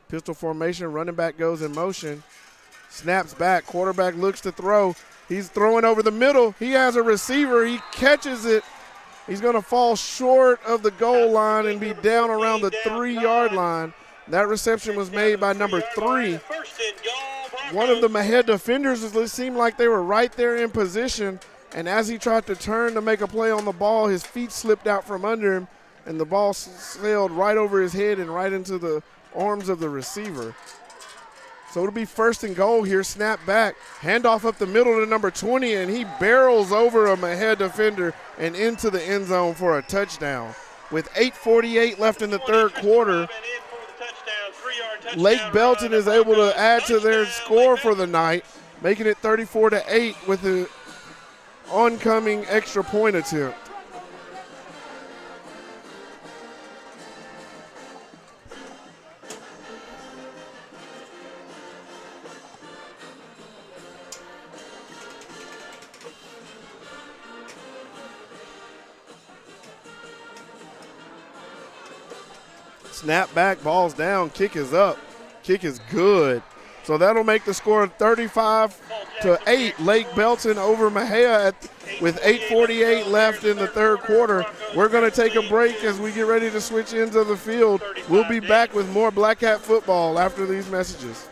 Pistol formation, running back goes in motion. Snaps back, quarterback looks to throw. He's throwing over the middle. He has a receiver, he catches it. He's gonna fall short of the goal line and be down around the 3-yard line. That reception was made by number 3. One of the Mexia defenders, it seemed like they were right there in position, and as he tried to turn to make a play on the ball, his feet slipped out from under him, and the ball sailed right over his head and right into the arms of the receiver. So it'll be 1st and goal here, snap back, handoff up the middle to number 20, and he barrels over a Mexia defender and into the end zone for a touchdown. With 8:48 left in the 3rd quarter, Lake Belton is able to add to their score for the night, making it 34-8 with the oncoming extra point attempt. Snap back, ball's down, kick is up. Kick is good. So that'll make the score 35-8. Lake Belton over Mexia with 8:48 left in the 3rd quarter. We're going to take a break as we get ready to switch ends of the field. We'll be back with more Black Cat football after these messages.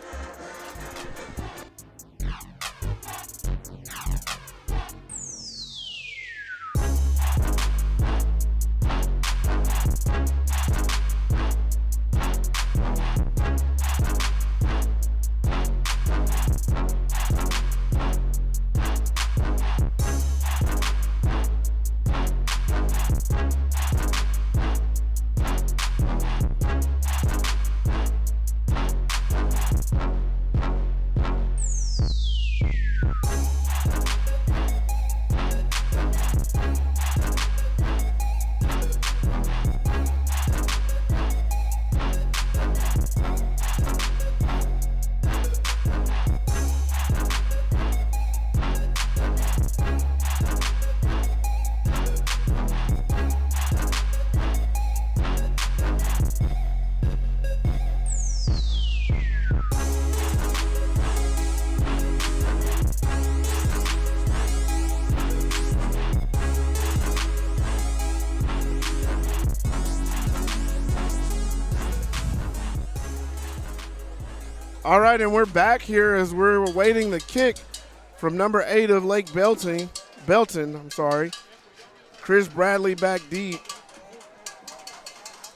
All right, and we're back here as we're awaiting the kick from number 8 of Lake Belton. Chris Bradley back deep.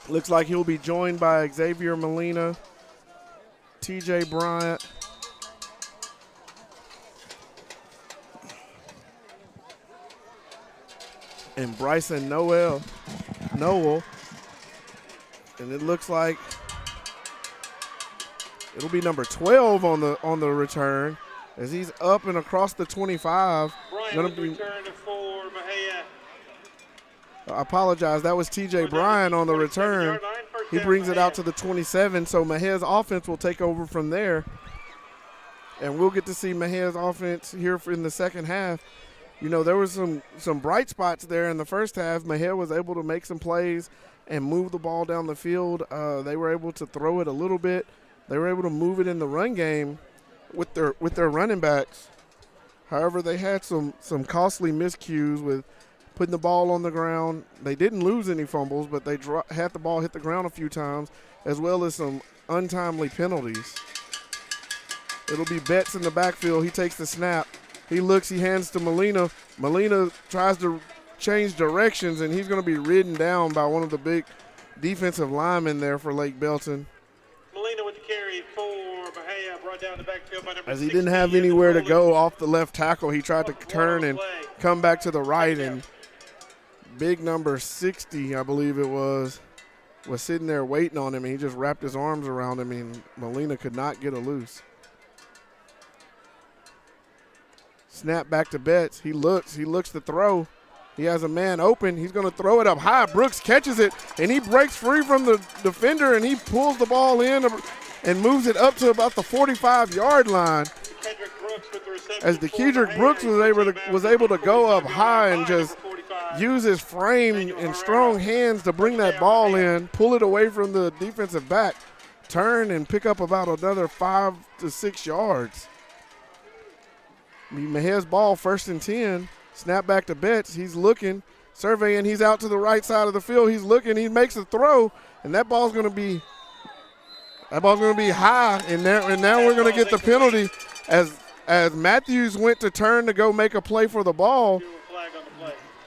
Looks like he'll be joined by Xavier Molina, TJ Bryant, and Bryson Noel. And it looks like it'll be number 12 on the return as he's up and across the 25. Bryant return for Mexia. I apologize. That was TJ Bryant on the return. He brings it out to the 27, so Mexia's offense will take over from there. And we'll get to see Mexia's offense here in the second half. You know, there was some bright spots there in the first half. Mexia was able to make some plays and move the ball down the field. They were able to throw it a little bit. They were able to move it in the run game with their running backs. However, they had some costly miscues with putting the ball on the ground. They didn't lose any fumbles, but they had the ball hit the ground a few times, as well as some untimely penalties. It'll be Betts in the backfield. He takes the snap. He looks, he hands to Molina. Molina tries to change directions, and he's going to be ridden down by one of the big defensive linemen there for Lake Belton. Molina with the carry for Mexia, brought down the backfield by number As he didn't have anywhere to go off the left tackle, he tried to turn and come back to the right, and big number 60, I believe it was sitting there waiting on him, and he just wrapped his arms around him, and Molina could not get it loose. Snap back to Betts. He looks to throw. He has a man open. He's going to throw it up high. Brooks catches it, and he breaks free from the defender, and he pulls the ball in and moves it up to about the 45-yard line. As DeKedrick Brooks was able to go up high and just use his frame and strong hands to bring that ball in, pull it away from the defensive back, turn and pick up about another 5 to 6 yards. Mexia's ball, 1st and 10. Snap back to Betts. He's looking, surveying. He's out to the right side of the field. He's looking. He makes a throw, and that ball's going to be high. And now we're going to get the penalty as Matthews went to turn to go make a play for the ball.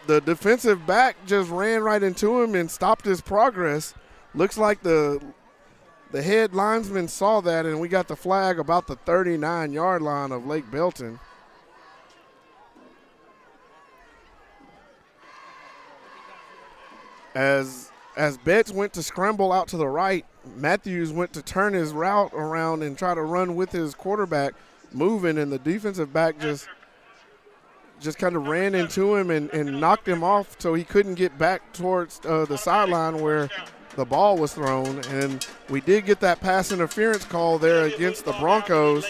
The defensive back just ran right into him and stopped his progress. Looks like the head linesman saw that, and we got the flag about the 39-yard line of Lake Belton. As Betts went to scramble out to the right, Matthews went to turn his route around and try to run with his quarterback moving, and the defensive back just kind of ran into him and knocked him off so he couldn't get back towards the sideline where the ball was thrown. And we did get that pass interference call there against the Broncos,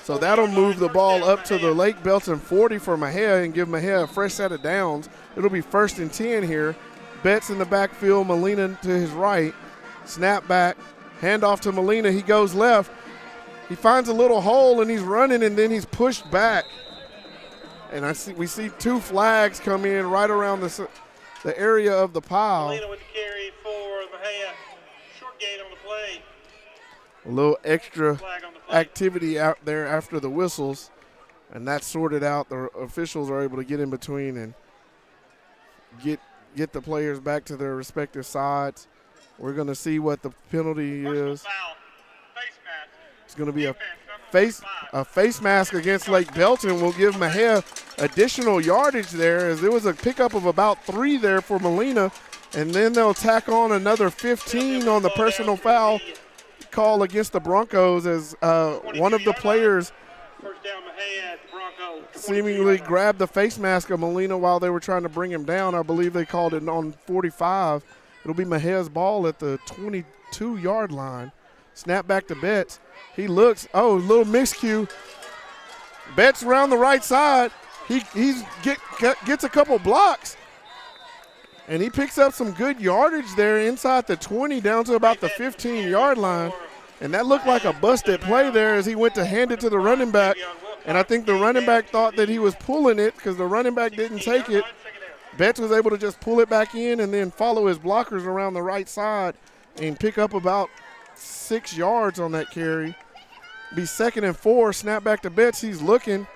so that'll move the ball up to the Lake Belton 40 for Mexia and give Mexia a fresh set of downs. It'll be 1st and 10 here. Betts in the backfield, Molina to his right. Snap back, handoff to Molina. He goes left. He finds a little hole, and he's running, and then he's pushed back. And we see 2 flags come in right around the area of the pile. Molina with the carry for Mexia. Short gain on the play. A little extra activity out there after the whistles, and that's sorted out. The officials are able to get in between and get the players back to their respective sides. We're going to see what the penalty is. It's going to be a face mask against Lake Belton. Will give Mexia additional yardage there, as there was a pickup of about 3 there for Molina, and then they'll tack on another 15 on the personal foul call against the Broncos, as one of the players seemingly grabbed the face mask of Molina while they were trying to bring him down. I believe they called it on 45. It'll be Mexia's ball at the 22-yard line. Snap back to Betts. He looks, a little miscue. Betts around the right side. He gets a couple blocks, and he picks up some good yardage there inside the 20 down to about the 15-yard line. And that looked like a busted play there as he went to hand it to the running back. And I think the running back thought that he was pulling it because the running back didn't take it. Betts was able to just pull it back in and then follow his blockers around the right side and pick up about 6 yards on that carry. Be 2nd and 4. Snap back to Betts. He's looking.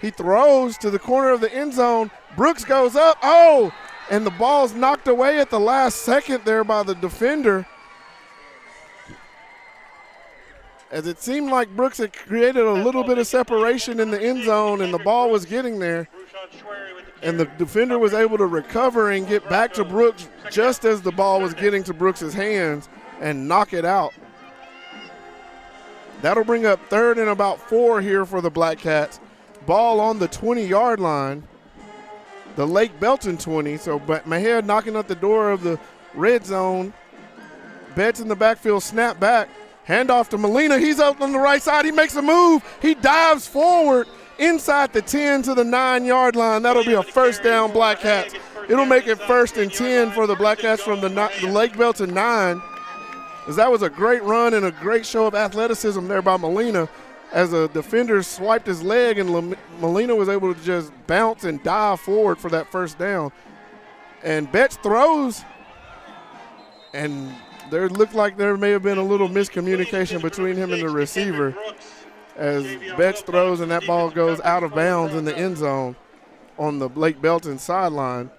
He throws to the corner of the end zone. Brooks goes up. Oh, and the ball's knocked away at the last second there by the defender. As it seemed like Brooks had created a little bit of separation in the end zone, and the ball was getting there. And the defender was able to recover and get back to Brooks just as the ball was getting to Brooks' hands and knock it out. That'll bring up 3rd and about 4 here for the Black Cats. Ball on the 20-yard line, the Lake Belton 20. So Mexia knocking at the door of the red zone. Betts in the backfield, snap back. Handoff to Molina. He's up on the right side. He makes a move. He dives forward inside the 10 to the 9-yard line. That'll be a first down, Black Cats. It'll make it 1st and 10 for the Black Cats from the Lake Belton 9. As that was a great run and a great show of athleticism there by Molina, as a defender swiped his leg and Molina was able to just bounce and dive forward for that first down. And Betts throws, and there looked like there may have been a little miscommunication between him and the receiver as Betts throws and that ball goes out of bounds in the end zone on the Lake Belton sideline.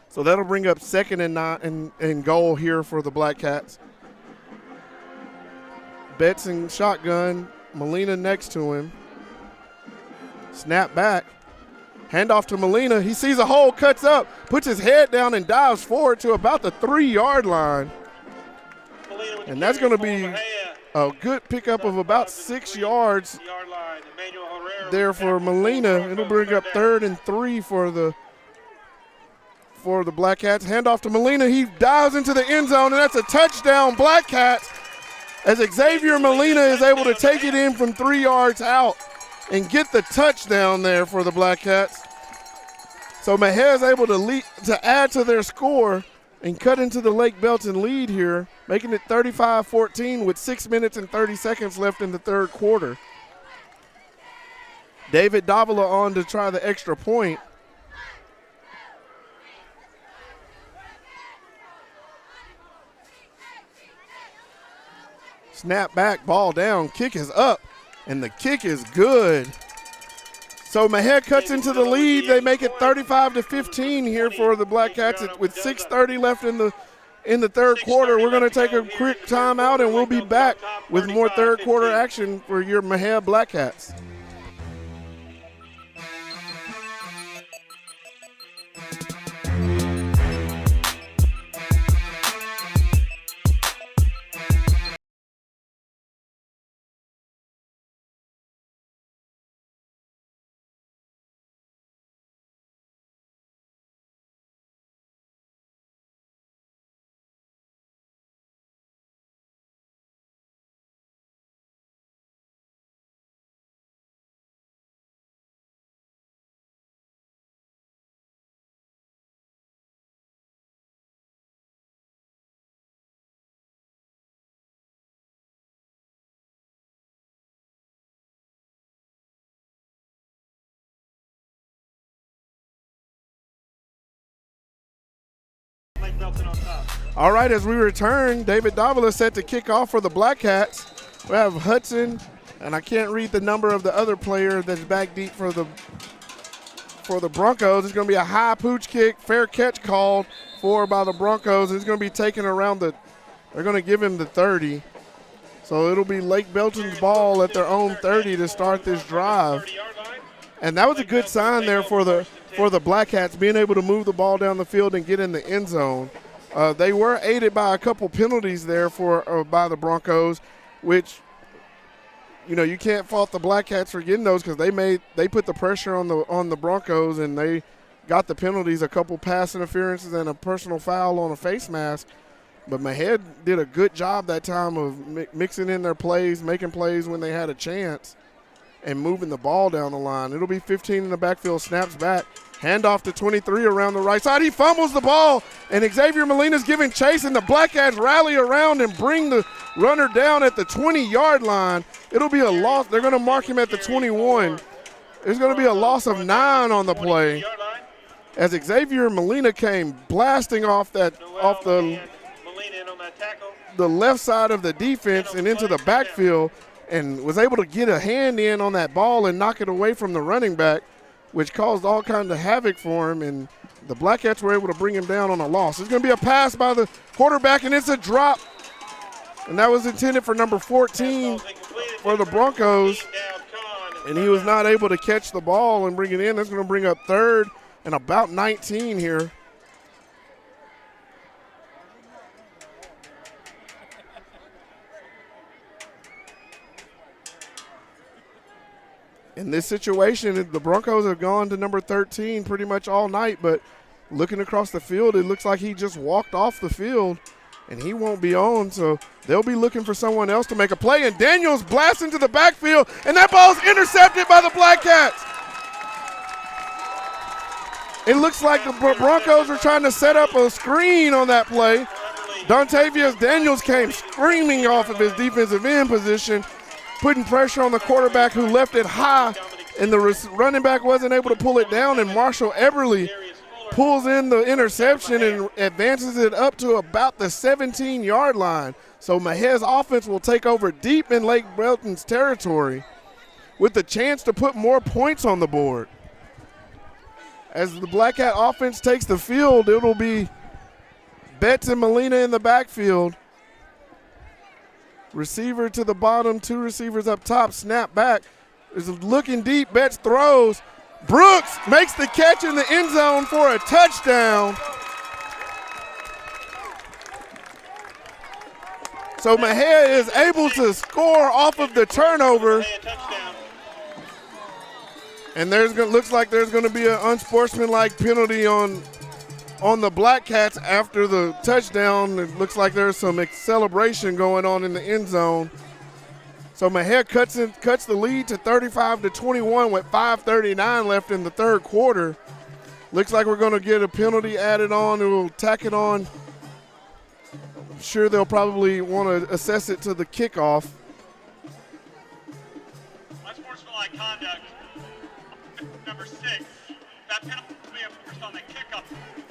So that'll bring up 2nd and 9 and goal here for the Black Cats. Betts in shotgun, Molina next to him. Snap back. Handoff to Molina. He sees a hole, cuts up, puts his head down and dives forward to about the 3-yard line. And that's going to be a good pickup of about 6 yards there for Molina. It'll bring up 3rd and 3 for the Black Cats. Handoff to Molina. He dives into the end zone, and that's a touchdown, Black Cats, as Xavier Molina is able to take it in from 3 yards out and get the touchdown there for the Black Cats. So Mexia is able to add to their score and cut into the Lake Belton lead here, making it 35-14 with 6 minutes and 30 seconds left in the 3rd quarter. David Davila on to try the extra point. Snap back, ball down, kick is up, and the kick is good. So Mexia cuts into the lead. They make it 35-15 here for the Black Cats with 6:30 left in the 3rd quarter. We're going to take a quick timeout, and we'll be back with more 3rd quarter action for your Mexia Black Cats. All right, as we return, David Davila set to kick off for the Black Cats. We have Hudson, and I can't read the number of the other player that's back deep for the Broncos. It's going to be a high pooch kick, fair catch called by the Broncos. It's going to be taken around they're going to give him the 30. So it'll be Lake Belton's ball at their own 30 to start this drive. And that was a good sign there for the Black Cats, being able to move the ball down the field and get in the end zone. They were aided by a couple penalties there by the Broncos, which, you can't fault the Black Cats for getting those because they put the pressure on the Broncos, and they got the penalties, a couple pass interferences and a personal foul on a face mask. But Mexia did a good job that time of mixing in their plays, making plays when they had a chance, and moving the ball down the line. It'll be 15 in the backfield, snaps back. Handoff to 23 around the right side. He fumbles the ball, and Xavier Molina's giving chase, and the Black Cats rally around and bring the runner down at the 20-yard line. It'll be a loss. They're going to mark him at the 21. There's going to be a loss of 9 on the play as Xavier Molina came blasting off the left side of the defense and into the backfield. and was able to get a hand in on that ball and knock it away from the running back, which caused all kinds of havoc for him, and the Black Cats were able to bring him down on a loss. It's going to be a pass by the quarterback, and it's a drop, and that was intended for number 14 for the Broncos, and he was not able to catch the ball and bring it in. That's going to bring up third and about 19 here. In this situation, the Broncos have gone to number 13 pretty much all night, but looking across the field, it looks like he just walked off the field, and he won't be on, so they'll be looking for someone else to make a play, and Daniels blasts into the backfield, and that ball's intercepted by the Black Cats. It looks like the Broncos are trying to set up a screen on that play. Dontavius Daniels came screaming off of his defensive end position, putting pressure on the quarterback who left it high, and the running back wasn't able to pull it down, and Marshall Eberly pulls in the interception and advances it up to about the 17-yard line. So Mejia's offense will take over deep in Lake Belton's territory with the chance to put more points on the board. As the Black Cat offense takes the field, it'll be Betts and Molina in the backfield. Receiver to the bottom, two receivers up top, snap back. Is looking deep, Betts throws. Brooks makes the catch in the end zone for a touchdown. So Mejia is able to score off of the turnover. And looks like there's going to be an unsportsmanlike penalty on the Black Cats after the touchdown. It looks like there's some celebration going on in the end zone. So Mejia cuts the lead to 35-21 with 5:39 left in the third quarter. Looks like we're going to get a penalty added on, and we'll tack it on. I'm sure they'll probably want to assess it to the kickoff. Unsportsmanlike conduct, number 6. That penalty will be enforced on the kickoff.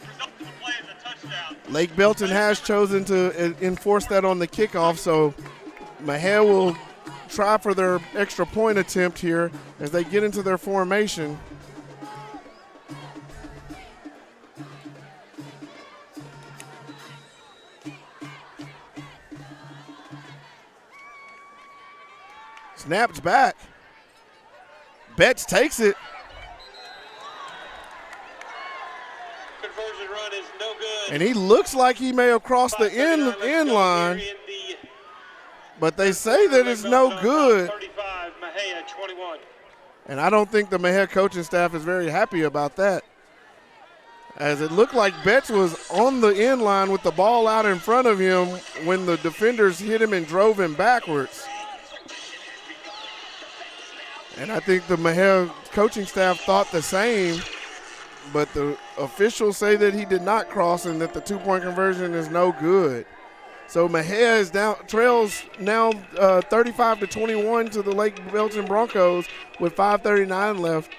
Result of the play is a touchdown. Lake Belton has chosen to enforce that on the kickoff, so Mejia will try for their extra point attempt here as they get into their formation. Snaps back. Betts takes it. Conversion run is no good. And he looks like he may have crossed the end line. But they say that it's no good. 35, Mejia 21. And I don't think the Mejia coaching staff is very happy about that, as it looked like Betts was on the end line with the ball out in front of him when the defenders hit him and drove him backwards. And I think the Mejia coaching staff thought the same, but the officials say that he did not cross and that the two-point conversion is no good. So Mejia is trails now 35-21 to the Lake Belton Broncos with 5:39 left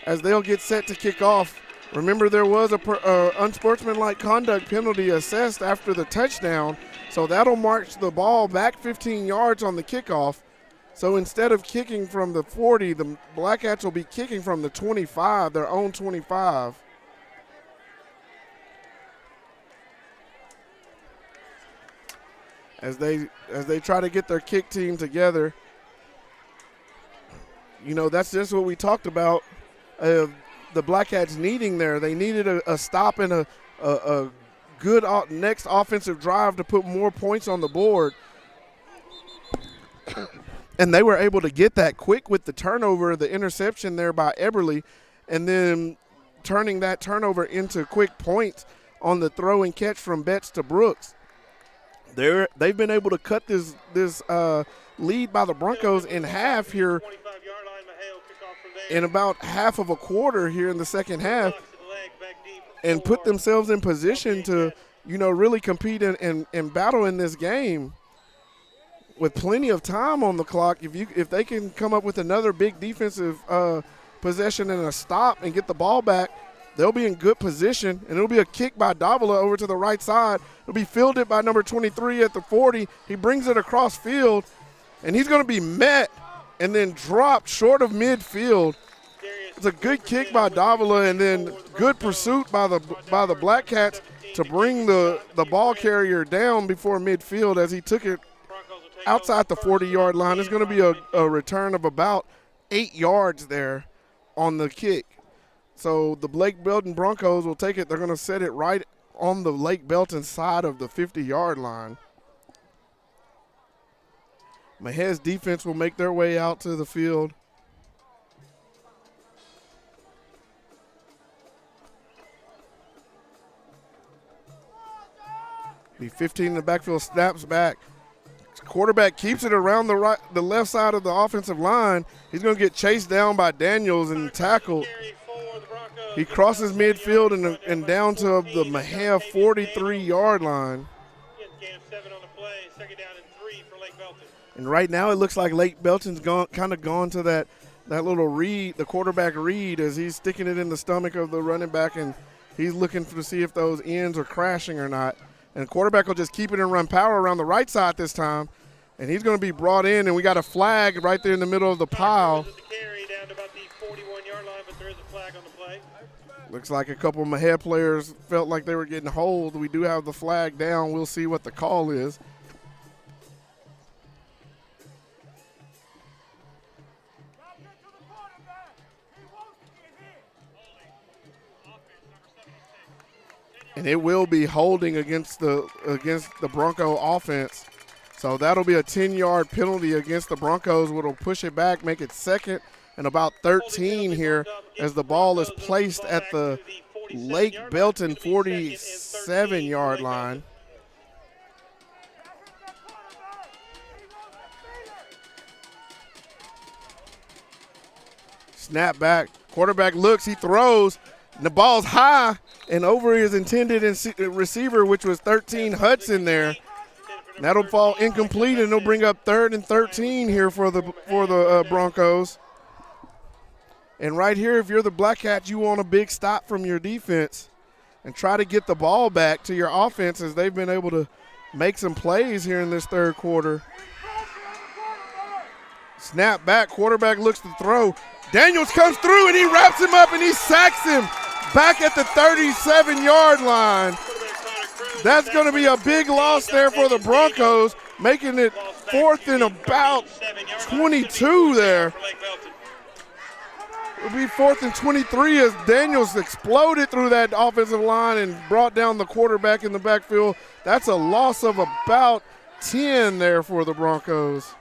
as they'll get set to kick off. Remember, there was a unsportsmanlike conduct penalty assessed after the touchdown, so that'll march the ball back 15 yards on the kickoff. So instead of kicking from the 40, the Black Cats will be kicking from the 25, their own 25. As they try to get their kick team together. You know, that's just what we talked about, the Black Cats needing there. They needed a stop and a good next offensive drive to put more points on the board. And they were able to get that quick with the turnover, the interception there by Eberly, and then turning that turnover into quick points on the throw and catch from Betts to Brooks. They've been able to cut this lead by the Broncos in half here in about half of a quarter here in the second half, and put themselves in position to, really compete and battle in this game with plenty of time on the clock. If they can come up with another big defensive possession and a stop and get the ball back, they'll be in good position, and it'll be a kick by Davila over to the right side. It'll be fielded by number 23 at the 40. He brings it across field, and he's going to be met and then dropped short of midfield. It's a good kick by Davila, and then good pursuit by the Black Cats to bring the ball carrier down before midfield as he took it outside the 40-yard line. It's going to be a return of about 8 yards there on the kick. So the Lake Belton Broncos will take it. They're going to set it right on the Lake Belton side of the 50-yard line. Mejia's defense will make their way out to the field. Be 15 in the backfield, snaps back. Quarterback keeps it around the left side of the offensive line. He's going to get chased down by Daniels and tackled. He crosses midfield and down to the Mexia 43-yard line. And right now it looks like Lake Belton's kind of gone to that little read, the quarterback read, as he's sticking it in the stomach of the running back, and he's looking to see if those ends are crashing or not. And the quarterback will just keep it and run power around the right side this time. And he's going to be brought in, and we got a flag right there in the middle of the pile. Looks like a couple of Mexia players felt like they were getting hold. We do have the flag down. We'll see what the call is. And it will be holding against the Bronco offense. So that'll be a 10-yard penalty against the Broncos, which will push it back, make it second and about 13 here as the ball is placed at the Lake Belton 47-yard line. Snap back. Quarterback looks, he throws, and the ball's high and over his intended receiver, which was 13 Hudson there. And that'll fall incomplete, and it'll bring up 3rd and 13 here for the Broncos. And right here, if you're the Black Cats, you want a big stop from your defense and try to get the ball back to your offense, as they've been able to make some plays here in this third quarter. Snap back, quarterback looks to throw. Daniels comes through, and he wraps him up, and he sacks him back at the 37-yard line. That's going to be a big loss there for the Broncos, making it 4th and about 22 there. It'll be 4th and 23 as Daniels exploded through that offensive line and brought down the quarterback in the backfield. That's a loss of about 10 there for the Broncos.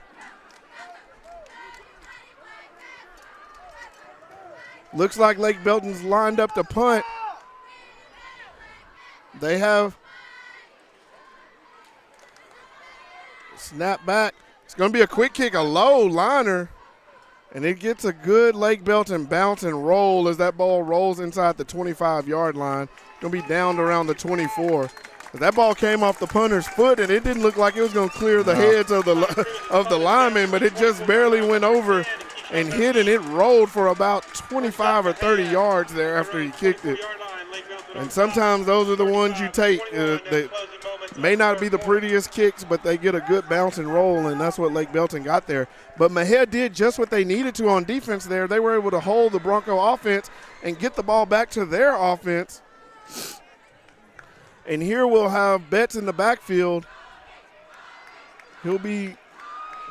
Looks like Lake Belton's lined up to punt. They have snap back. It's going to be a quick kick, a low liner, and it gets a good Lake Belton bounce and roll as that ball rolls inside the 25-yard line. Going to be down to around the 24. That ball came off the punter's foot, and it didn't look like it was going to clear the heads of the linemen, but it just barely went over and hit, and it rolled for about 25 or 30 yards there after he kicked it. And sometimes those are the ones you take. They may not be the prettiest kicks, but they get a good bounce and roll, and that's what Lake Belton got there. But Mexia did just what they needed to on defense there. They were able to hold the Bronco offense and get the ball back to their offense. And here we'll have Betts in the backfield. He'll be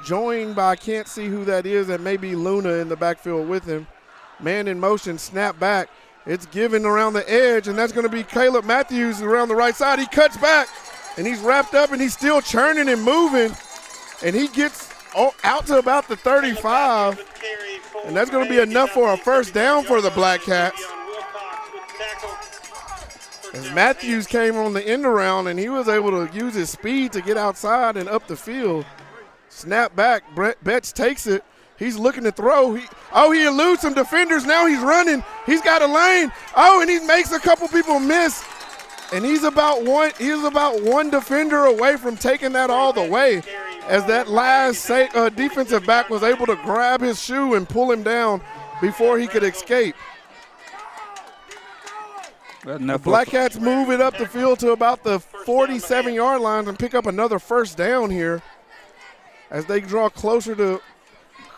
joined by, I can't see who that is, that may be Luna in the backfield with him. Man in motion, snap back. It's given around the edge, and that's going to be Caleb Matthews around the right side. He cuts back, and he's wrapped up, and he's still churning and moving, and he gets out to about the 35, and that's going to be enough for a first down for the Black Cats. As Matthews came on the end around, and he was able to use his speed to get outside and up the field. Snap back, Betts takes it. He's looking to throw. He eludes some defenders. Now he's running. He's got a lane. And he makes a couple people miss. And he's about one defender away from taking that all the way, as that last defensive back was able to grab his shoe and pull him down before he could escape. The Black Cats move it up the field to about the 47-yard line and pick up another first down here. As they draw closer to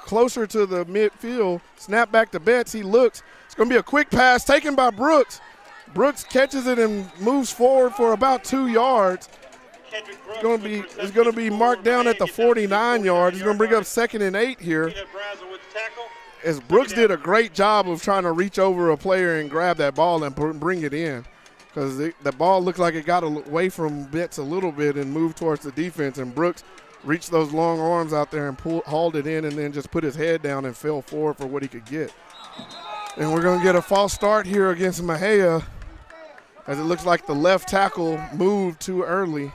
the midfield, snap back to Betts. He looks. It's going to be a quick pass taken by Brooks. Brooks catches it and moves forward for about 2 yards. It's going to be marked down at the 49 yards. It's going to bring up 2nd and 8 here. As Brooks did a great job of trying to reach over a player and grab that ball and bring it in, because the ball looked like it got away from Betts a little bit and moved towards the defense, and Brooks reached those long arms out there and hauled it in and then just put his head down and fell forward for what he could get. And we're going to get a false start here against Mexia, as it looks like the left tackle moved too early.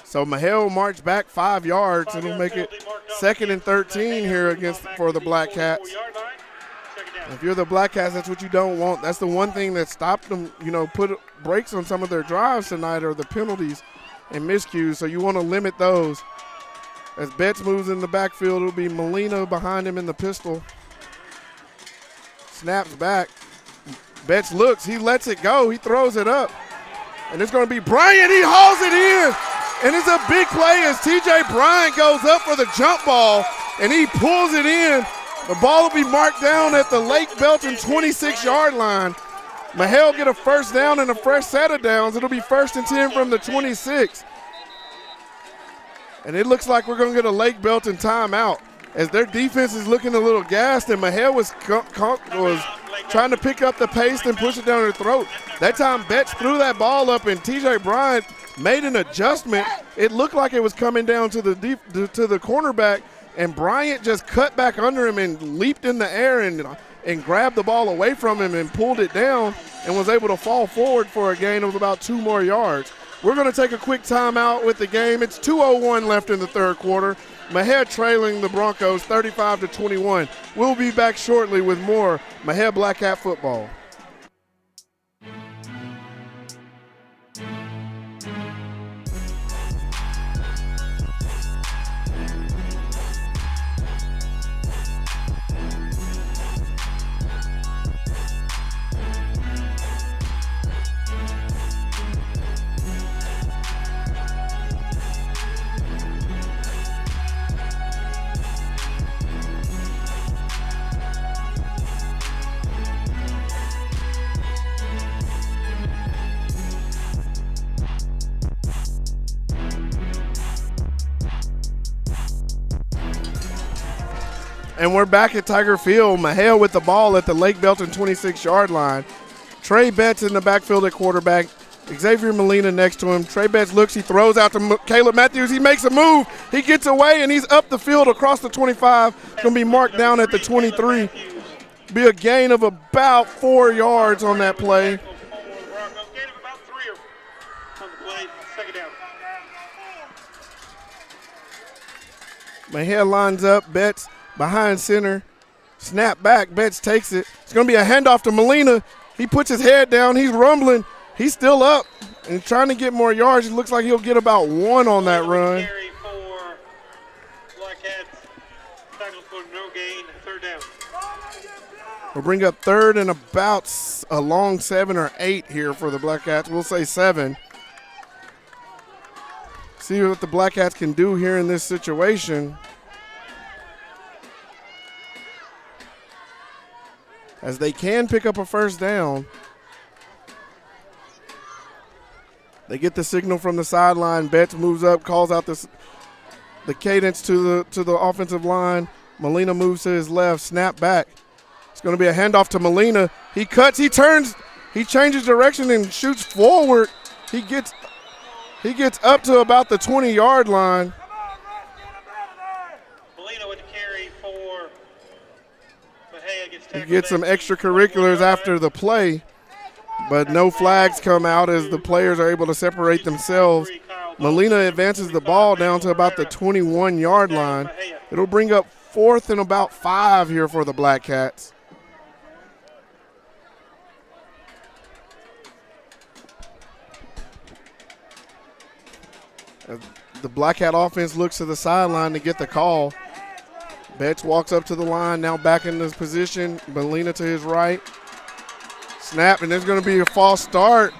So Mexia will march back 5 yards, and it'll make it 2nd and 13 here for the Black Cats. If you're the Black Cats, that's what you don't want. That's the one thing that stopped them, put brakes on some of their drives tonight, are the penalties and miscues. So you want to limit those. As Betts moves in the backfield, it'll be Molina behind him in the pistol. Snaps back. Betts looks. He lets it go. He throws it up. And it's going to be Bryant. He hauls it in. And it's a big play as T.J. Bryant goes up for the jump ball, and he pulls it in. The ball will be marked down at the Lake Belton 26-yard line. Mexia will get a first down and a fresh set of downs. It'll be 1st and 10 from the 26. And it looks like we're going to get a Lake Belton timeout, as their defense is looking a little gassed, and Mexia was trying to pick up the pace and push it down their throat. That time Betts threw that ball up, and T.J. Bryant made an adjustment. It looked like it was coming down to the cornerback, and Bryant just cut back under him and leaped in the air and grabbed the ball away from him and pulled it down and was able to fall forward for a gain of about 2 more yards. We're going to take a quick timeout with the game. It's 2:01 left in the third quarter. Mexia trailing the Broncos 35-21. We'll be back shortly with more Mexia Black Cat football. And we're back at Tiger Field. Mexia with the ball at the Lake Belton 26-yard line. Trey Betts in the backfield at quarterback. Xavier Molina next to him. Trey Betts looks. He throws out to Caleb Matthews. He makes a move. He gets away, and he's up the field across the 25. It's going to be marked down at the 23. Be a gain of about 4 yards on that play. Mexia lines up. Betts behind center, snap back, Betts takes it. It's going to be a handoff to Molina. He puts his head down. He's rumbling. He's still up and trying to get more yards. It looks like he'll get about 1 on that run. We'll bring up 3rd and about a long 7 or 8 here for the Black Cats. We'll say 7. See what the Black Cats can do here in this situation. As they can pick up a first down. They get the signal from the sideline. Betts moves up, calls out the cadence to the offensive line. Molina moves to his left, snap back. It's going to be a handoff to Molina. He cuts, he turns, he changes direction and shoots forward. He gets up to about the 20-yard line. He gets some extracurriculars after the play, but no flags come out as the players are able to separate themselves. Molina advances the ball down to about the 21-yard line. It'll bring up 4th and about 5 here for the Black Cats. The Black Cat offense looks to the sideline to get the call. Betts walks up to the line, now back in this position. Molina to his right. Snap, and there's going to be a false start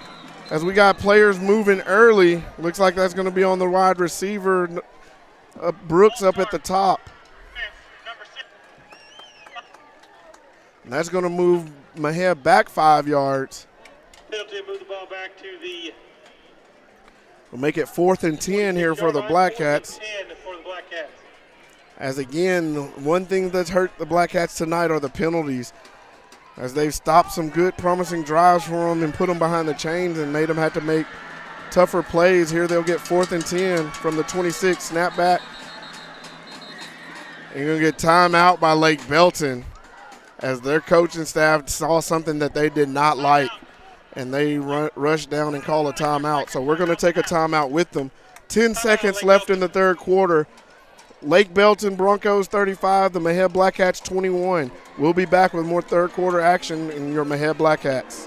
as we got players moving early. Looks like that's going to be on the wide receiver. Brooks up at the top. And that's going to move Mexia back 5 yards. Penalty, move the ball back to the. We'll make it 4th and 10 here for the Black Cats. As again, one thing that's hurt the Black Cats tonight are the penalties, as they've stopped some good promising drives for them and put them behind the chains and made them have to make tougher plays. Here they'll get 4th and 10 from the 26, snap back. And you're going to get timeout by Lake Belton, as their coaching staff saw something that they did not like, and they rushed down and call a timeout. So we're going to take a timeout with them. 10 seconds left in the third quarter. Lake Belton Broncos 35, the Mexia Black Cats 21. We'll be back with more third quarter action in your Mexia Black Cats.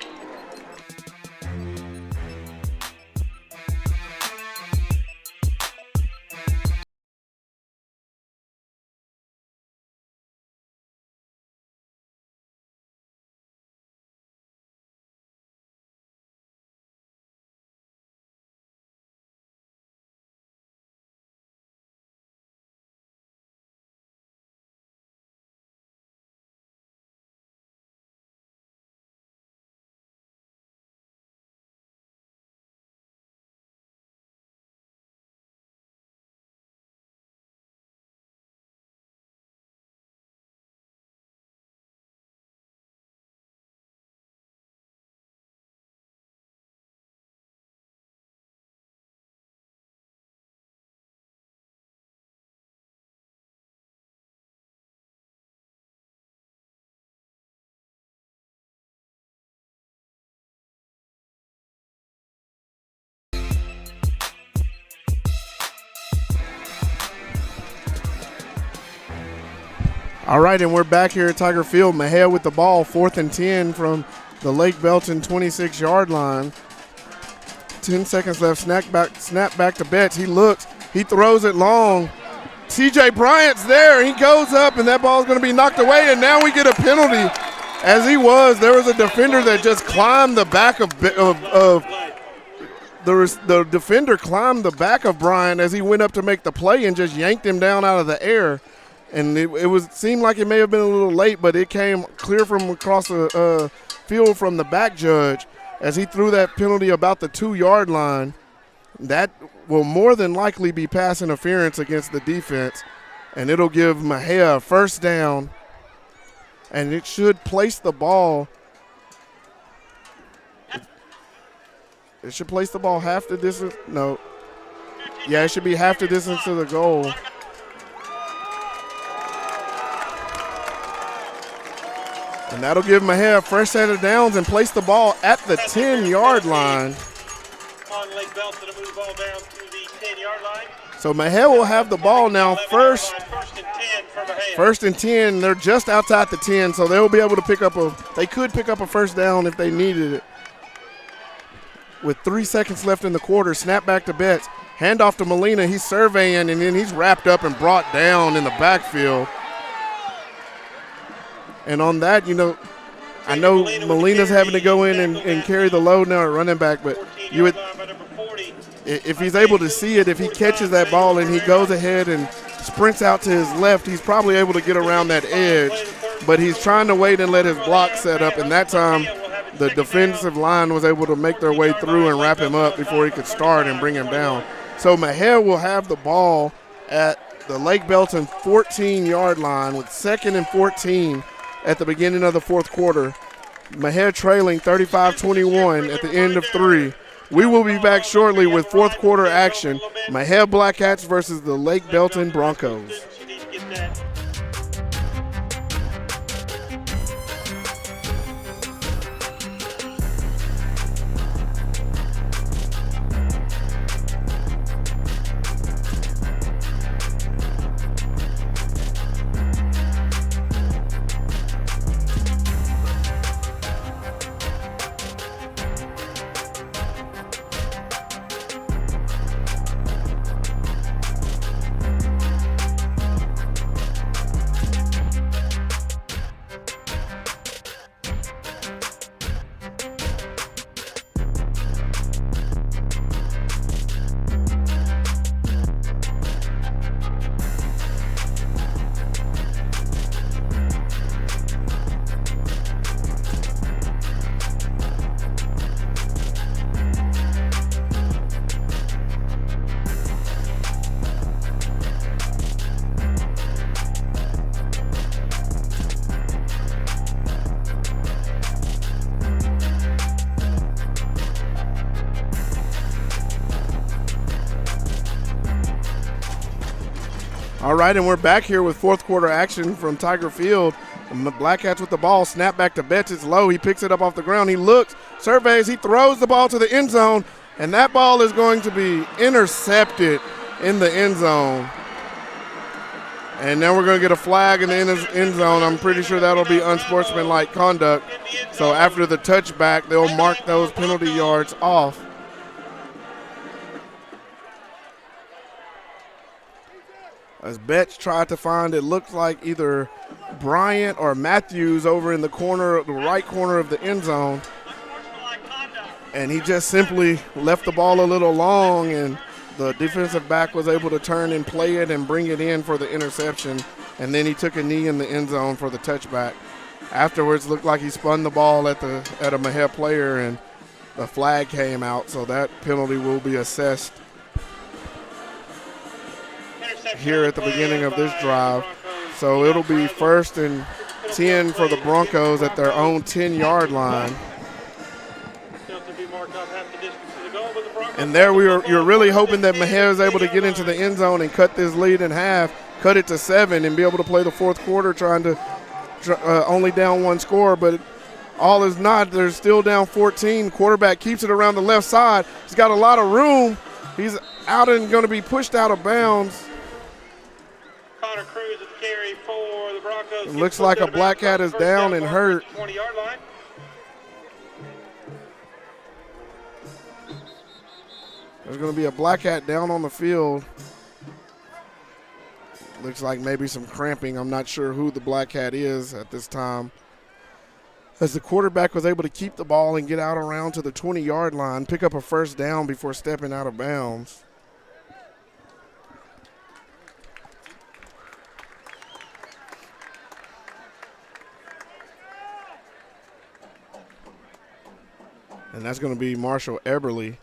All right, and we're back here at Tiger Field. Mexia with the ball, 4th and 10 from the Lake Belton 26-yard line. 10 seconds left, snap back to Betts. He looks, he throws it long. C.J. Bryant's there. He goes up, and that ball's going to be knocked away, and now we get a penalty. As he was, there was a defender that just climbed the back of the defender climbed the back of Bryant as he went up to make the play and just yanked him down out of the air. And it seemed like it may have been a little late, but it came clear from across the field from the back judge as he threw that penalty about the 2-yard line. That will more than likely be pass interference against the defense, and it'll give Mexia a first down, and it should place the ball. It should place the ball half the distance. No. Yeah, it should be half the distance to the goal. And that'll give Mexia a fresh set of downs and place the ball at the 10-yard line. On Lake Belton to move the ball down to the 10-yard line. So Mexia will have the ball now first. 1st and 10 for Mexia. 1st and 10. They're just outside the 10, so they'll be able to they could pick up a first down if they needed it. With 3 seconds left in the quarter, snap back to Betts. Hand off to Molina. He's surveying, and then he's wrapped up and brought down in the backfield. And on that, I know Molina's having to go in and carry the load now at running back, but if he's able to see it, if he catches that ball and he goes ahead and sprints out to his left, he's probably able to get around that edge. But he's trying to wait and let his block set up, and that time the defensive line was able to make their way through and wrap him up before he could start and bring him down. So Mexia will have the ball at the Lake Belton 14-yard line with 2nd and 14 at the beginning of the fourth quarter. Mexia trailing 35-21 at the end of 3. We will be back shortly with fourth quarter action. Mexia Black Cats versus the Lake Belton Broncos. All right, and we're back here with fourth quarter action from Tiger Field. The Black Cats with the ball, snap back to Betts. It's low. He picks it up off the ground. He looks, surveys, he throws the ball to the end zone, and that ball is going to be intercepted in the end zone. And now we're going to get a flag in the end zone. I'm pretty sure that'll be unsportsmanlike conduct. So after the touchback, they'll mark those penalty yards off. As Betts tried to find, it looks like either Bryant or Matthews over in the corner, the right corner of the end zone. And he just simply left the ball a little long, and the defensive back was able to turn and play it and bring it in for the interception. And then he took a knee in the end zone for the touchback. Afterwards, looked like he spun the ball at a Mexia player, and the flag came out, so that penalty will be assessed here at the beginning of this drive. So it'll be 1st and 10 for the Broncos at their own 10-yard line. And there you're really hoping that Mexia is able to get into the end zone and cut this lead in half, cut it to 7, and be able to play the fourth quarter trying to only down one score. But all is not. They're still down 14. Quarterback keeps it around the left side. He's got a lot of room. He's out and going to be pushed out of bounds. Cruz at the carry for the Broncos. It looks like a Black Cat is down and hurt. 20-yard line. There's going to be a Black Cat down on the field. Looks like maybe some cramping. I'm not sure who the Black Cat is at this time. As the quarterback was able to keep the ball and get out around to the 20-yard line, pick up a first down before stepping out of bounds. And that's going to be Marshall Eberly,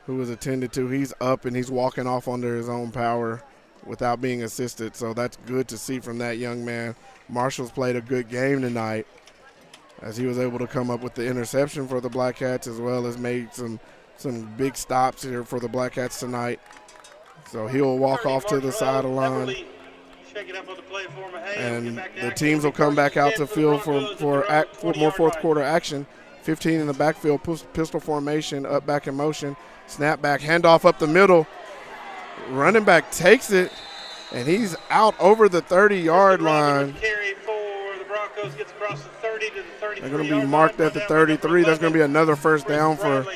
who was attended to. He's up and he's walking off under his own power without being assisted. So that's good to see from that young man. Marshall's played a good game tonight, as he was able to come up with the interception for the Black Cats, as well as made some big stops here for the Black Cats tonight. So he'll walk off to the sideline. And the teams will come back out to field for more fourth quarter action. 15 in the backfield, pistol formation, up back in motion, snap back, handoff up the middle. Running back takes it, and he's out over the 30-yard line. They're going to be marked at the 33. That's going to be another first down for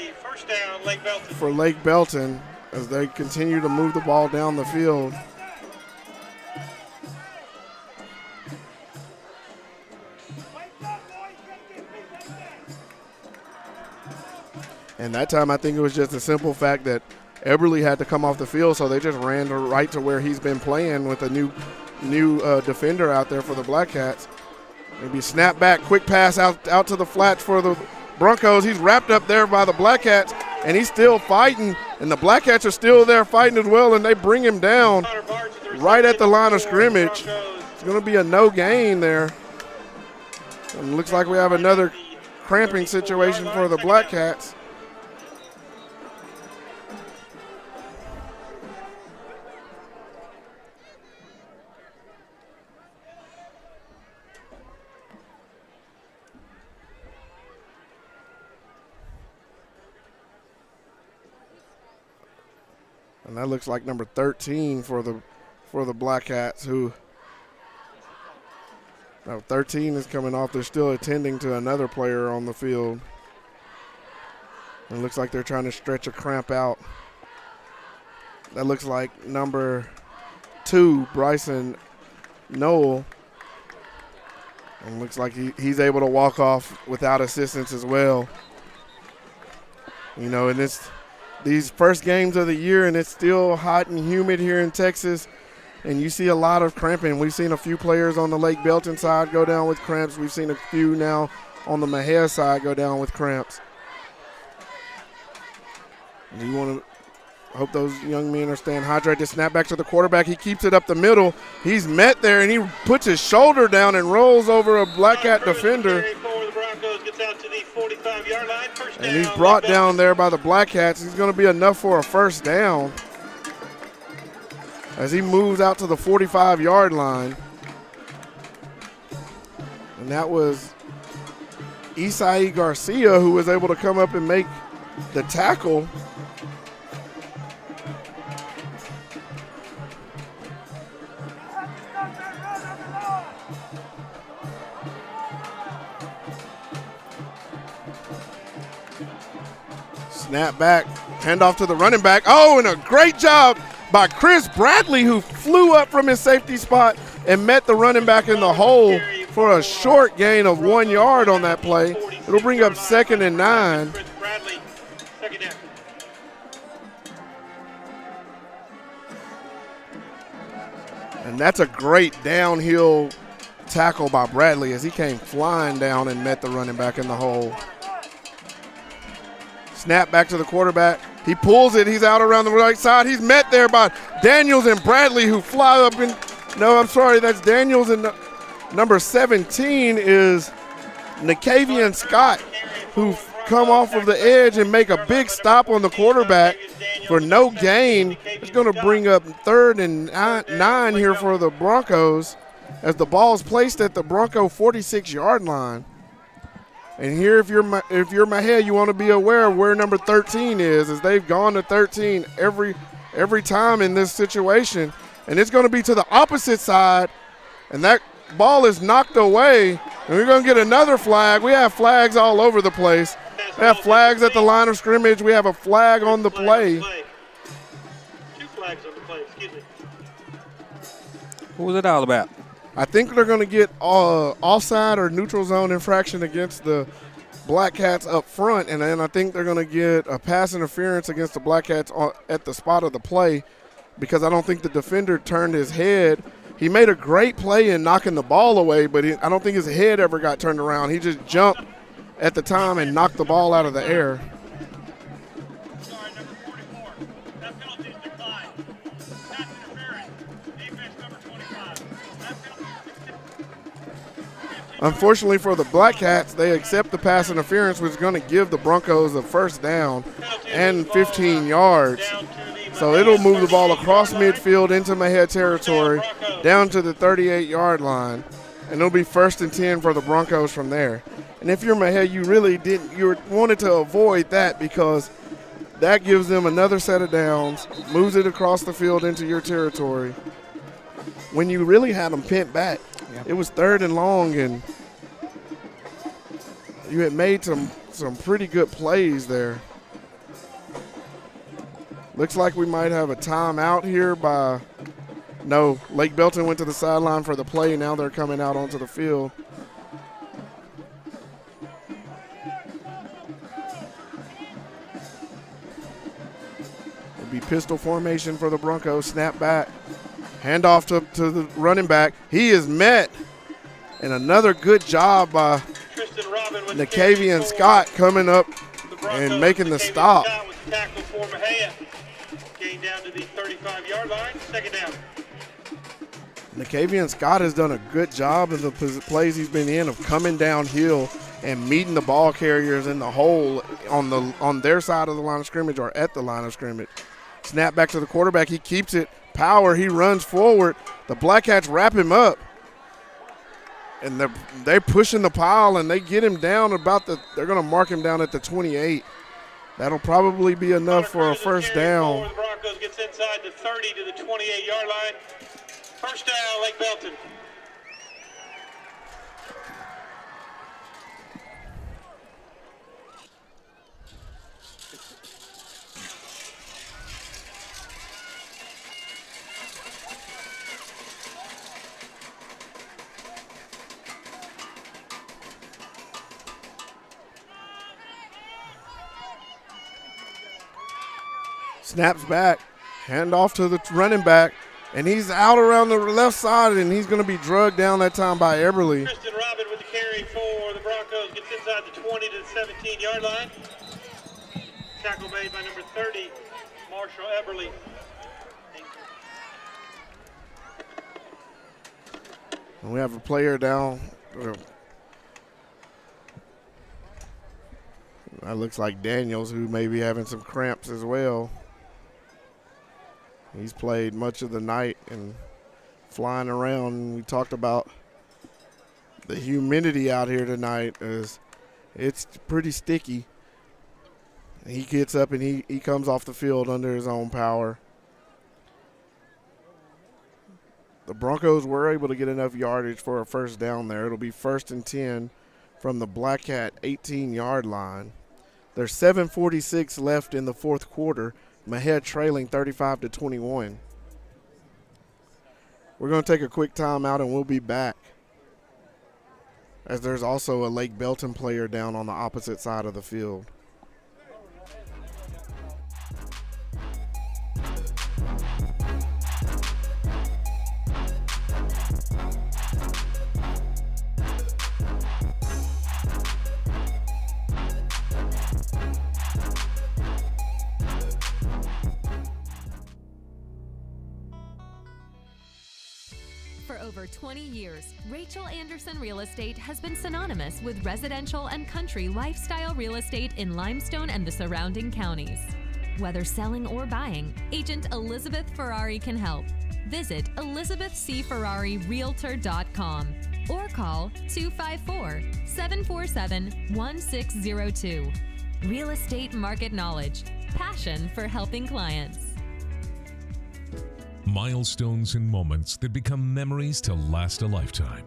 Lake Belton as they continue to move the ball down the field. And that time I think it was just a simple fact that Eberly had to come off the field, so they just ran right to where he's been playing with a new defender out there for the Black Cats. Maybe snap back, quick pass out to the flats for the Broncos. He's wrapped up there by the Black Cats, and he's still fighting, and the Black Cats are still there fighting as well, and they bring him down right at the line of scrimmage. It's going to be a no gain there. And looks like we have another cramping situation for the Black Cats. And that looks like number 13 for the Black Cats, who now 13 is coming off. They're still attending to another player on the field. And it looks like they're trying to stretch a cramp out. That looks like number 2, Bryson Noel. And looks like he's able to walk off without assistance as well. You know, and these first games of the year, and it's still hot and humid here in Texas, and you see a lot of cramping. We've seen a few players on the Lake Belton side go down with cramps. We've seen a few now on the Mexia side go down with cramps. And you want to hope those young men are staying hydrated. Snap back to the quarterback. He keeps it up the middle. He's met there, and he puts his shoulder down and rolls over a Black Cat defender. And he's brought down there by the Black Cats. He's going to be enough for a first down. as he moves out to the 45-yard line. And that was Isai Garcia who was able to come up and make the tackle. Snap back, handoff to the running back. Oh, and a great job by Chris Bradley, who flew up from his safety spot and met the running back in the hole for a short gain of 1 yard on that play. It'll bring up 2nd and 9. And that's a great downhill tackle by Bradley as he came flying down and met the running back in the hole. Snap back to the quarterback. He pulls it. He's out around the right side. He's met there by Daniels and Bradley, who fly up in. No, I'm sorry. That's Daniels, and number 17 is Nakavian Scott, who come off of the edge and make a big stop on the quarterback for no gain. It's going to bring up 3rd and 9 here for the Broncos as the ball is placed at the Bronco 46-yard line. And here, if you're Mexia, you want to be aware of where number 13 is, as they've gone to 13 every time in this situation. And it's going to be to the opposite side, and that ball is knocked away. And we're going to get another flag. We have flags all over the place. We have flags at the line of scrimmage. We have a flag on the play. 2 flags on the play, excuse me. What was it all about? I think they're going to get offside or neutral zone infraction against the Black Cats up front, and then I think they're going to get a pass interference against the Black Cats at the spot of the play, because I don't think the defender turned his head. He made a great play in knocking the ball away, but I don't think his head ever got turned around. He just jumped at the time and knocked the ball out of the air. Sorry, number 44. That penalty is declined. Pass interference. Defense number 25. That penalty is Unfortunately for the Black Cats, they accept the pass interference, which is going to give the Broncos a 1st down and 15 yards. So it'll move the ball across midfield into Mexia territory, down to the 38-yard line, and it'll be 1st and 10 for the Broncos from there. And if you're Mexia, you wanted to avoid that, because that gives them another set of downs, moves it across the field into your territory. When you really had them pinned back, it was 3rd and long, and you had made some pretty good plays there. Looks like we might have a timeout here by – no, Lake Belton went to the sideline for the play. Now they're coming out onto the field. It'll be pistol formation for the Broncos. Snap back. Handoff to the running back. He is met. And another good job by Nakavian Scott coming up and making the stop. Tackle for Mexia. Gain down to the 35-yard line. 2nd down. Nakavian Scott has done a good job in the plays he's been in of coming downhill and meeting the ball carriers in the hole on their side of the line of scrimmage or at the line of scrimmage. Snap back to the quarterback. He keeps it. Power. He runs forward. The Black Cats wrap him up. And they're pushing the pile, and they get him down they're going to mark him down at the 28. That'll probably be enough for a 1st down. The Broncos gets inside the 30 to the 28-yard line. 1st down, Lake Belton. Snaps back, hand off to the running back, and he's out around the left side, and he's going to be drugged down that time by Eberle. Kristen Robin with the carry for the Broncos, gets inside the 20 to the 17-yard line. Tackle made by number 30, Marshall Eberle. And we have a player down. That looks like Daniels, who may be having some cramps as well. He's played much of the night and flying around. We talked about the humidity out here tonight. It's pretty sticky. He gets up and he comes off the field under his own power. The Broncos were able to get enough yardage for a first down there. It'll be 1st and 10 from the Black Cat 18-yard line. There's 7:46 left in the fourth quarter. Mexia trailing 35-21. We're going to take a quick timeout and we'll be back, as there's also a Lake Belton player down on the opposite side of the field. For over 20 years, Rachel Anderson Real Estate has been synonymous with residential and country lifestyle real estate in Limestone and the surrounding counties. Whether selling or buying, Agent Elizabeth Ferrari can help. Visit ElizabethCFerrariRealtor.com or call 254-747-1602. Real estate market knowledge, passion for helping clients. Milestones and moments that become memories to last a lifetime.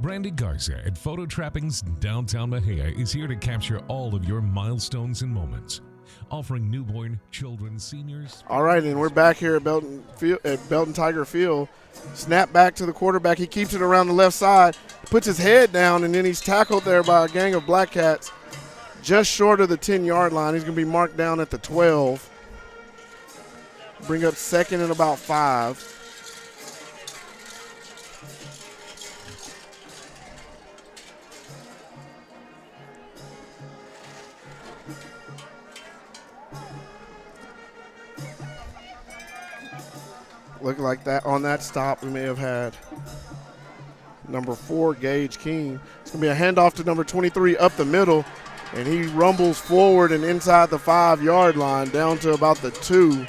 Brandy Garza at Photo Trappings Downtown Mexia is here to capture all of your milestones and moments, offering newborn, children, seniors. All right, and we're back here at Belton Tiger Field. Snap back to the quarterback. He keeps it around the left side, puts his head down, and then he's tackled there by a gang of Black Cats just short of the 10-yard line. He's going to be marked down at the 12. Bring up 2nd and about 5. Look like that on that stop we may have had number 4, Gage King. It's going to be a handoff to number 23 up the middle, and he rumbles forward and inside the 5-yard line down to about the 2.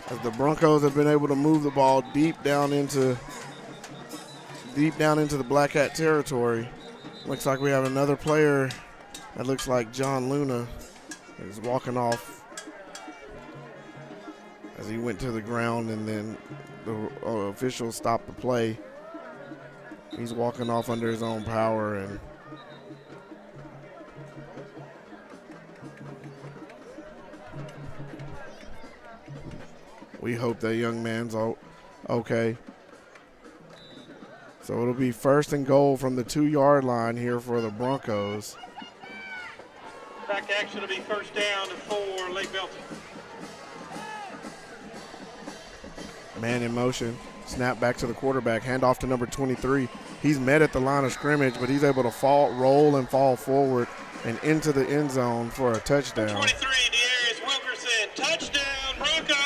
As the Broncos have been able to move the ball deep down into the Black Cat territory. Looks like we have another player that looks like John Luna is walking off as he went to the ground, and then the officials stopped the play. He's walking off under his own power, and we hope that young man's okay. So it'll be 1st and goal from the 2-yard line here for the Broncos. Back action will be 1st down for Lake Belton. Man in motion. Snap back to the quarterback. Handoff to number 23. He's met at the line of scrimmage, but he's able to roll and fall forward and into the end zone for a touchdown. 23, Darius Wilkerson. Touchdown, Broncos.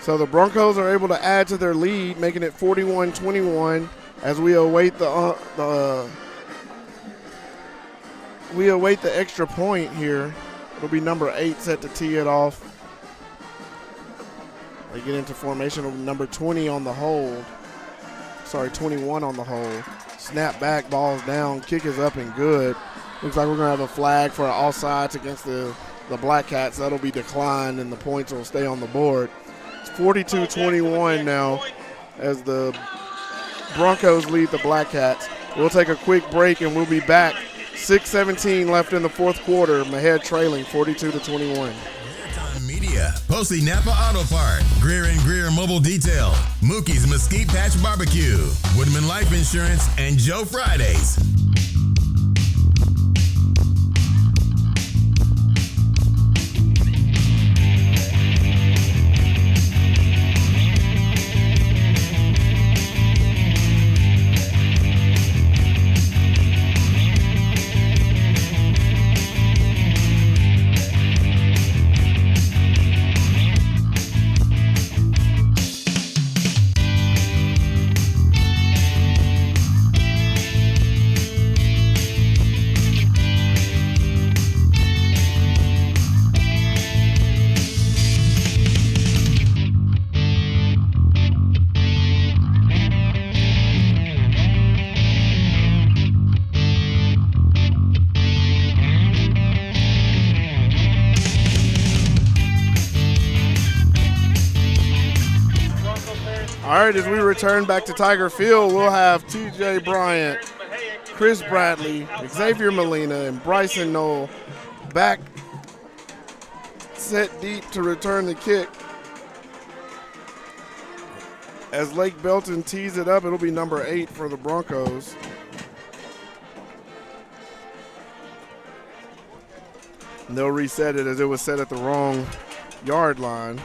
So the Broncos are able to add to their lead, making it 41-21 as we await the extra point here. It'll be number 8 set to tee it off. They get into formation of number 20 on the hold. 21 on the hold. Snap back, ball's down, kick is up and good. Looks like we're going to have a flag for offsides against the Black Cats. That'll be declined and the points will stay on the board. 42-21 now as the Broncos lead the Black Cats. We'll take a quick break and we'll be back. 6:17 left in the fourth quarter. Mexia trailing 42-21. Media, Posey Napa Auto Part, Greer & Greer Mobile Detail, Mookie's Mesquite Patch Barbecue, Woodman Life Insurance, and Joe Fridays. right, as we return back to Tiger Field, we'll have TJ Bryant, Chris Bradley, Xavier Molina, and Bryson Knoll back set deep to return the kick. As Lake Belton tees it up, it'll be number 8 for the Broncos. And they'll reset it as it was set at the wrong yard line.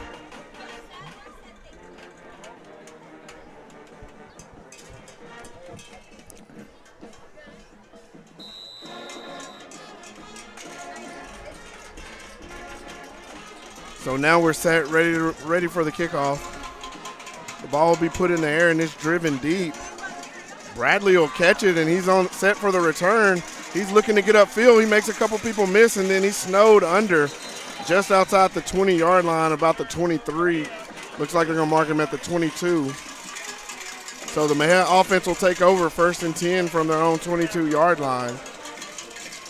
So now we're set, ready for the kickoff. The ball will be put in the air and it's driven deep. Bradley will catch it and he's on set for the return. He's looking to get upfield. He makes a couple people miss and then he's snowed under just outside the 20-yard line, about the 23. Looks like they're going to mark him at the 22. So the Mexia offense will take over 1st and 10 from their own 22-yard line.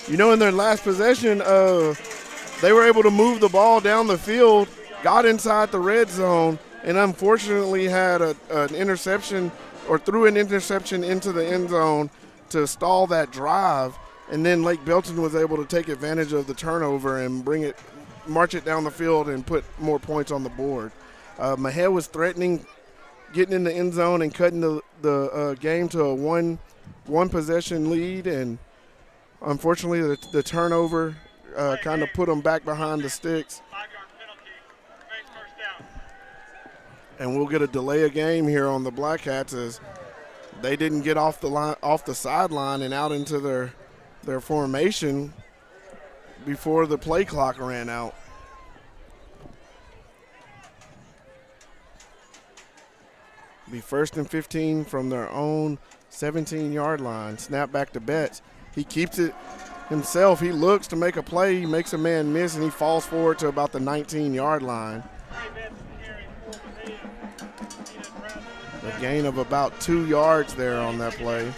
You know, in their last possession, they were able to move the ball down the field, got inside the red zone, and unfortunately had an interception or threw an interception into the end zone to stall that drive. And then Lake Belton was able to take advantage of the turnover and march it down the field and put more points on the board. Mexia was threatening getting in the end zone and cutting the game to a one possession lead, and unfortunately the turnover kind of put them back behind the sticks. And we'll get a delay of game here on the Black Cats as they didn't get off the sideline and out into their formation before the play clock ran out. Be 1st and 15 from their own 17-yard line. Snap back to Betts. He keeps it himself. He looks to make a play. He makes a man miss, and he falls forward to about the 19-yard line. A gain of about 2 yards there on that play.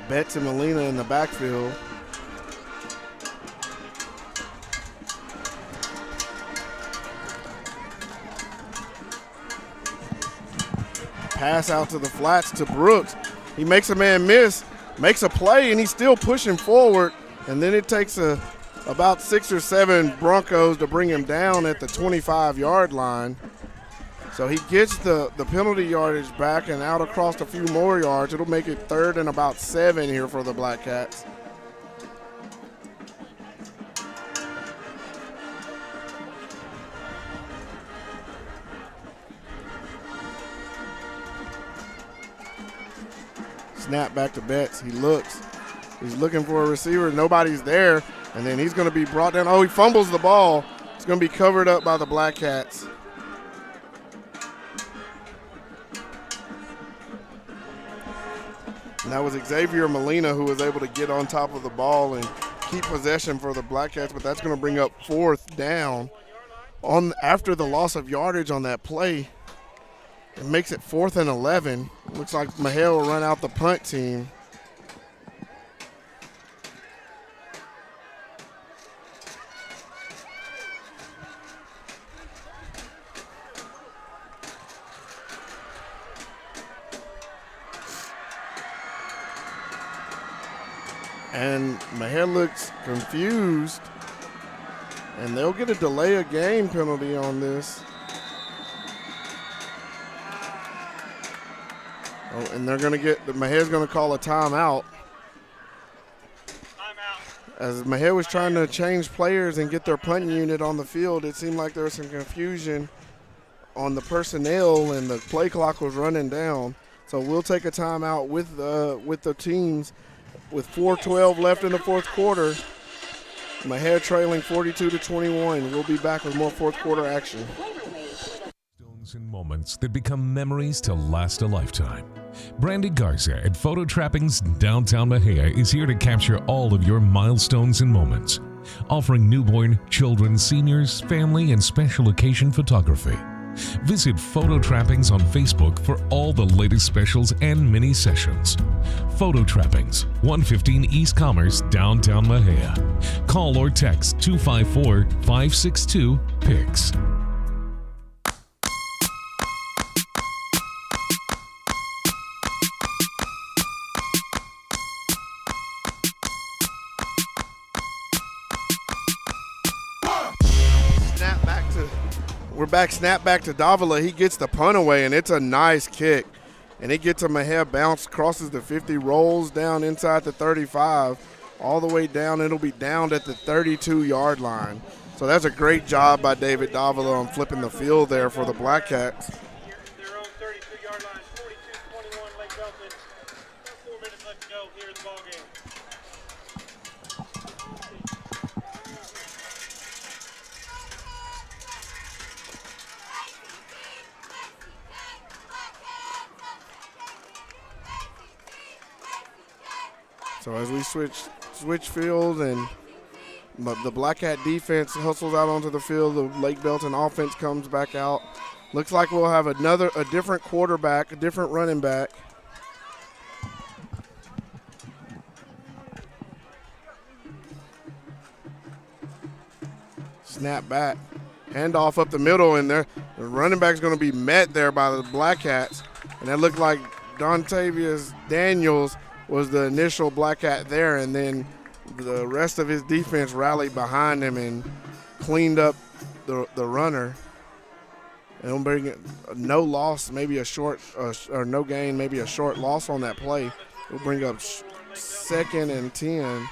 Betts and Molina in the backfield. Pass out to the flats to Brooks. He makes a man miss, makes a play, and he's still pushing forward. And then it takes about 6 or 7 Broncos to bring him down at the 25-yard line. So he gets the penalty yardage back and out across a few more yards. It'll make it 3rd and about 7 here for the Black Cats. Snap back to Betts. He looks. He's looking for a receiver. Nobody's there. And then he's going to be brought down. Oh, he fumbles the ball. It's going to be covered up by the Black Cats. And that was Xavier Molina who was able to get on top of the ball and keep possession for the Black Cats, but that's going to bring up 4th down after the loss of yardage on that play. It makes it 4th and 11. Looks like Mexia will run out the punt team. And Mexia looks confused, and they'll get a delay of game penalty on this. Oh, and they're going to Mexia's going to call a timeout. As Mexia was trying to change players and get their punt unit on the field, it seemed like there was some confusion on the personnel and the play clock was running down. So we'll take a timeout with the teams. With 4:12 left in the 4th quarter, Mexia trailing 42-21. We'll be back with more 4th quarter action. Stones and moments that become memories to last a lifetime. Brandy Garza at Photo Trappings Downtown Mexia is here to capture all of your milestones and moments, offering newborn, children, seniors, family, and special occasion photography. Visit Photo Trappings on Facebook for all the latest specials and mini sessions. Photo Trappings, 115 East Commerce, downtown Mexia. Call or text 254-562-PICS. Snap back to Davila. He gets the punt away, and it's a nice kick. And it gets a Mexia bounce, crosses the 50, rolls down inside the 35, all the way down. It'll be downed at the 32-yard line. So that's a great job by David Davila on flipping the field there for the Black Cats. Their own 32-yard line, 42-21 Lake Belton. About 4 minutes left to go here in the ballgame. So as we switch field and the Black Cat defense hustles out onto the field, the Lake Belton offense comes back out. Looks like we'll have a different quarterback, a different running back. Snap back, handoff up the middle, and the running back's going to be met there by the Black Cats. And that looked like Dontavius Daniels was the initial Black Cat there, and then the rest of his defense rallied behind him and cleaned up the runner. And it'll bring no loss, maybe a short, or no gain, maybe a short loss on that play. It'll bring up 2nd and 10.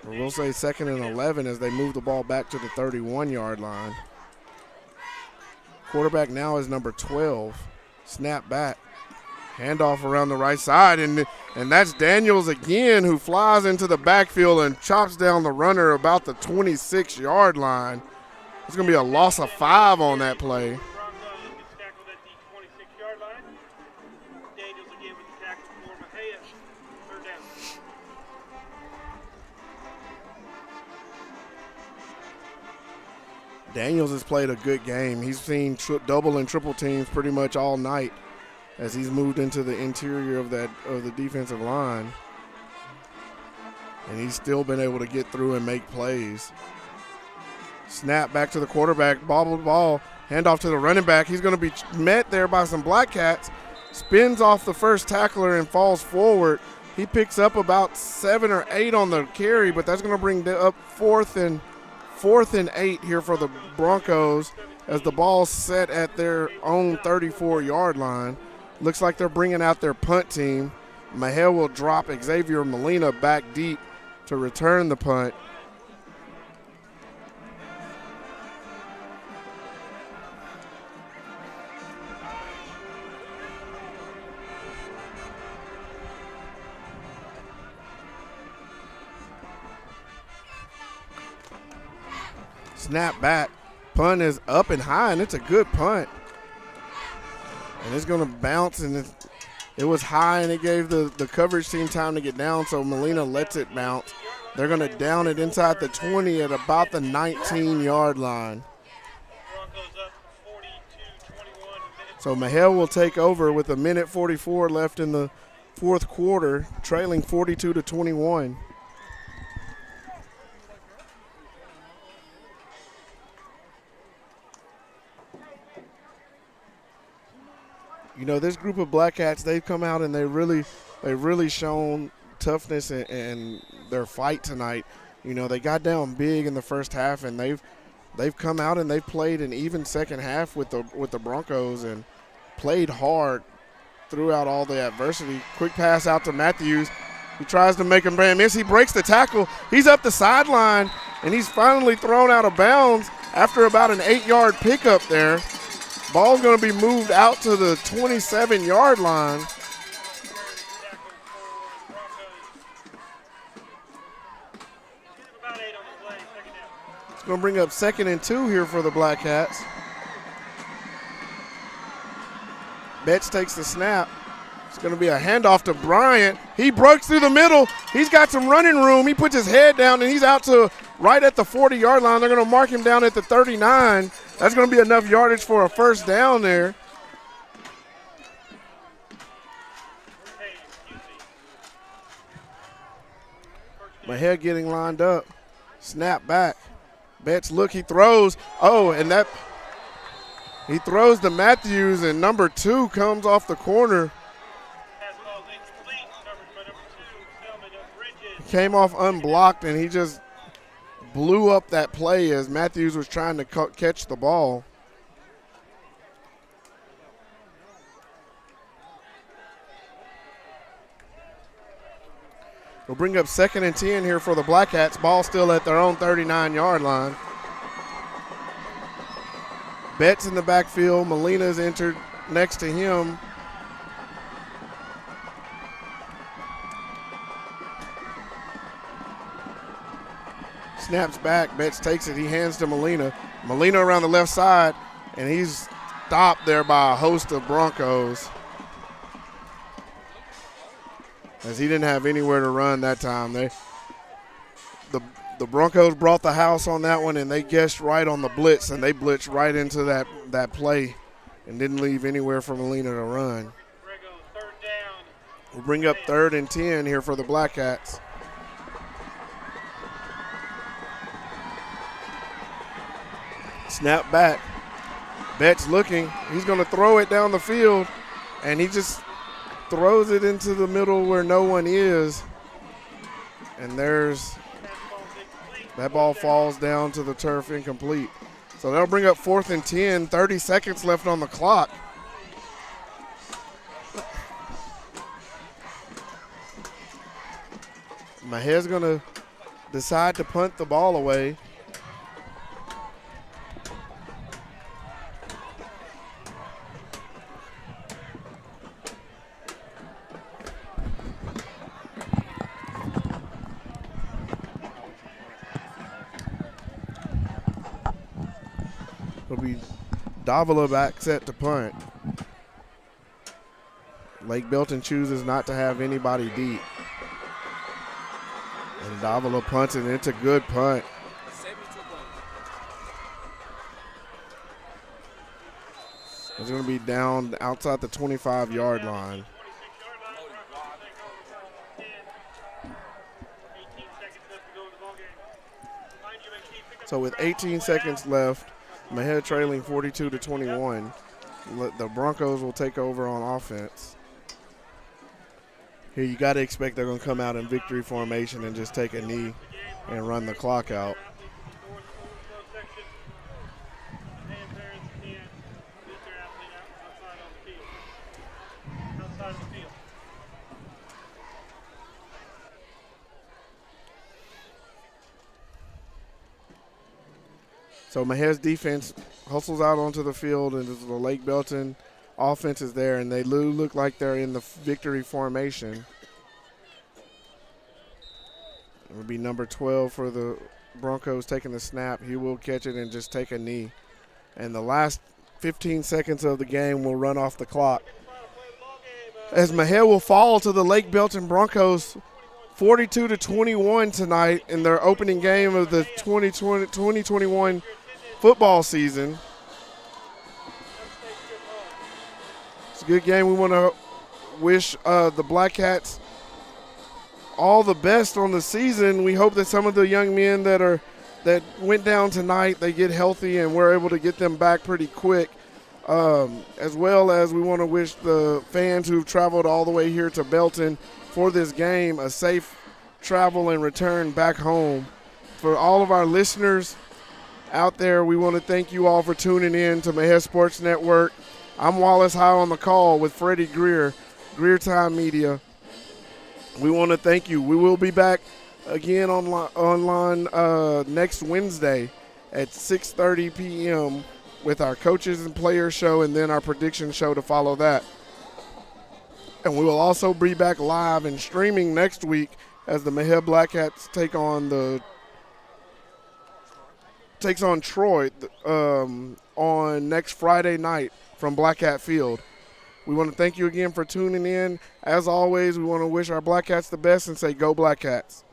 Or we'll say 2nd and 11 as they move the ball back to the 31-yard line. Quarterback now is number 12. Snap back, handoff around the right side, and that's Daniels again, who flies into the backfield and chops down the runner about the 26-yard line. It's going to be a loss of 5 on that play. Daniels has played a good game. He's seen double and triple teams pretty much all night as he's moved into the interior of the defensive line. And he's still been able to get through and make plays. Snap back to the quarterback, bobbled ball, handoff to the running back. He's going to be met there by some Black Cats. Spins off the first tackler and falls forward. He picks up about 7 or 8 on the carry, but that's going to bring up 4th and 8 here for the Broncos as the ball's set at their own 34-yard line. Looks like they're bringing out their punt team. Mexia will drop Xavier Molina back deep to return the punt. Snap back. Punt is up and high, and it's a good punt. And it's going to bounce, and it was high, and it gave the coverage team time to get down, so Molina lets it bounce. They're going to down it inside the 20 at about the 19-yard line. So Mexia will take over with 1:44 left in the fourth quarter, trailing 42-21. You know, this group of Black Cats, they've come out and they've really shown toughness and their fight tonight. You know, they got down big in the first half, and they've come out and they've played an even second half with the Broncos and played hard throughout all the adversity. Quick pass out to Matthews. He tries to make a man miss. He breaks the tackle. He's up the sideline, and he's finally thrown out of bounds after about an 8-yard pickup there. Ball's going to be moved out to the 27-yard line. It's going to bring up 2nd and 2 here for the Black Cats. Betts takes the snap. It's going to be a handoff to Bryant. He breaks through the middle. He's got some running room. He puts his head down, and he's out to right at the 40-yard line. They're going to mark him down at the 39. That's going to be enough yardage for a first down there. Mexia getting lined up. Snap back. Betts look, he throws. Oh, and that he throws to Matthews, and number 2 comes off the corner. He came off unblocked, and he just blew up that play as Matthews was trying to catch the ball. We'll bring up 2nd and 10 here for the Black Hats. Ball still at their own 39-yard line. Betts in the backfield. Molina's entered next to him. Snaps back. Betts takes it. He hands to Molina. Molina around the left side, and he's stopped there by a host of Broncos, as he didn't have anywhere to run that time. The Broncos brought the house on that one, and they guessed right on the blitz, and they blitzed right into that play and didn't leave anywhere for Molina to run. We'll bring up 3rd and 10 here for the Black Hats. Snap back. Betts looking. He's going to throw it down the field, and he just throws it into the middle where no one is. And that ball falls down to the turf, incomplete. So that'll bring up 4th and 10, 30 seconds left on the clock. Mexia's going to decide to punt the ball away. It'll be Davila back set to punt. Lake Belton chooses not to have anybody deep. And Davila punts it. It's a good punt. It's going to be down outside the 25-yard line. So with 18 seconds left, Mexia trailing 42-21. The Broncos will take over on offense. Here you got to expect they're going to come out in victory formation and just take a knee and run the clock out. So Mexia's defense hustles out onto the field, and the Lake Belton offense is there, and they look like they're in the victory formation. It will be number 12 for the Broncos taking the snap. He will catch it and just take a knee. And the last 15 seconds of the game will run off the clock, as Mexia will fall to the Lake Belton Broncos 42-21 tonight in their opening game of the 2021 football season. It's a good game. We want to wish the Black Hats all the best on the season. We hope that some of the young men that went down tonight, they get healthy and we're able to get them back pretty quick. As well as we want to wish the fans who've traveled all the way here to Belton for this game a safe travel and return back home. For all of our listeners out there, we want to thank you all for tuning in to Mexia Sports Network. I'm Wallace High on the call with Freddie Greer, Greer Time Media. We want to thank you. We will be back again online next Wednesday at 6:30 p.m. with our coaches and players show, and then our prediction show to follow that. And we will also be back live and streaming next week as the Mexia Black Hats takes on Troy on next Friday night from Black Hat Field. We want to thank you again for tuning in. As always, we want to wish our Black Hats the best and say, go Black Hats.